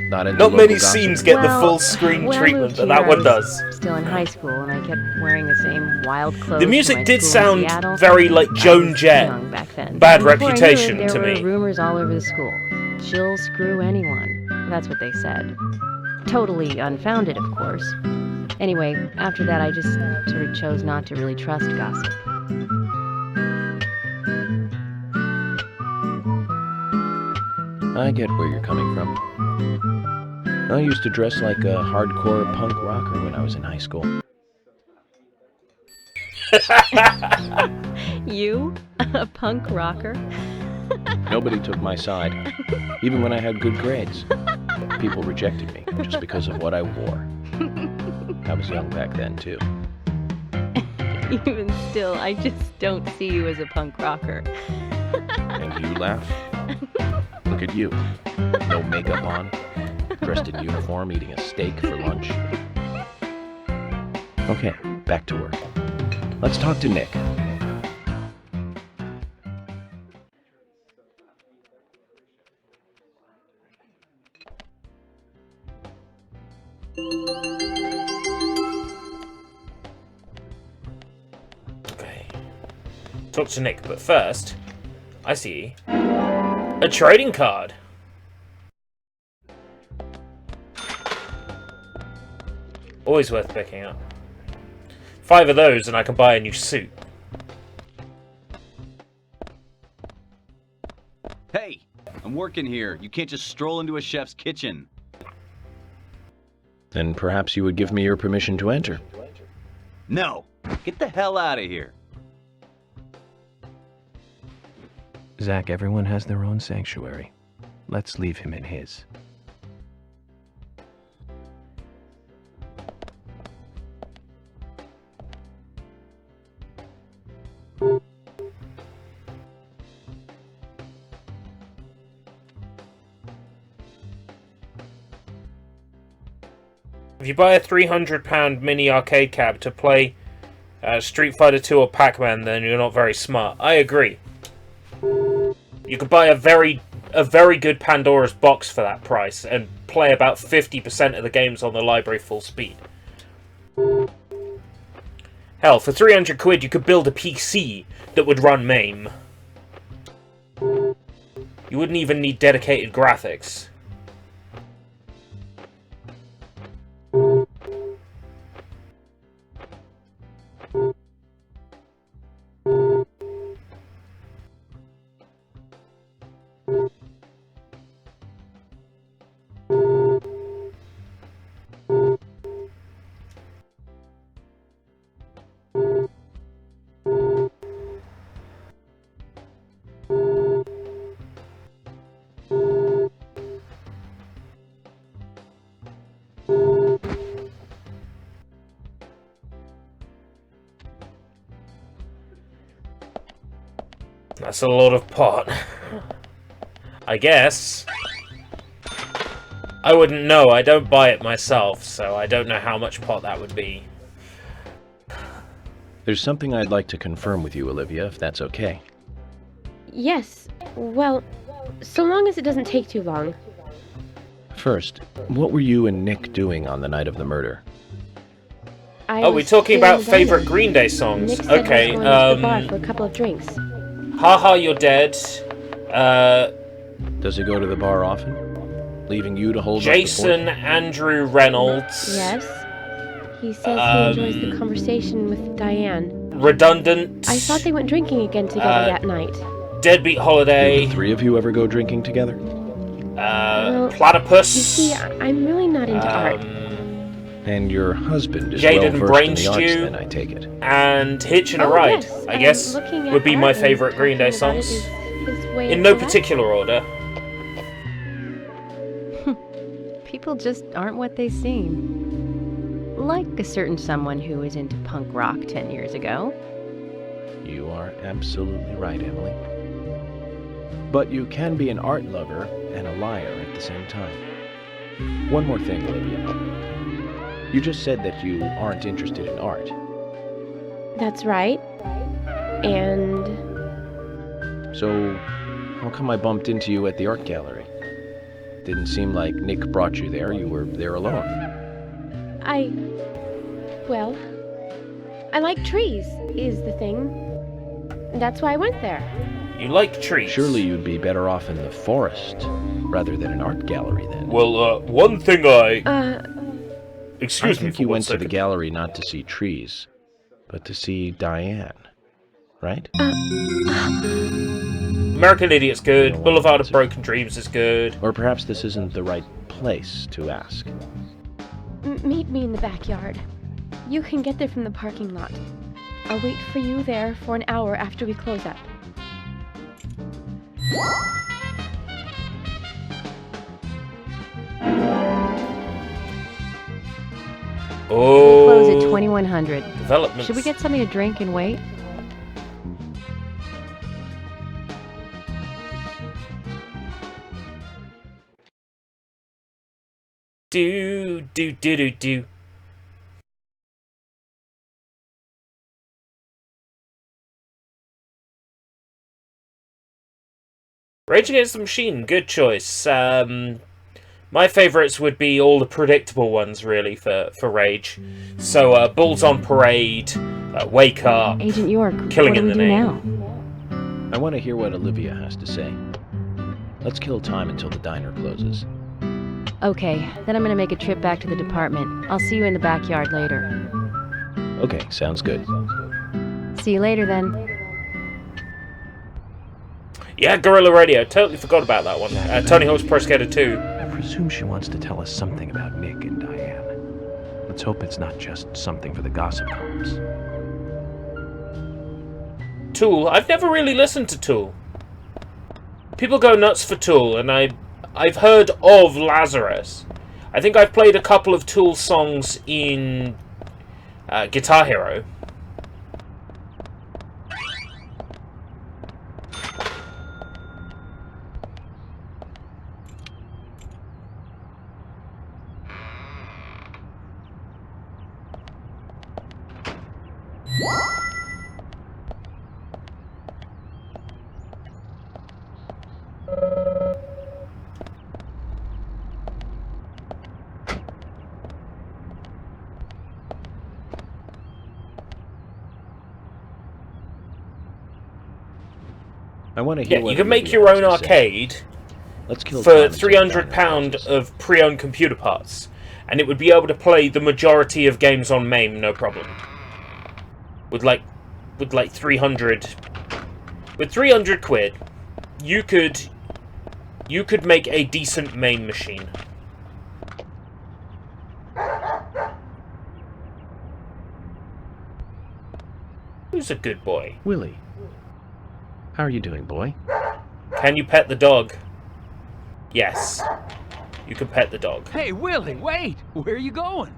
Not Not many scenes get the full screen when I treatment moved that that here, one I was does. Still in high school, and I kept wearing the same wild clothes. The to music my did school in sound Seattle. very like I Joan was Jett. young back then. Bad Before I knew reputation it, to there me. were rumors all over the school. She'll screw anyone. That's what they said. Totally unfounded, of course. Anyway, after that, I just sort of chose not to really trust gossip. I get where you're coming from. I used to dress like a hardcore punk rocker when I was in high school. You? A punk rocker? Nobody took my side, even when I had good grades. People rejected me just because of what I wore. I was young back then, too. Even still, I just don't see you as a punk rocker. And you laugh? Look at you. No makeup on, dressed in uniform, eating a steak for lunch. Okay, back to work. Let's talk to Nick. Talk to Nick, but first, I see a trading card. Always worth picking up. 5 of those and I can buy a new suit. Hey, I'm working here. You can't just stroll into a chef's kitchen. Then perhaps you would give me your permission to enter. No, get the hell out of here. Zach, everyone has their own sanctuary. Let's leave him in his. If you buy a £300 mini arcade cab to play Street Fighter 2 or Pac-Man, then you're not very smart. I agree. You could buy a very good Pandora's box for that price and play about 50% of the games on the library full speed. Hell, for 300 quid you could build a PC that would run MAME. You wouldn't even need dedicated graphics. That's a lot of pot. I guess. I wouldn't know. I don't buy it myself, so I don't know how much pot that would be. There's something I'd like to confirm with you, Olivia, if that's okay. Yes. Well, so long as it doesn't take too long. First, what were you and Nick doing on the night of the murder? Oh, we're talking about favorite Green Day songs. Nick said Okay, he was going to the bar for a couple of drinks. Haha, You're Dead. Does he go to the bar often? Leaving you to hold Jason Andrew Reynolds. Yes. He says he enjoys the conversation with Diane. Redundant. I thought they went drinking again together that night. Deadbeat Holiday. Did the 3 of you ever go drinking together? Well, Platypus. You see, I'm really not into art. And your husband is Jaden well versed in the arts, Brainstew. then, I take it. And Hitchin' a Ride, yes. I guess, Looking at would be my art and favorite Green Day talking about songs. it is his way In of no life. particular order. People just aren't what they seem. Like a certain someone who was into punk rock 10 years ago. You are absolutely right, Emily. But you can be an art lover and a liar at the same time. One more thing, Olivia. You just said that you aren't interested in art. That's right. And So, how come I bumped into you at the art gallery? Didn't seem like Nick brought you there. You were there alone. well, I like trees, is the thing. That's why I went there. You like trees? Surely you'd be better off in the forest rather than an art gallery then. Well, one thing Excuse I me think for you one went to the second. gallery not to see trees, but to see Diane, right? American Idiot's good. Boulevard of Broken Dreams is good. Or perhaps this isn't the right place to ask. Meet me in the backyard. You can get there from the parking lot. I'll wait for you there for an hour after we close up. Oh. Close at 2100. Developments. Should we get something to drink and wait? Do. Rage Against the Machine, good choice. My favourites would be all the predictable ones, really, for Rage. So, Bulls on Parade, Wake Up, Agent York, Killing what in do the we do Name. now? I want to hear what Olivia has to say. Let's kill time until the diner closes. Okay, then I'm gonna make a trip back to the department. I'll see you in the backyard later. Okay, sounds good. See you later then. Yeah, Guerrilla Radio. Totally forgot about that one. Tony Hawk's Pro Skater 2. I presume she wants to tell us something about Nick and Diane. Let's hope it's not just something for the gossip columns. Tool. I've never really listened to Tool. People go nuts for Tool, and I've heard of Lazarus. I think I've played a couple of Tool songs in Guitar Hero. I want to hear Yeah, what you can Olivia make your has own to say. arcade Let's kill for time until the diner £300 of pre-owned computer parts, and it would be able to play the majority of games on MAME, no problem. With 300 quid, you could make a decent MAME machine. Who's a good boy? Willie. How are you doing, boy? Can you pet the dog? Yes. You can pet the dog. Hey, Willie, wait! Where are you going?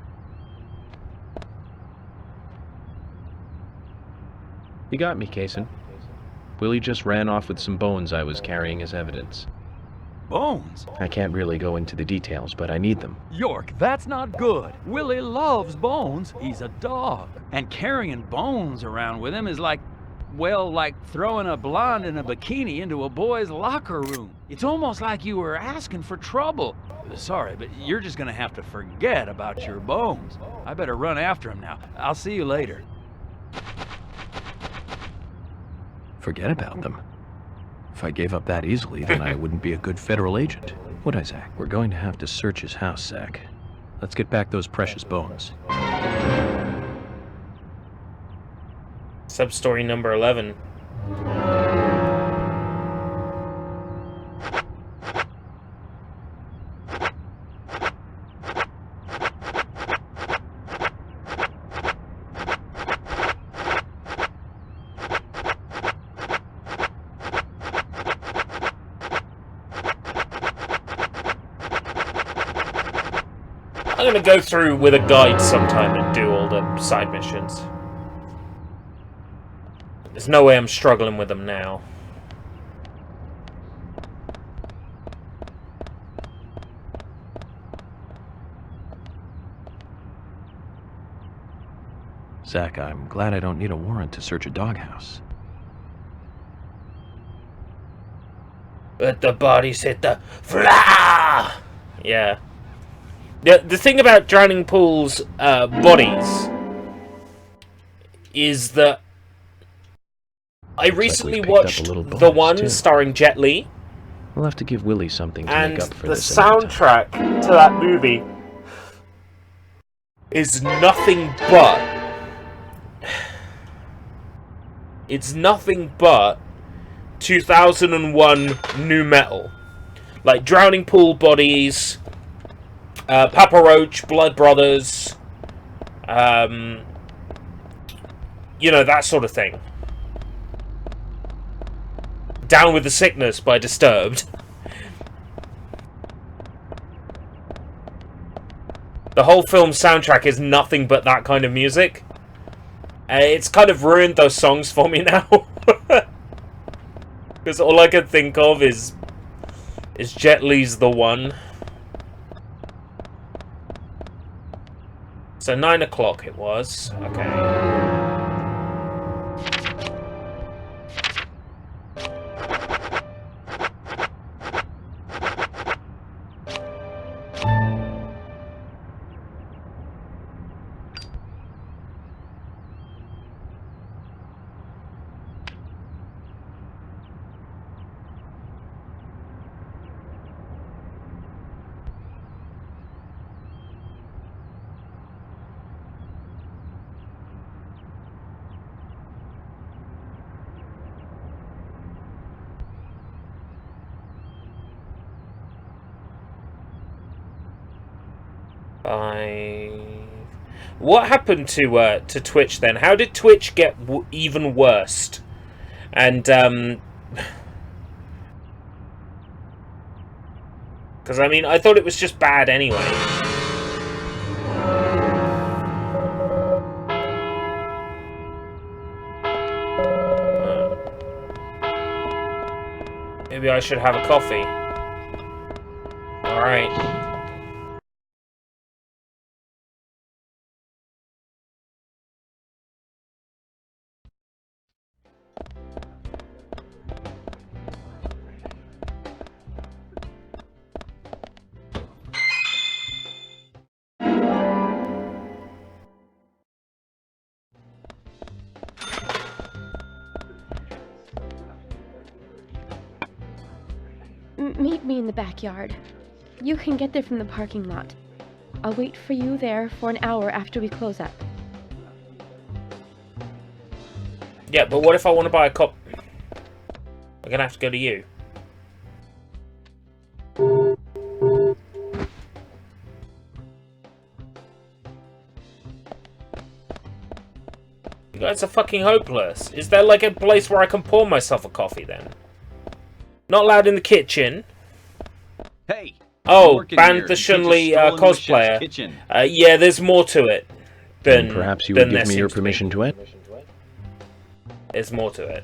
You got me, Kaysen. Willie just ran off with some bones I was carrying as evidence. Bones? I can't really go into the details, but I need them. York, that's not good. Willie loves bones. He's a dog. And carrying bones around with him is like throwing a blonde in a bikini into a boy's locker room. It's almost like you were asking for trouble. Sorry, but you're just gonna have to forget about your bones. I better run after him now. I'll see you later. Forget about them. If I gave up that easily, then I wouldn't be a good federal agent, would I, Zach? We're going to have to search his house, Zach. Let's get back those precious bones. Sub-story number 11. I'm gonna go through with a guide sometime and do all the side missions. There's no way I'm struggling with them now. Zach, I'm glad I don't need a warrant to search a doghouse. But the bodies hit the floor! Yeah. The thing about Drowning Pool's bodies is that I recently watched the one starring Jet Li. We'll have to give Willie something to make up for the this. another time. soundtrack to that movie is nothing but... It's nothing but 2001 nu metal. Like Drowning Pool bodies, Papa Roach, Blood Brothers, you know, that sort of thing. Down with the Sickness by Disturbed. The whole film's soundtrack is nothing but that kind of music. It's kind of ruined those songs for me now. Because all I can think of is Jet Li's The One. So 9 o'clock it was. Okay. What happened to Twitch then? How did Twitch get even worse? And because I mean, I thought it was just bad anyway. Maybe I should have a coffee. All right. Meet me in the backyard. You can get there from the parking lot. I'll wait for you there for an hour after we close up. Yeah, but what if I want to buy a cup? I'm gonna have to go to you. You guys are fucking hopeless. Is there like a place where I can pour myself a coffee then? Not allowed in the kitchen. Hey! Oh, banned the Shunli cosplayer. Yeah, there's more to it than. Perhaps you would give me your permission to it? There's more to it.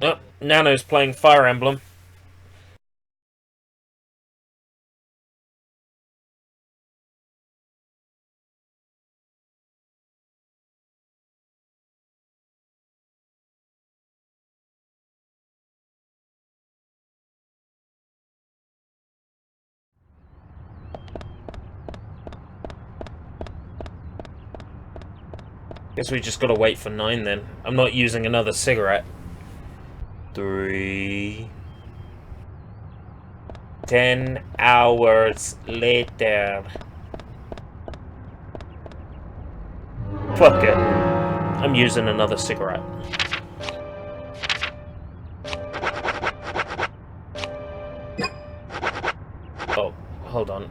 Oh, Nano's playing Fire Emblem. Guess we just gotta wait for 9 then. I'm not using another cigarette. 3... 10 hours later. Fuck it. I'm using another cigarette. Oh, hold on.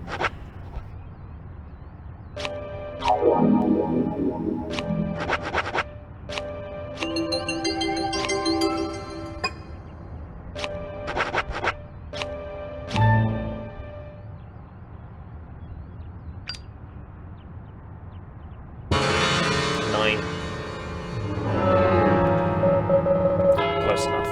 Close enough.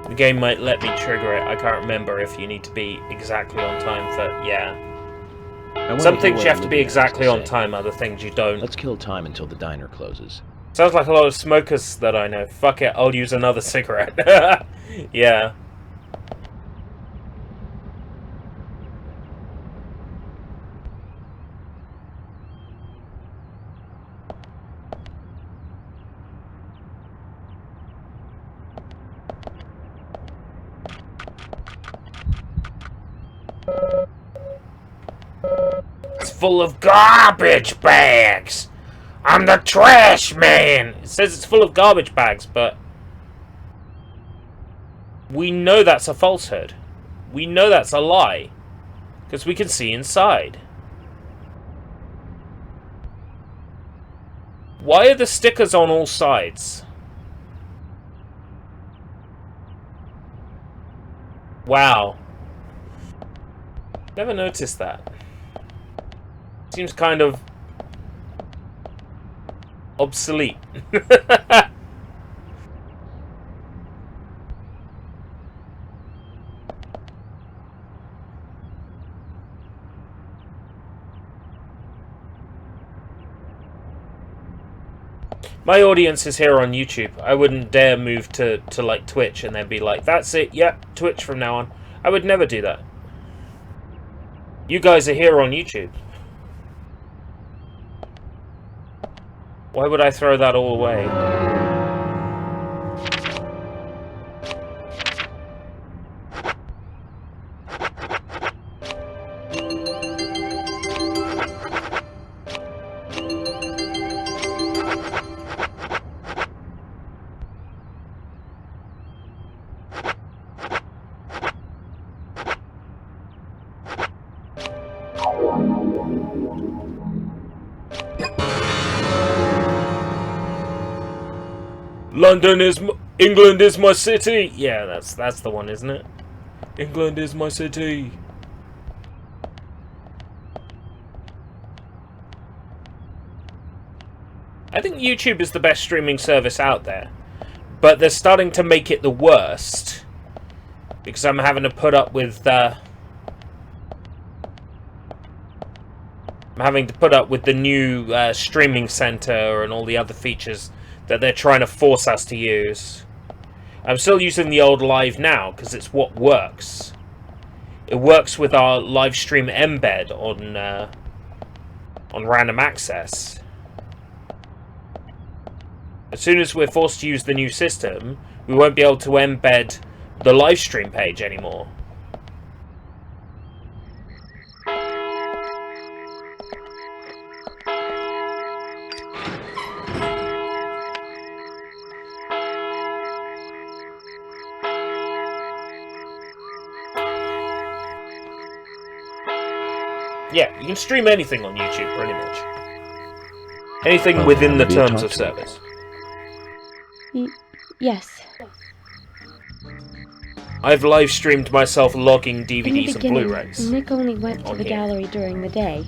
The game might let me trigger it. I can't remember if you need to be exactly on time for... yeah. Some things you have to be exactly on time, other things you don't. Let's kill time until the diner closes. Sounds like a lot of smokers that I know. Fuck it, I'll use another cigarette. Yeah. It's full of garbage bags! I'm the trash man! It says it's full of garbage bags, but... we know that's a falsehood. We know that's a lie. Because we can see inside. Why are the stickers on all sides? Wow. Never noticed that. Seems kind of obsolete. My audience is here on YouTube. I wouldn't dare move to like Twitch and then be like, that's it, yep, Twitch from now on. I would never do that. You guys are here on YouTube. Why would I throw that all away? England is my city. Yeah, that's the one, isn't it? England is my city. I think YouTube is the best streaming service out there, but they're starting to make it the worst because I'm having to put up with the new streaming center and all the other features that they're trying to force us to use. I'm still using the old Live Now because it's what works. It works with our live stream embed on random access. As soon as we're forced to use the new system, we won't be able to embed the live stream page anymore. Yeah, you can stream anything on YouTube, pretty much. Anything within the terms of service. Yes. I've live streamed myself logging In the DVDs and beginning, Blu-rays. Nick only went to the gallery during the day,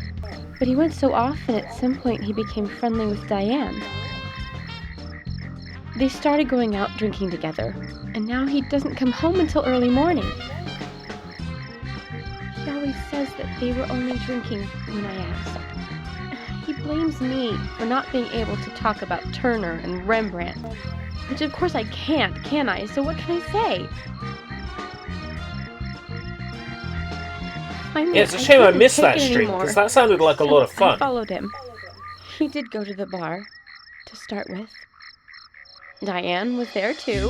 but he went so often at some point he became friendly with Diane. They started going out drinking together, and now he doesn't come home until early morning. He always says that they were only drinking when I ask. He blames me for not being able to talk about Turner and Rembrandt, which of course I can't, can I? So what can I say? Yeah, it's a shame I missed that stream, because that sounded like a lot of fun. I followed him. He did go to the bar, to start with. Diane was there too,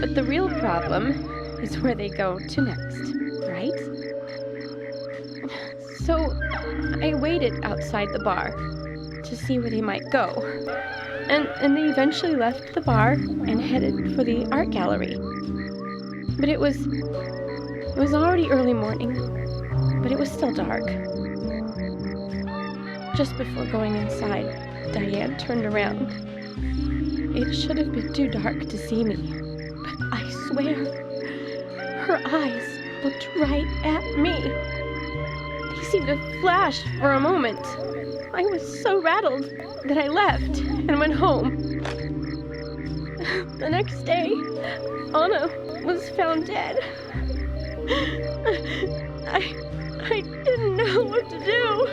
but the real problem is where they go to next, right? So I waited outside the bar to see where they might go. And they eventually left the bar and headed for the art gallery. But it was already early morning, but it was still dark. Just before going inside, Diane turned around. It should have been too dark to see me, but I swear, her eyes looked right at me. They seemed to flash for a moment. I was so rattled that I left and went home. The next day, Anna was found dead. I didn't know what to do.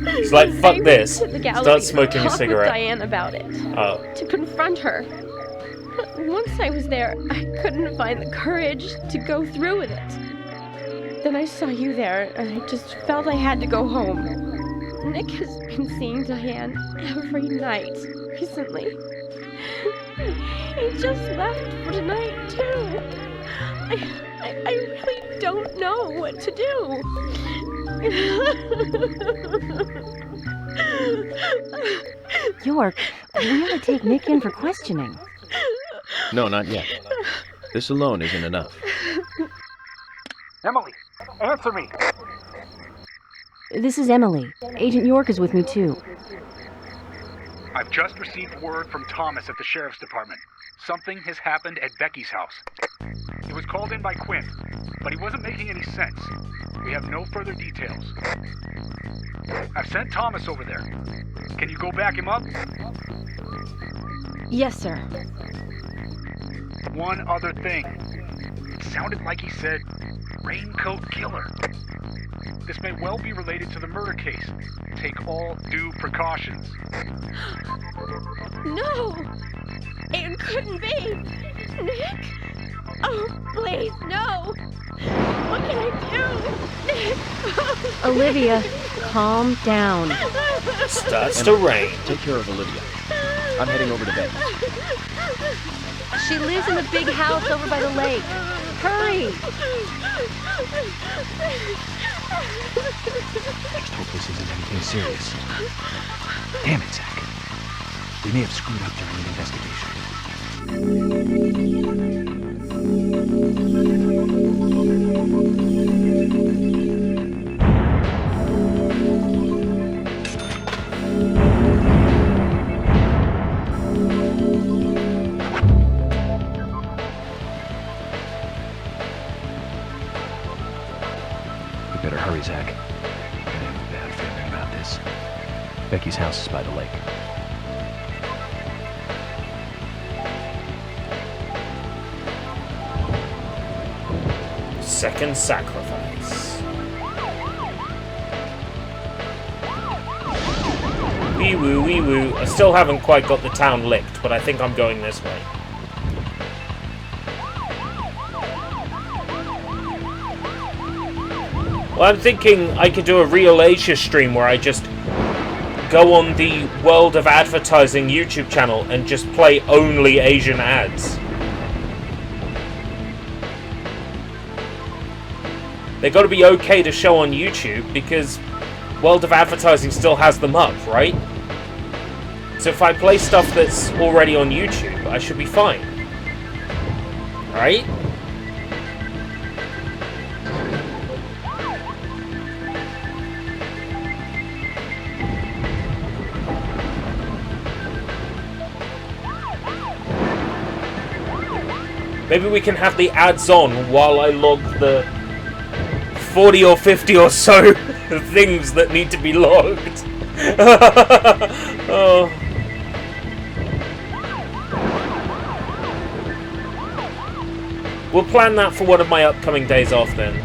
He's like, fuck this. To the gallery Start smoking to a talk cigarette. with Diane about it. Oh. To confront her. Once I was there, I couldn't find the courage to go through with it. Then I saw you there, and I just felt I had to go home. Nick has been seeing Diane every night recently. He just left for tonight, too. I really don't know what to do. York, we ought to take Nick in for questioning. No, not yet. This alone isn't enough. Emily, answer me! This is Emily. Agent York is with me, too. I've just received word from Thomas at the Sheriff's Department. Something has happened at Becky's house. It was called in by Quinn, but he wasn't making any sense. We have no further details. I've sent Thomas over there. Can you go back him up? Yes, sir. One other thing. It sounded like he said, Raincoat Killer. This may well be related to the murder case. Take all due precautions. No! It couldn't be! Nick? Oh, please, no! What can I do? Nick! Olivia, calm down. Starts to rain. Take care of Olivia. I'm heading over to bed. She lives in the big house over by the lake. Hurry! Just hope this isn't anything serious. Damn it, Zach. We may have screwed up during the investigation. We better hurry, Zach. I have a bad feeling about this. Becky's house is by the lake. Second sacrifice. Wee woo, wee woo. I still haven't quite got the town licked, but I think I'm going this way. Well, I'm thinking I could do a real Asia stream where I just go on the World of Advertising YouTube channel and just play only Asian ads. They got to be okay to show on YouTube because World of Advertising still has them up, right? So if I play stuff that's already on YouTube, I should be fine. Right? Maybe we can have the ads on while I log the 40 or 50 or so things that need to be logged. Oh. We'll plan that for one of my upcoming days off then.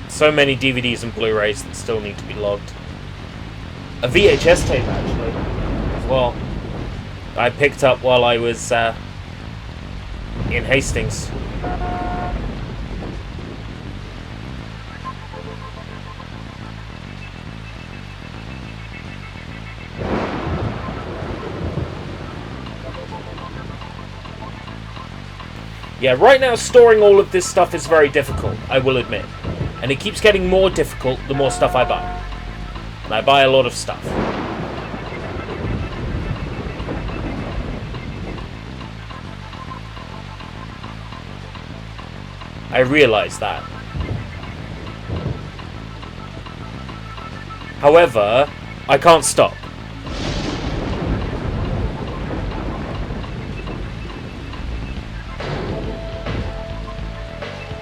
So many DVDs and Blu-rays that still need to be logged. A VHS tape, actually, as well. I picked up while I was in Hastings. Yeah, right now storing all of this stuff is very difficult, I will admit. And it keeps getting more difficult the more stuff I buy. And I buy a lot of stuff. I realize that. However, I can't stop.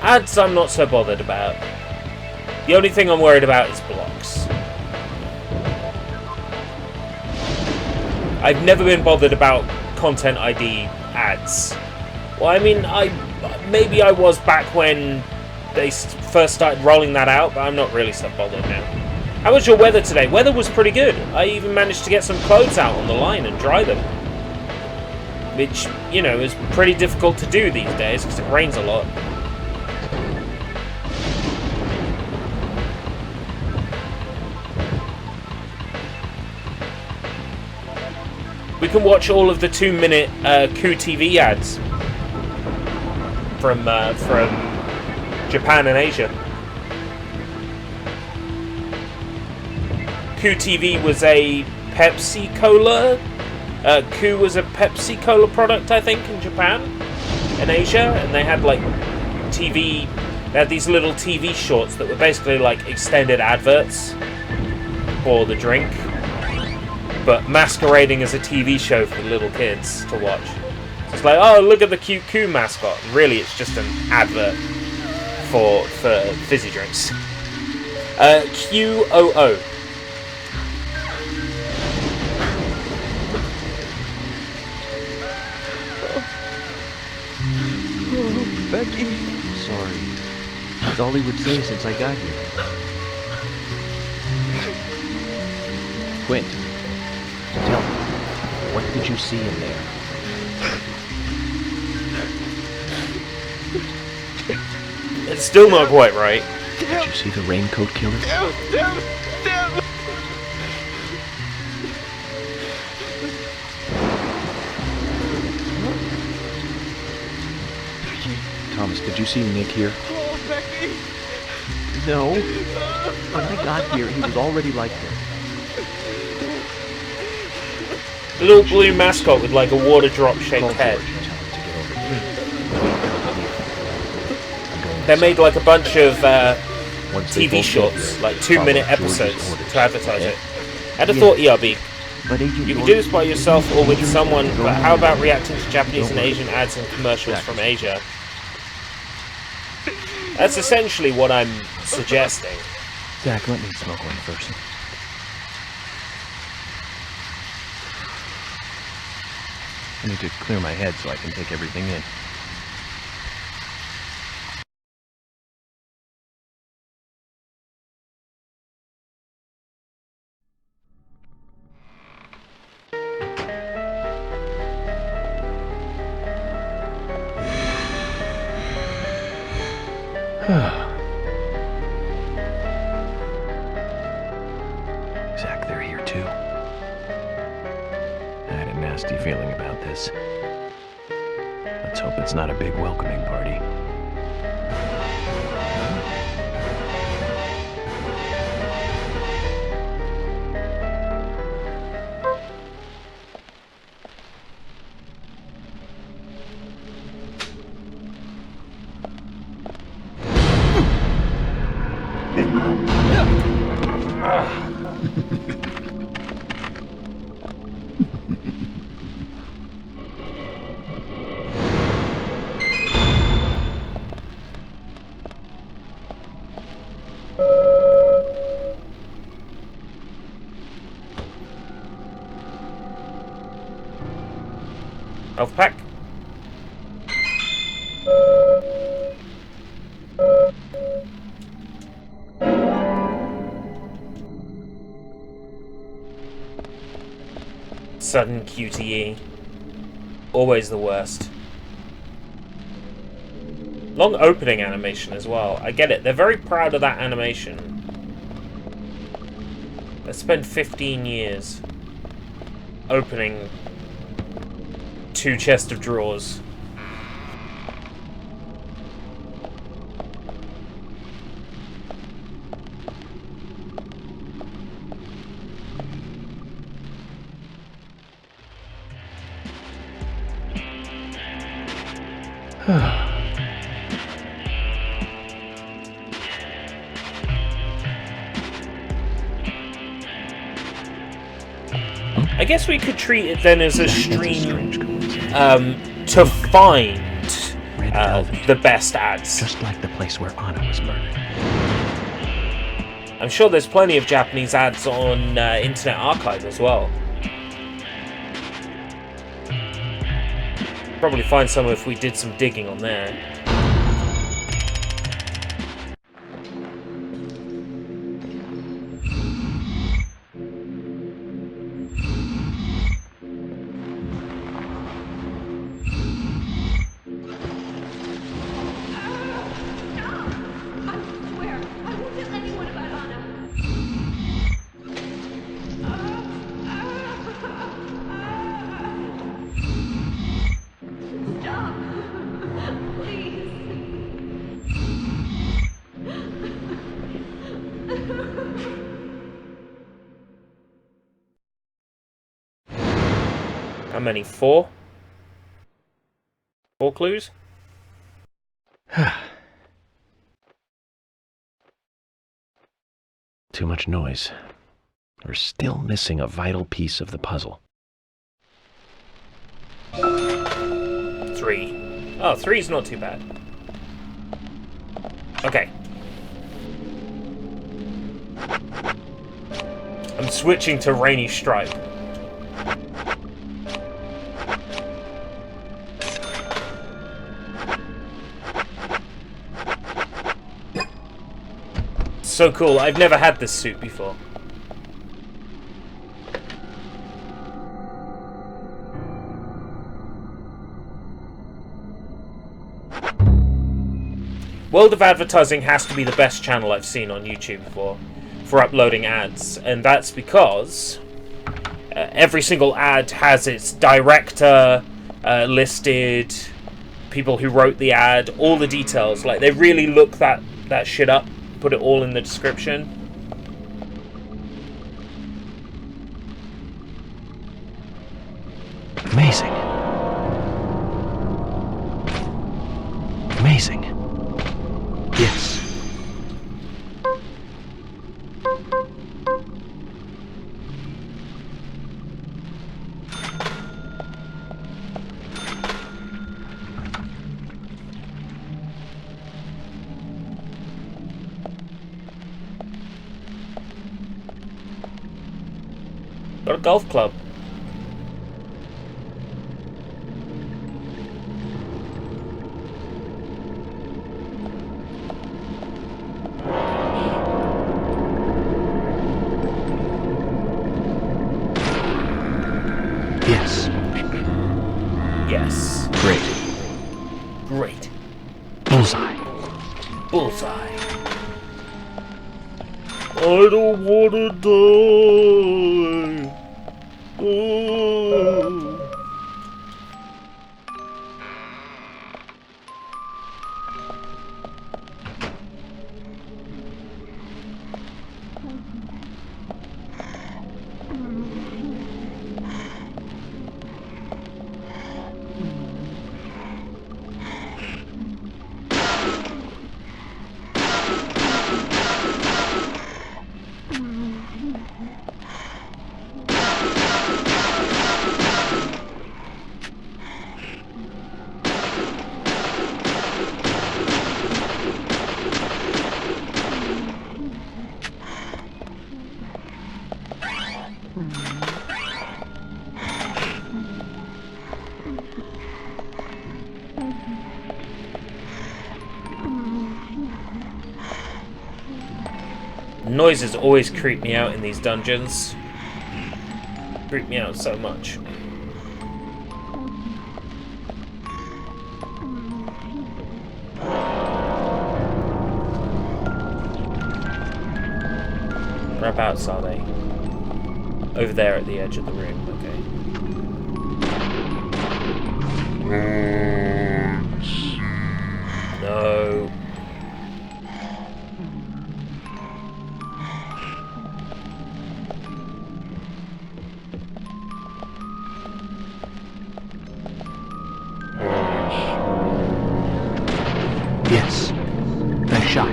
Ads I'm not so bothered about. The only thing I'm worried about is blocks. I've never been bothered about Content ID ads. Well, I mean, maybe I was back when they first started rolling that out, but I'm not really so bothered now. How was your weather today? Weather was pretty good. I even managed to get some clothes out on the line and dry them. Which, you know, is pretty difficult to do these days because it rains a lot. We can watch all of the 2-minute Coup TV ads from Japan and Asia. Coup TV was a Pepsi Cola. Coup was a Pepsi Cola product, I think, in Japan and Asia, and they had like TV. They had these little TV shorts that were basically like extended adverts for the drink, but masquerading as a TV show for little kids to watch. It's like, oh, look at the cute Coo mascot. Really, it's just an advert for fizzy drinks. QOO. Oh, Becky. Sorry. That's all he would say since I got here. Quint, tell me, what did you see in there? It's still not quite right. Did you see the raincoat killer? Damn. Thomas, did you see Nick here? Oh, Becky. No. When I got here, he was already like this. The little blue mascot with like a water drop shaped head. They made like a bunch of TV shorts, like 2-minute episodes to advertise it. I'd have thought ERB. You can do this by yourself or with someone, but how about reacting to Japanese and Asian ads and commercials from Asia? That's essentially what I'm suggesting. Zach, let me smoke one first. I need to clear my head so I can take everything in. Zach, they're here too. I had a nasty feeling about this. Let's hope it's not a big welcoming party. Health pack. Sudden QTE. Always the worst. Long opening animation as well. I get it. They're very proud of that animation. They spent 15 years opening 2 chests of drawers. I guess we could treat it then as a stream to find the best ads. Just like the place where Anna was murdered. I'm sure there's plenty of Japanese ads on Internet Archive as well. Probably find some if we did some digging on there. How many? 4? 4 clues? Too much noise. We're still missing a vital piece of the puzzle. 3. Oh, 3's not too bad. Okay. I'm switching to Rainy Stripe. So cool. I've never had this suit before. World of Advertising has to be the best channel I've seen on YouTube for uploading ads, and that's because every single ad has its director listed, people who wrote the ad, all the details. Like, they really look that shit up, put it all in the description. Amazing. Amazing. Yes. Got a golf club. Yes. Yes. Great. Great. Bullseye. Bullseye. I don't wanna die. Oh. Noises always creep me out in these dungeons. Creep me out so much. Whereabouts are they? Over there at the edge of the room, okay. No. Yes. Nice shot.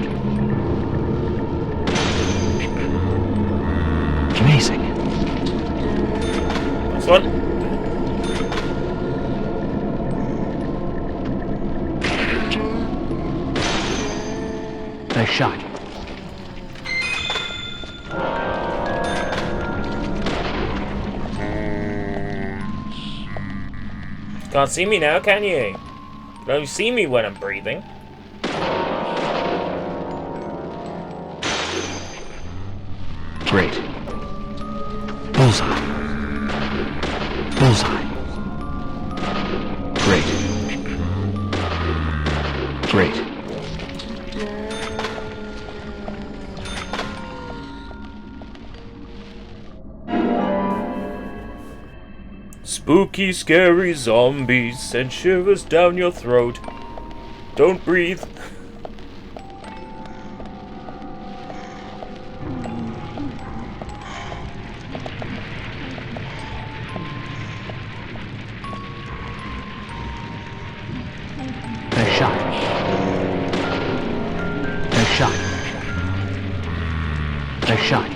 Amazing. Next one. Nice shot. Can't see me now, can you? Don't see me when I'm breathing. Great. Bullseye. Bullseye. Great. Great. Spooky, scary zombies send shivers down your throat. Don't breathe. Nice shot. Nice shot. Nice shot.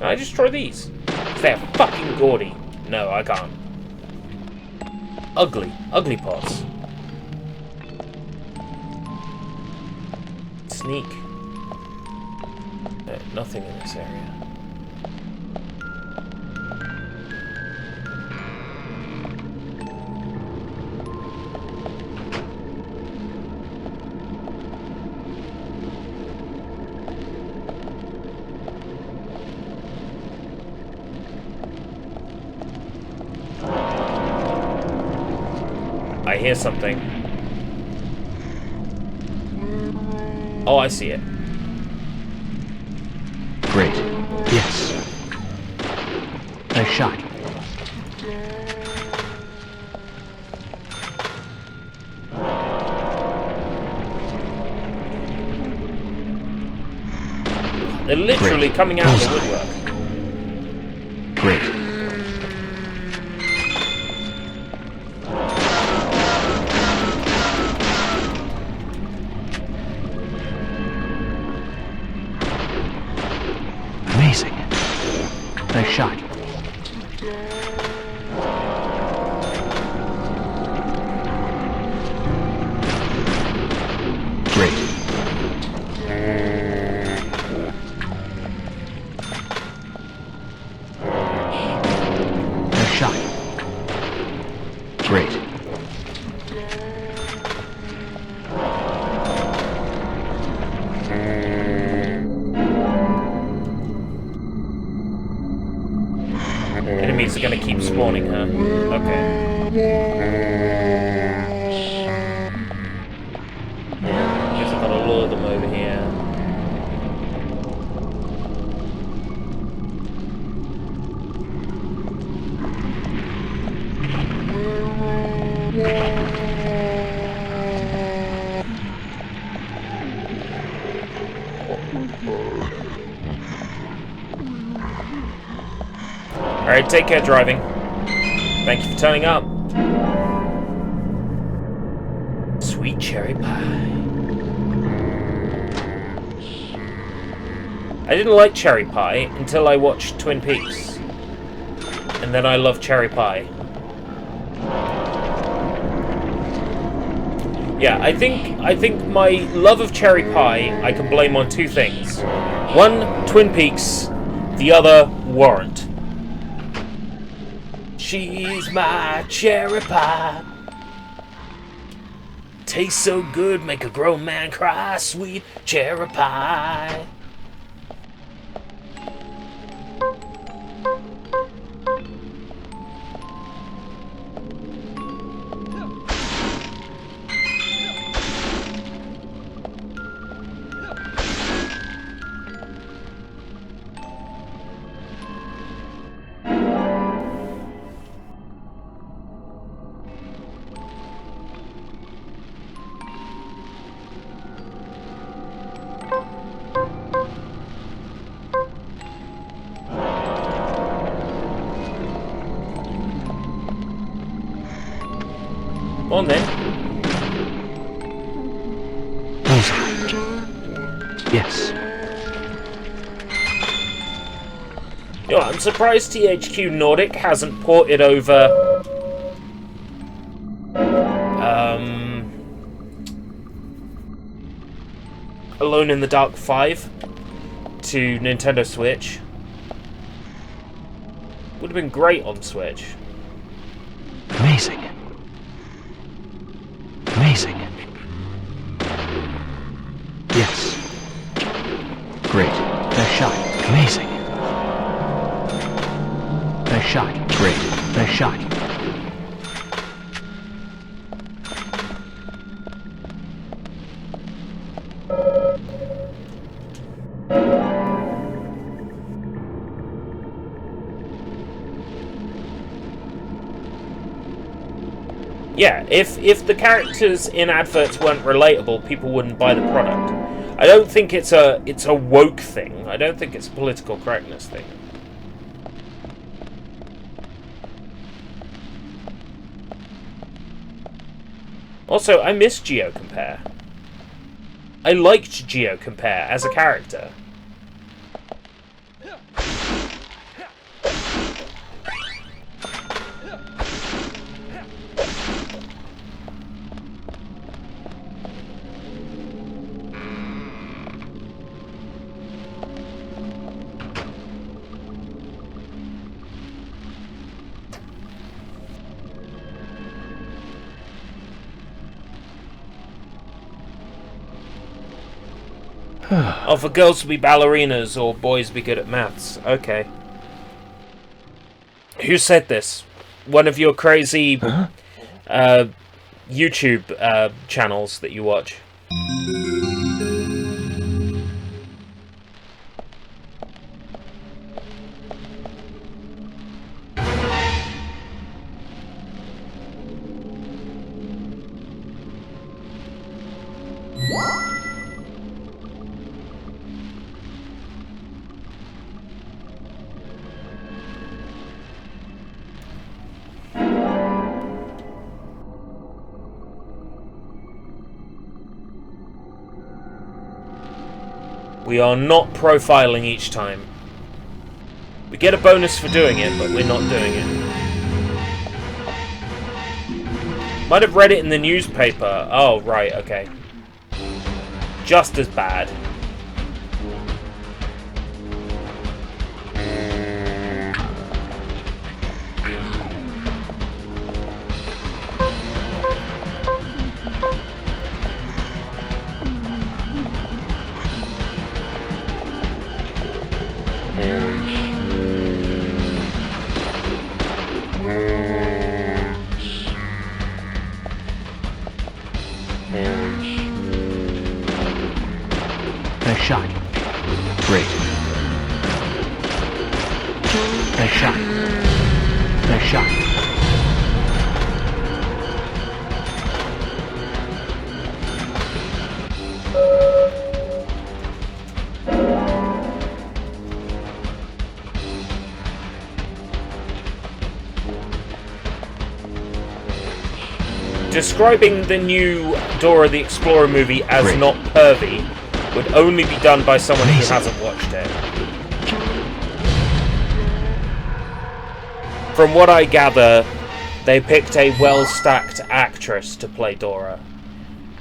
Can I destroy these? They're fucking gaudy. No, I can't. Ugly. Ugly pots. Sneak. Nothing in this area. I hear something. Oh, I see it. Great. Yes. Nice shot. They're literally coming out of the woodwork. Great. Amazing. Nice shot. Great. Nice shot. Great. Enemies are gonna keep spawning, huh? Okay. Guess I've gotta lure them over here. Alright, take care driving. Thank you for turning up. Sweet cherry pie. I didn't like cherry pie until I watched Twin Peaks. And then I love cherry pie. Yeah, I think my love of cherry pie I can blame on two things. One, Twin Peaks, the other, Warrant. She's my cherry pie. Tastes so good, make a grown man cry. Sweet cherry pie. On then. Yes. You know, I'm surprised THQ Nordic hasn't ported over Alone in the Dark 5 to Nintendo Switch. Would have been great on Switch. Amazing. Amazing. Yes. Great. Nice shot. Amazing. Nice shot. Great. Nice shot. Yeah, if the characters in adverts weren't relatable, people wouldn't buy the product. I don't think it's a woke thing. I don't think it's a political correctness thing. Also, I miss GeoCompare. I liked GeoCompare as a character. Oh, for girls to be ballerinas or boys be good at maths. Okay. Who said this? One of your crazy YouTube channels that you watch? We are not profiling each time. We get a bonus for doing it, but we're not doing it. Might have read it in the newspaper. Oh, right, okay. Just as bad. Nice shot. Great. Nice shot. Nice shot. Describing the new Dora the Explorer movie as Great. not pervy would only be done by someone who hasn't watched it. From what I gather, they picked a well-stacked actress to play Dora.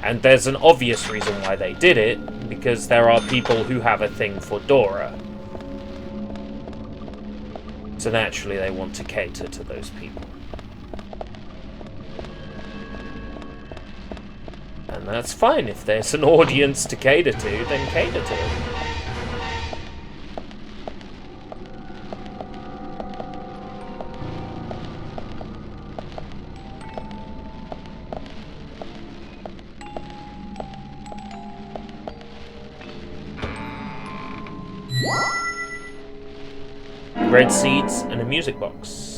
And there's an obvious reason why they did it, because there are people who have a thing for Dora. So naturally they want to cater to those people. And that's fine. If there's an audience to cater to, then cater to it. Red seeds and a music box.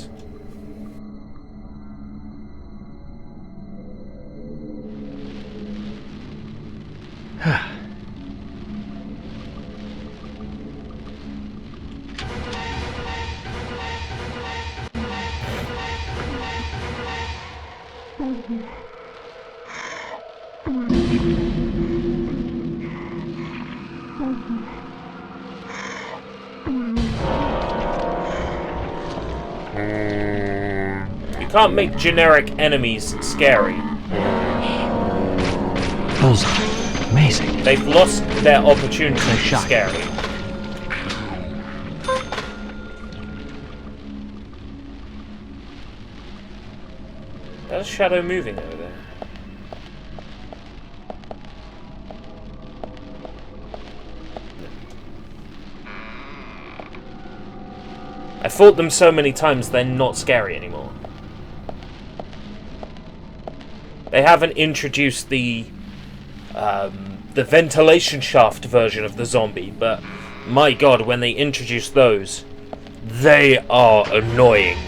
You can't make generic enemies scary. Bullseye. Amazing. They've lost their opportunity to be shot. scary. There's a shadow moving over there. I fought them so many times they're not scary anymore. They haven't introduced the ventilation shaft version of the zombie, but my god, when they introduce those, they are annoying.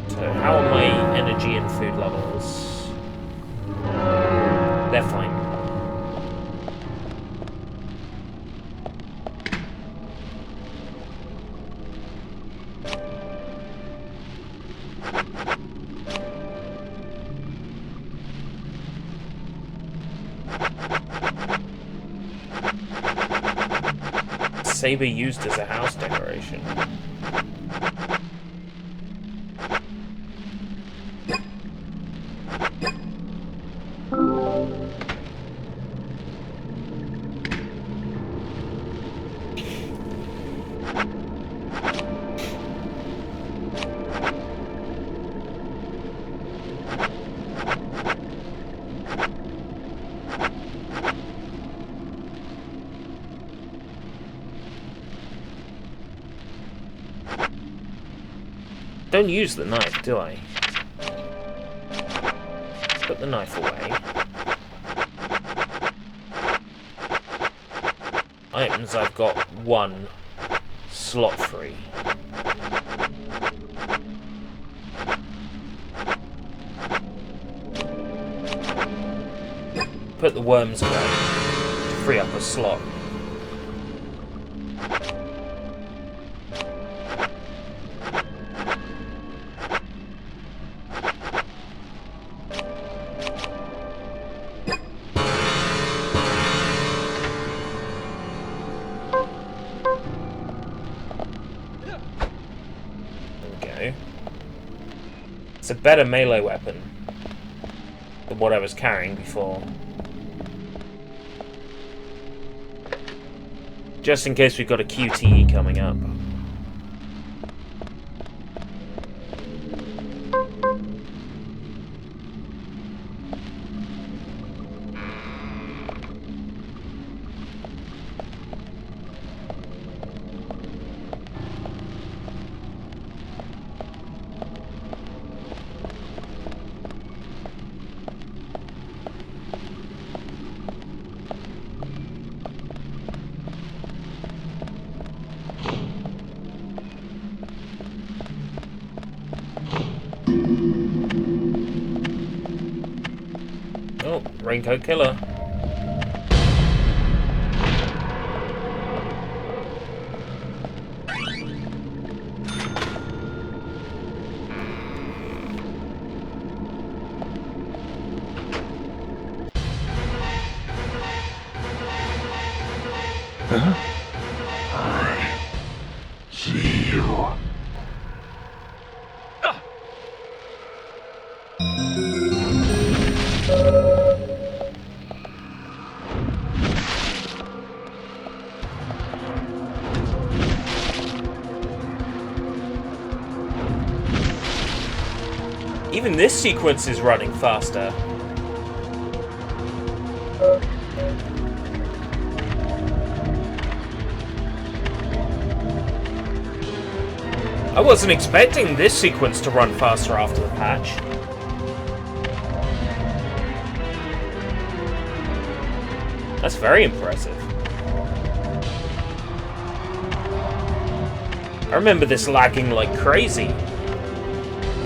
So how are my energy and food levels? They're fine. Saber used as a house decoration. Don't use the knife, do I? Put the knife away. Items, I've got one slot free. Put the worms away to free up a slot. It's a better melee weapon than what I was carrying before. Just in case we've got a QTE coming up. Oh, Raincoat Killer. Huh? I see you. Even this sequence is running faster. I wasn't expecting this sequence to run faster after the patch. That's very impressive. I remember this lagging like crazy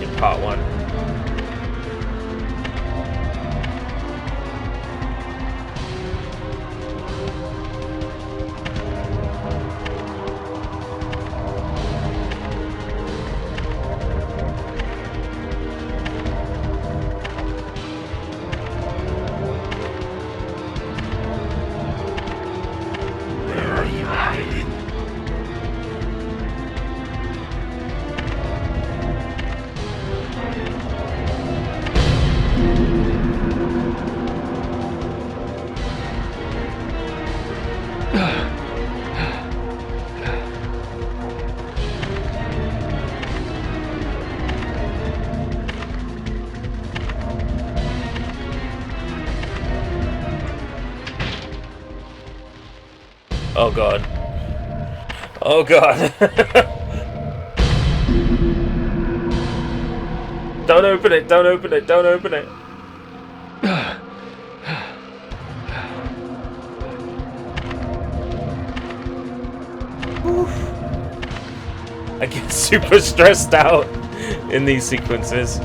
in part 1. Oh god. Oh god. Don't open it, don't open it, don't open it. I get super stressed out in these sequences.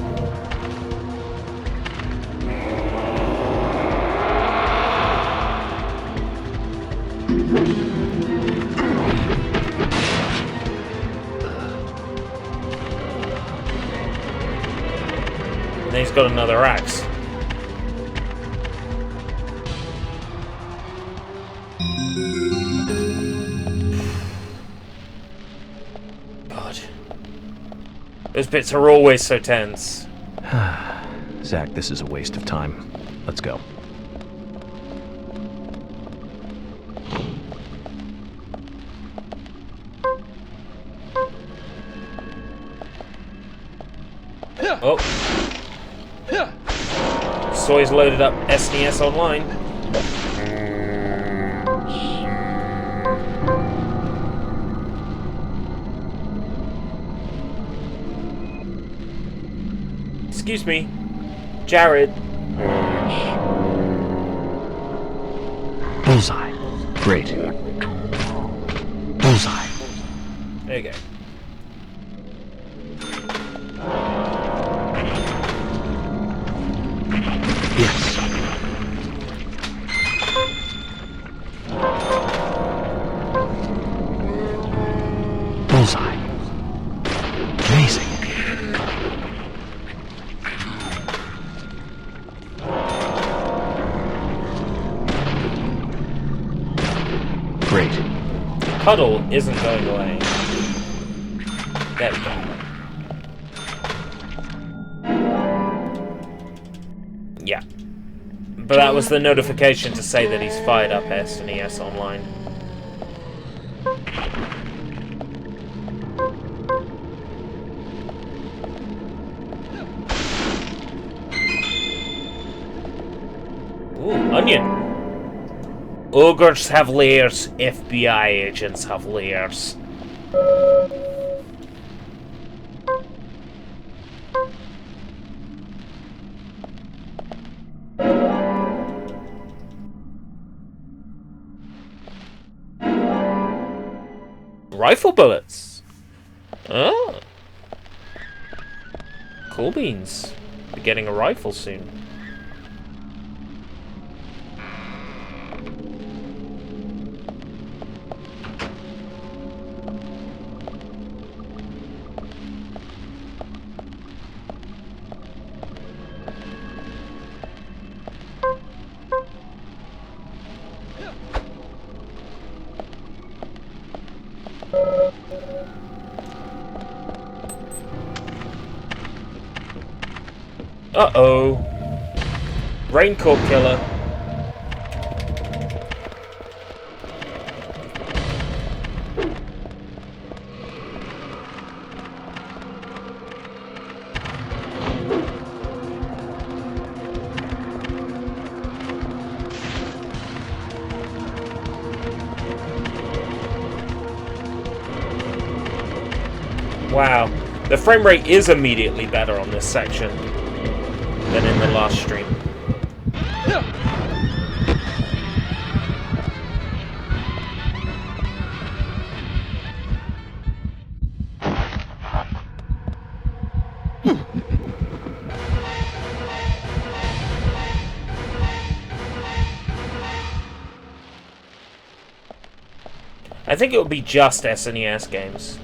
And he's got another axe. God. Those bits are always so tense. Zach, this is a waste of time. Let's go. Oh. Soy's loaded up SNES Online. excuse me. Jared. Bullseye. Great. Bullseye. There you go. Yes. Bullseye. Amazing. Great. Puddle isn't going away. There we go. Yeah. But that was the notification to say that he's fired up SNES Online. Ooh, onion. Ogres have layers, FBI agents have layers. Rifle bullets. Oh. Cool beans. Be getting a rifle soon. Uh-oh. Raincoat killer. Wow. The frame rate is immediately better on this section than in the last stream. I think it would be just SNES games.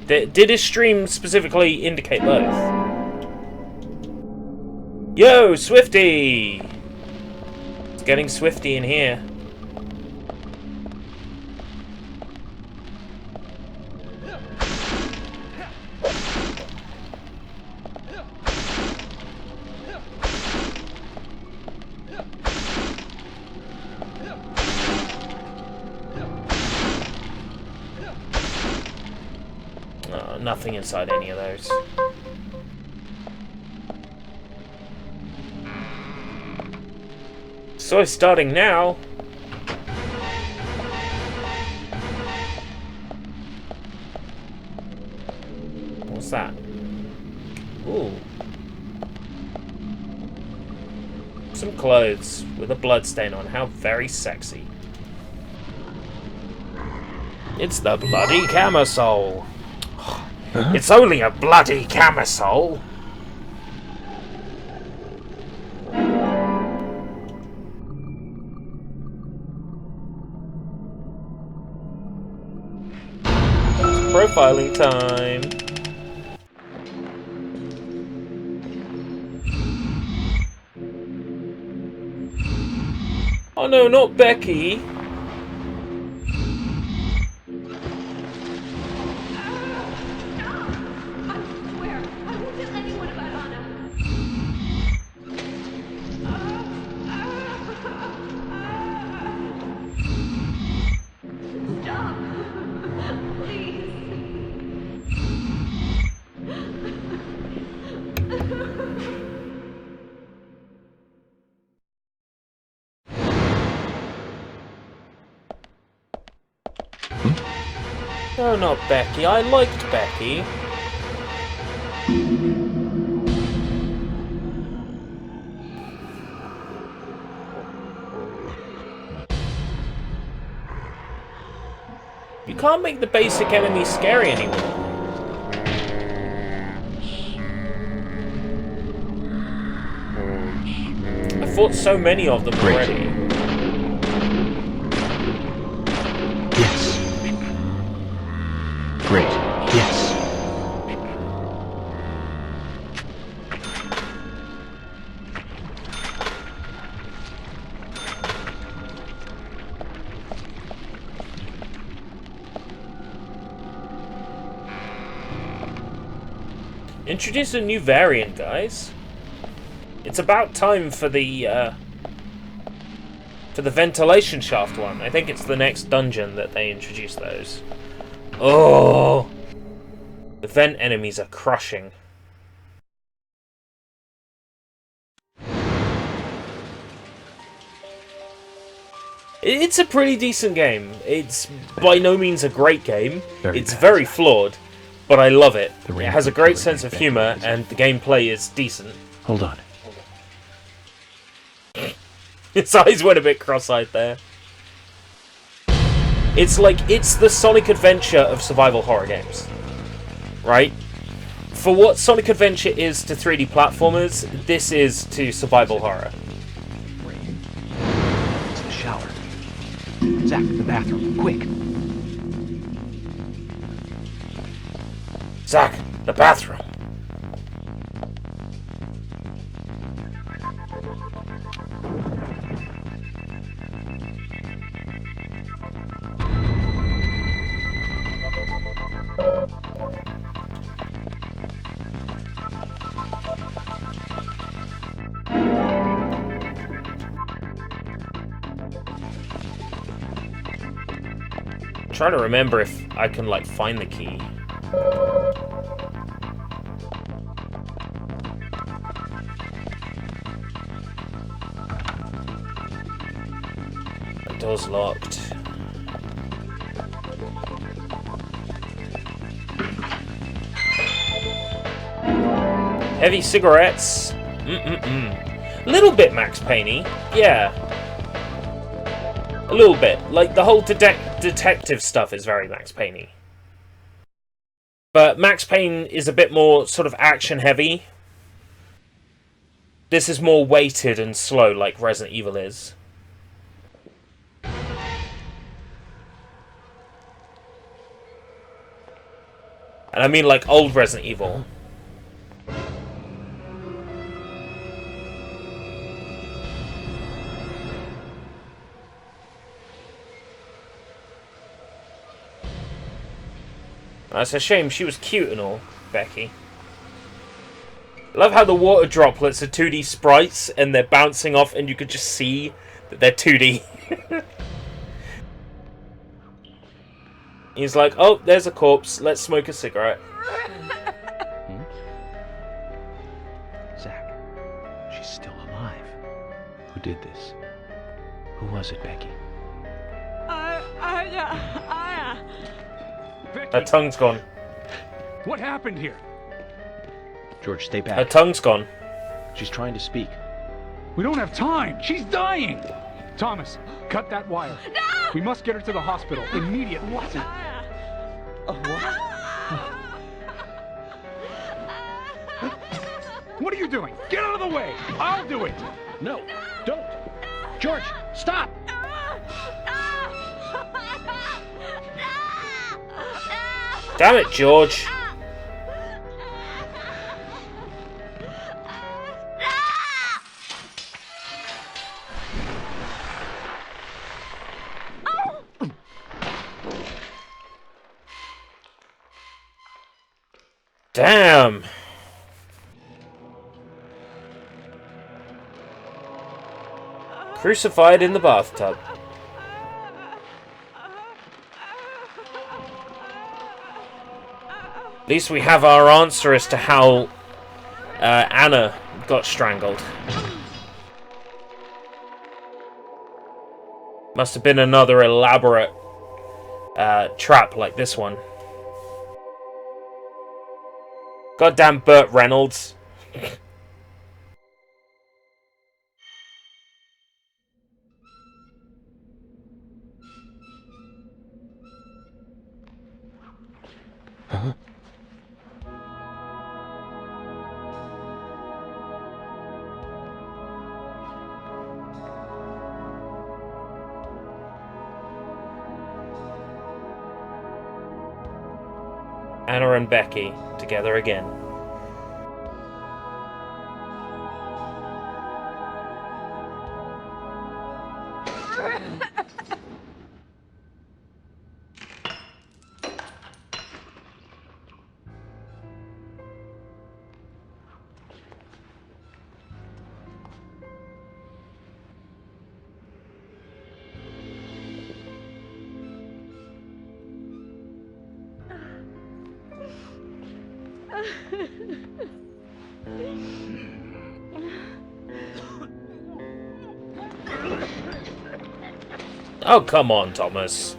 Did his stream specifically indicate both? Yo, Swifty! It's getting Swifty in here. Nothing inside any of those. So it's starting now. What's that? Ooh. Some clothes with a bloodstain on. How very sexy. It's the bloody camisole. Huh? It's only a bloody camisole. It's profiling time. Oh no, not Becky. No, not Becky. I liked Becky. can't make the basic enemies scary anymore. I fought so many of them already. Yes. Great. Yes. Introduce a new variant, guys. It's about time for the ventilation shaft one. I think it's the next dungeon that they introduce those. Oh, the vent enemies are crushing. It's a pretty decent game. It's by no means a great game. It's very flawed, but I love it. It has a great sense of humor, and the gameplay is decent. Hold on. His eyes went a bit cross-eyed there. It's like, it's the Sonic Adventure of survival horror games. Right? For what Sonic Adventure is to 3D platformers, this is to survival horror. It's the shower. Zach, the bathroom, quick. Zach, the bathroom. Trying to remember if I can, like, find the key. The door's locked. Heavy cigarettes. Little bit Max Payne-y. Yeah. A little bit. Like, the whole detective stuff is very Max Payne-y. But Max Payne is a bit more sort of action-heavy. This is more weighted and slow, like Resident Evil is. And I mean like old Resident Evil. That's a shame, she was cute and all, Becky. Love how the water droplets are 2D sprites and they're bouncing off and you could just see that they're 2D. He's like, oh, there's a corpse, let's smoke a cigarette. Zach, she's still alive. Who did this? Who was it, Becky? Her tongue's gone. What happened here? George, stay back. Her tongue's gone. She's trying to speak. We don't have time. She's dying. Thomas, cut that wire. No! We must get her to the hospital immediately. What? What are you doing? Get out of the way. I'll do it. No, don't. George, stop. Damn it, George. Damn. Crucified in the bathtub. At least we have our answer as to how Anna got strangled. Must have been another elaborate trap like this one. Goddamn Burt Reynolds. Anna and Becky together again. Oh, come on, Thomas.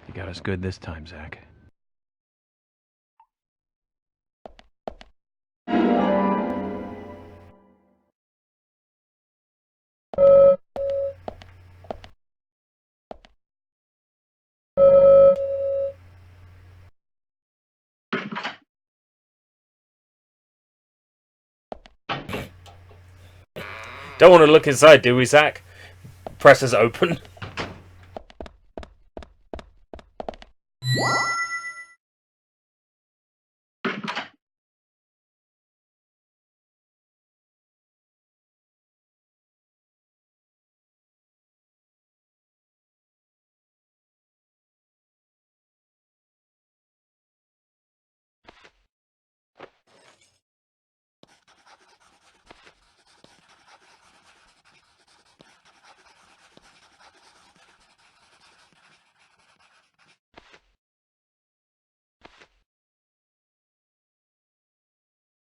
You got us good this time, Zach. Don't want to look inside, do we, Zach? Presses open.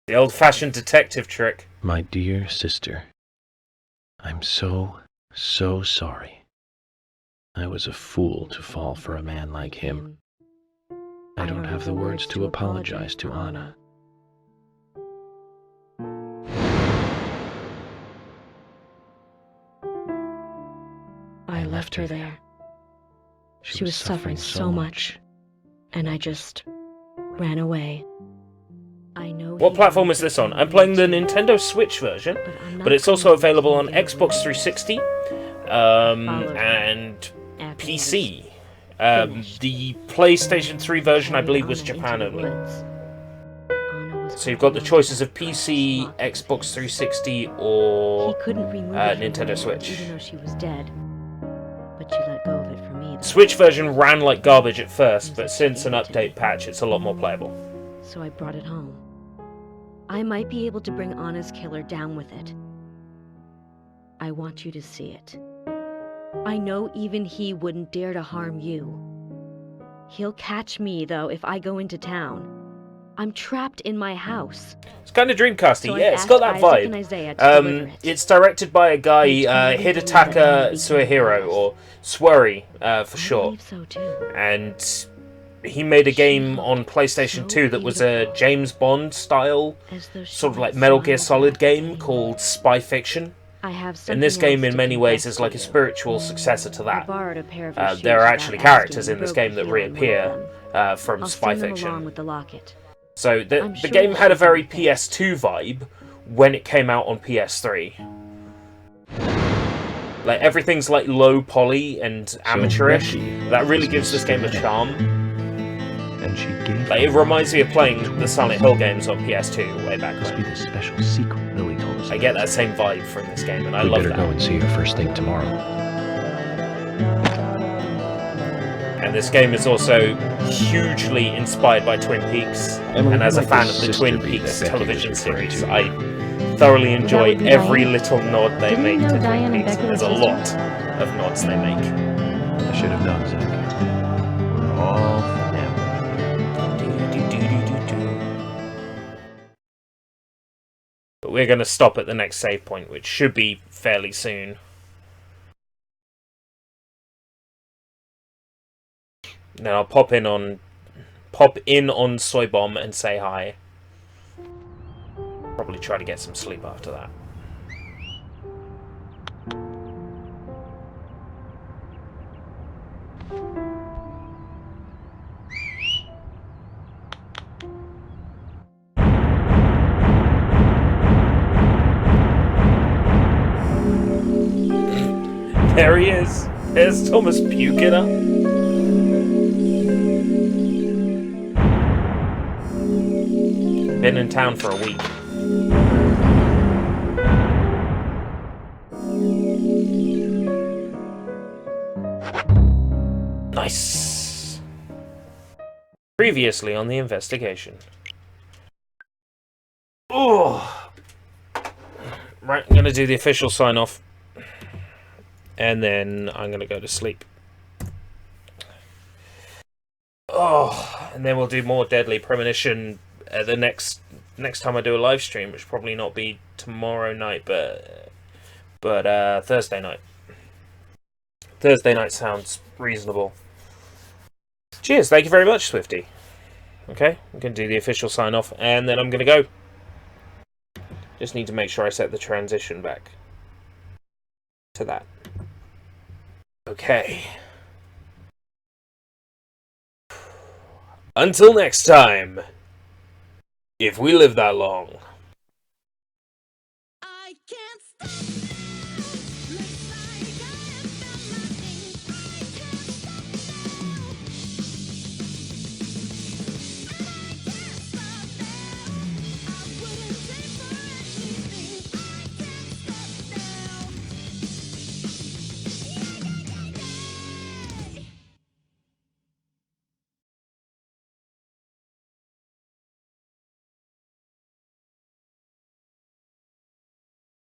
The old-fashioned detective trick. My dear sister, I'm so sorry. I was a fool to fall for a man like him. I don't have the words to apologize to Anna. I left her there. She was suffering so much, and I just ran away. I know. What platform is this on? I'm playing the Nintendo Switch version, but it's also available on Xbox 360 and PC. The PlayStation 3 version, I believe, was Japan only. So you've got the choices of PC, Xbox 360, or Nintendo Switch. Even though she was dead, but you let go of it for me. Switch version ran like garbage at first, but since an update patch, it's a lot more playable. So I brought it home. I might be able to bring Anna's killer down with it. I want you to see it. I know even he wouldn't dare to harm you. He'll catch me, though, if I go into town. I'm trapped in my house. It's kind of Dreamcasty, So yeah, it's got that Isaac and Isaiah to vibe. deliver it. It's directed by a guy, Hidetaka Suehiro, or Swery for short. So too. And he made a game on PlayStation 2 that was a James Bond style, sort of like Metal Gear Solid game called Spy Fiction. And this game in many ways is like a spiritual successor to that. There are actually characters in this game that reappear from Spy Fiction. With the locket. So the game had a very PS2 vibe when it came out on PS3. Like everything's like low poly and amateurish. That really gives this game a charm. And she gave like it reminds me of playing the Silent Hill games on PS2 way back must when. be the special secret Lily told us. I get that same vibe from this game, and I We love better that. go and see her first thing tomorrow. And this game is also hugely inspired by Twin Peaks. Emily, And as a might fan this of the sister Twin be Peaks that Becky television was referring series, to? I thoroughly enjoy would be every Diane. little nod they Didn't you make know to Diane Twin and Peaks. Becky were There's a lot sisters? of nods they make. I should have known, Zach. We're all family. But we're going to stop at the next save point, which should be fairly soon. Then I'll pop in on Soy Bomb and say hi. Probably try to get some sleep after that. There he is. There's Thomas puking up. Been in town for a week. Nice. Previously on the investigation. Oh. Right, I'm going to do the official sign-off. And then I'm going to go to sleep. Oh, and then we'll do more Deadly Premonition the next time I do a live stream, which will probably not be tomorrow night, but Thursday night. Thursday night sounds reasonable. Cheers, thank you very much, Swifty. Okay, I'm going to do the official sign-off, and then I'm going to go. Just need to make sure I set the transition back to that. Okay. Until next time, if we live that long.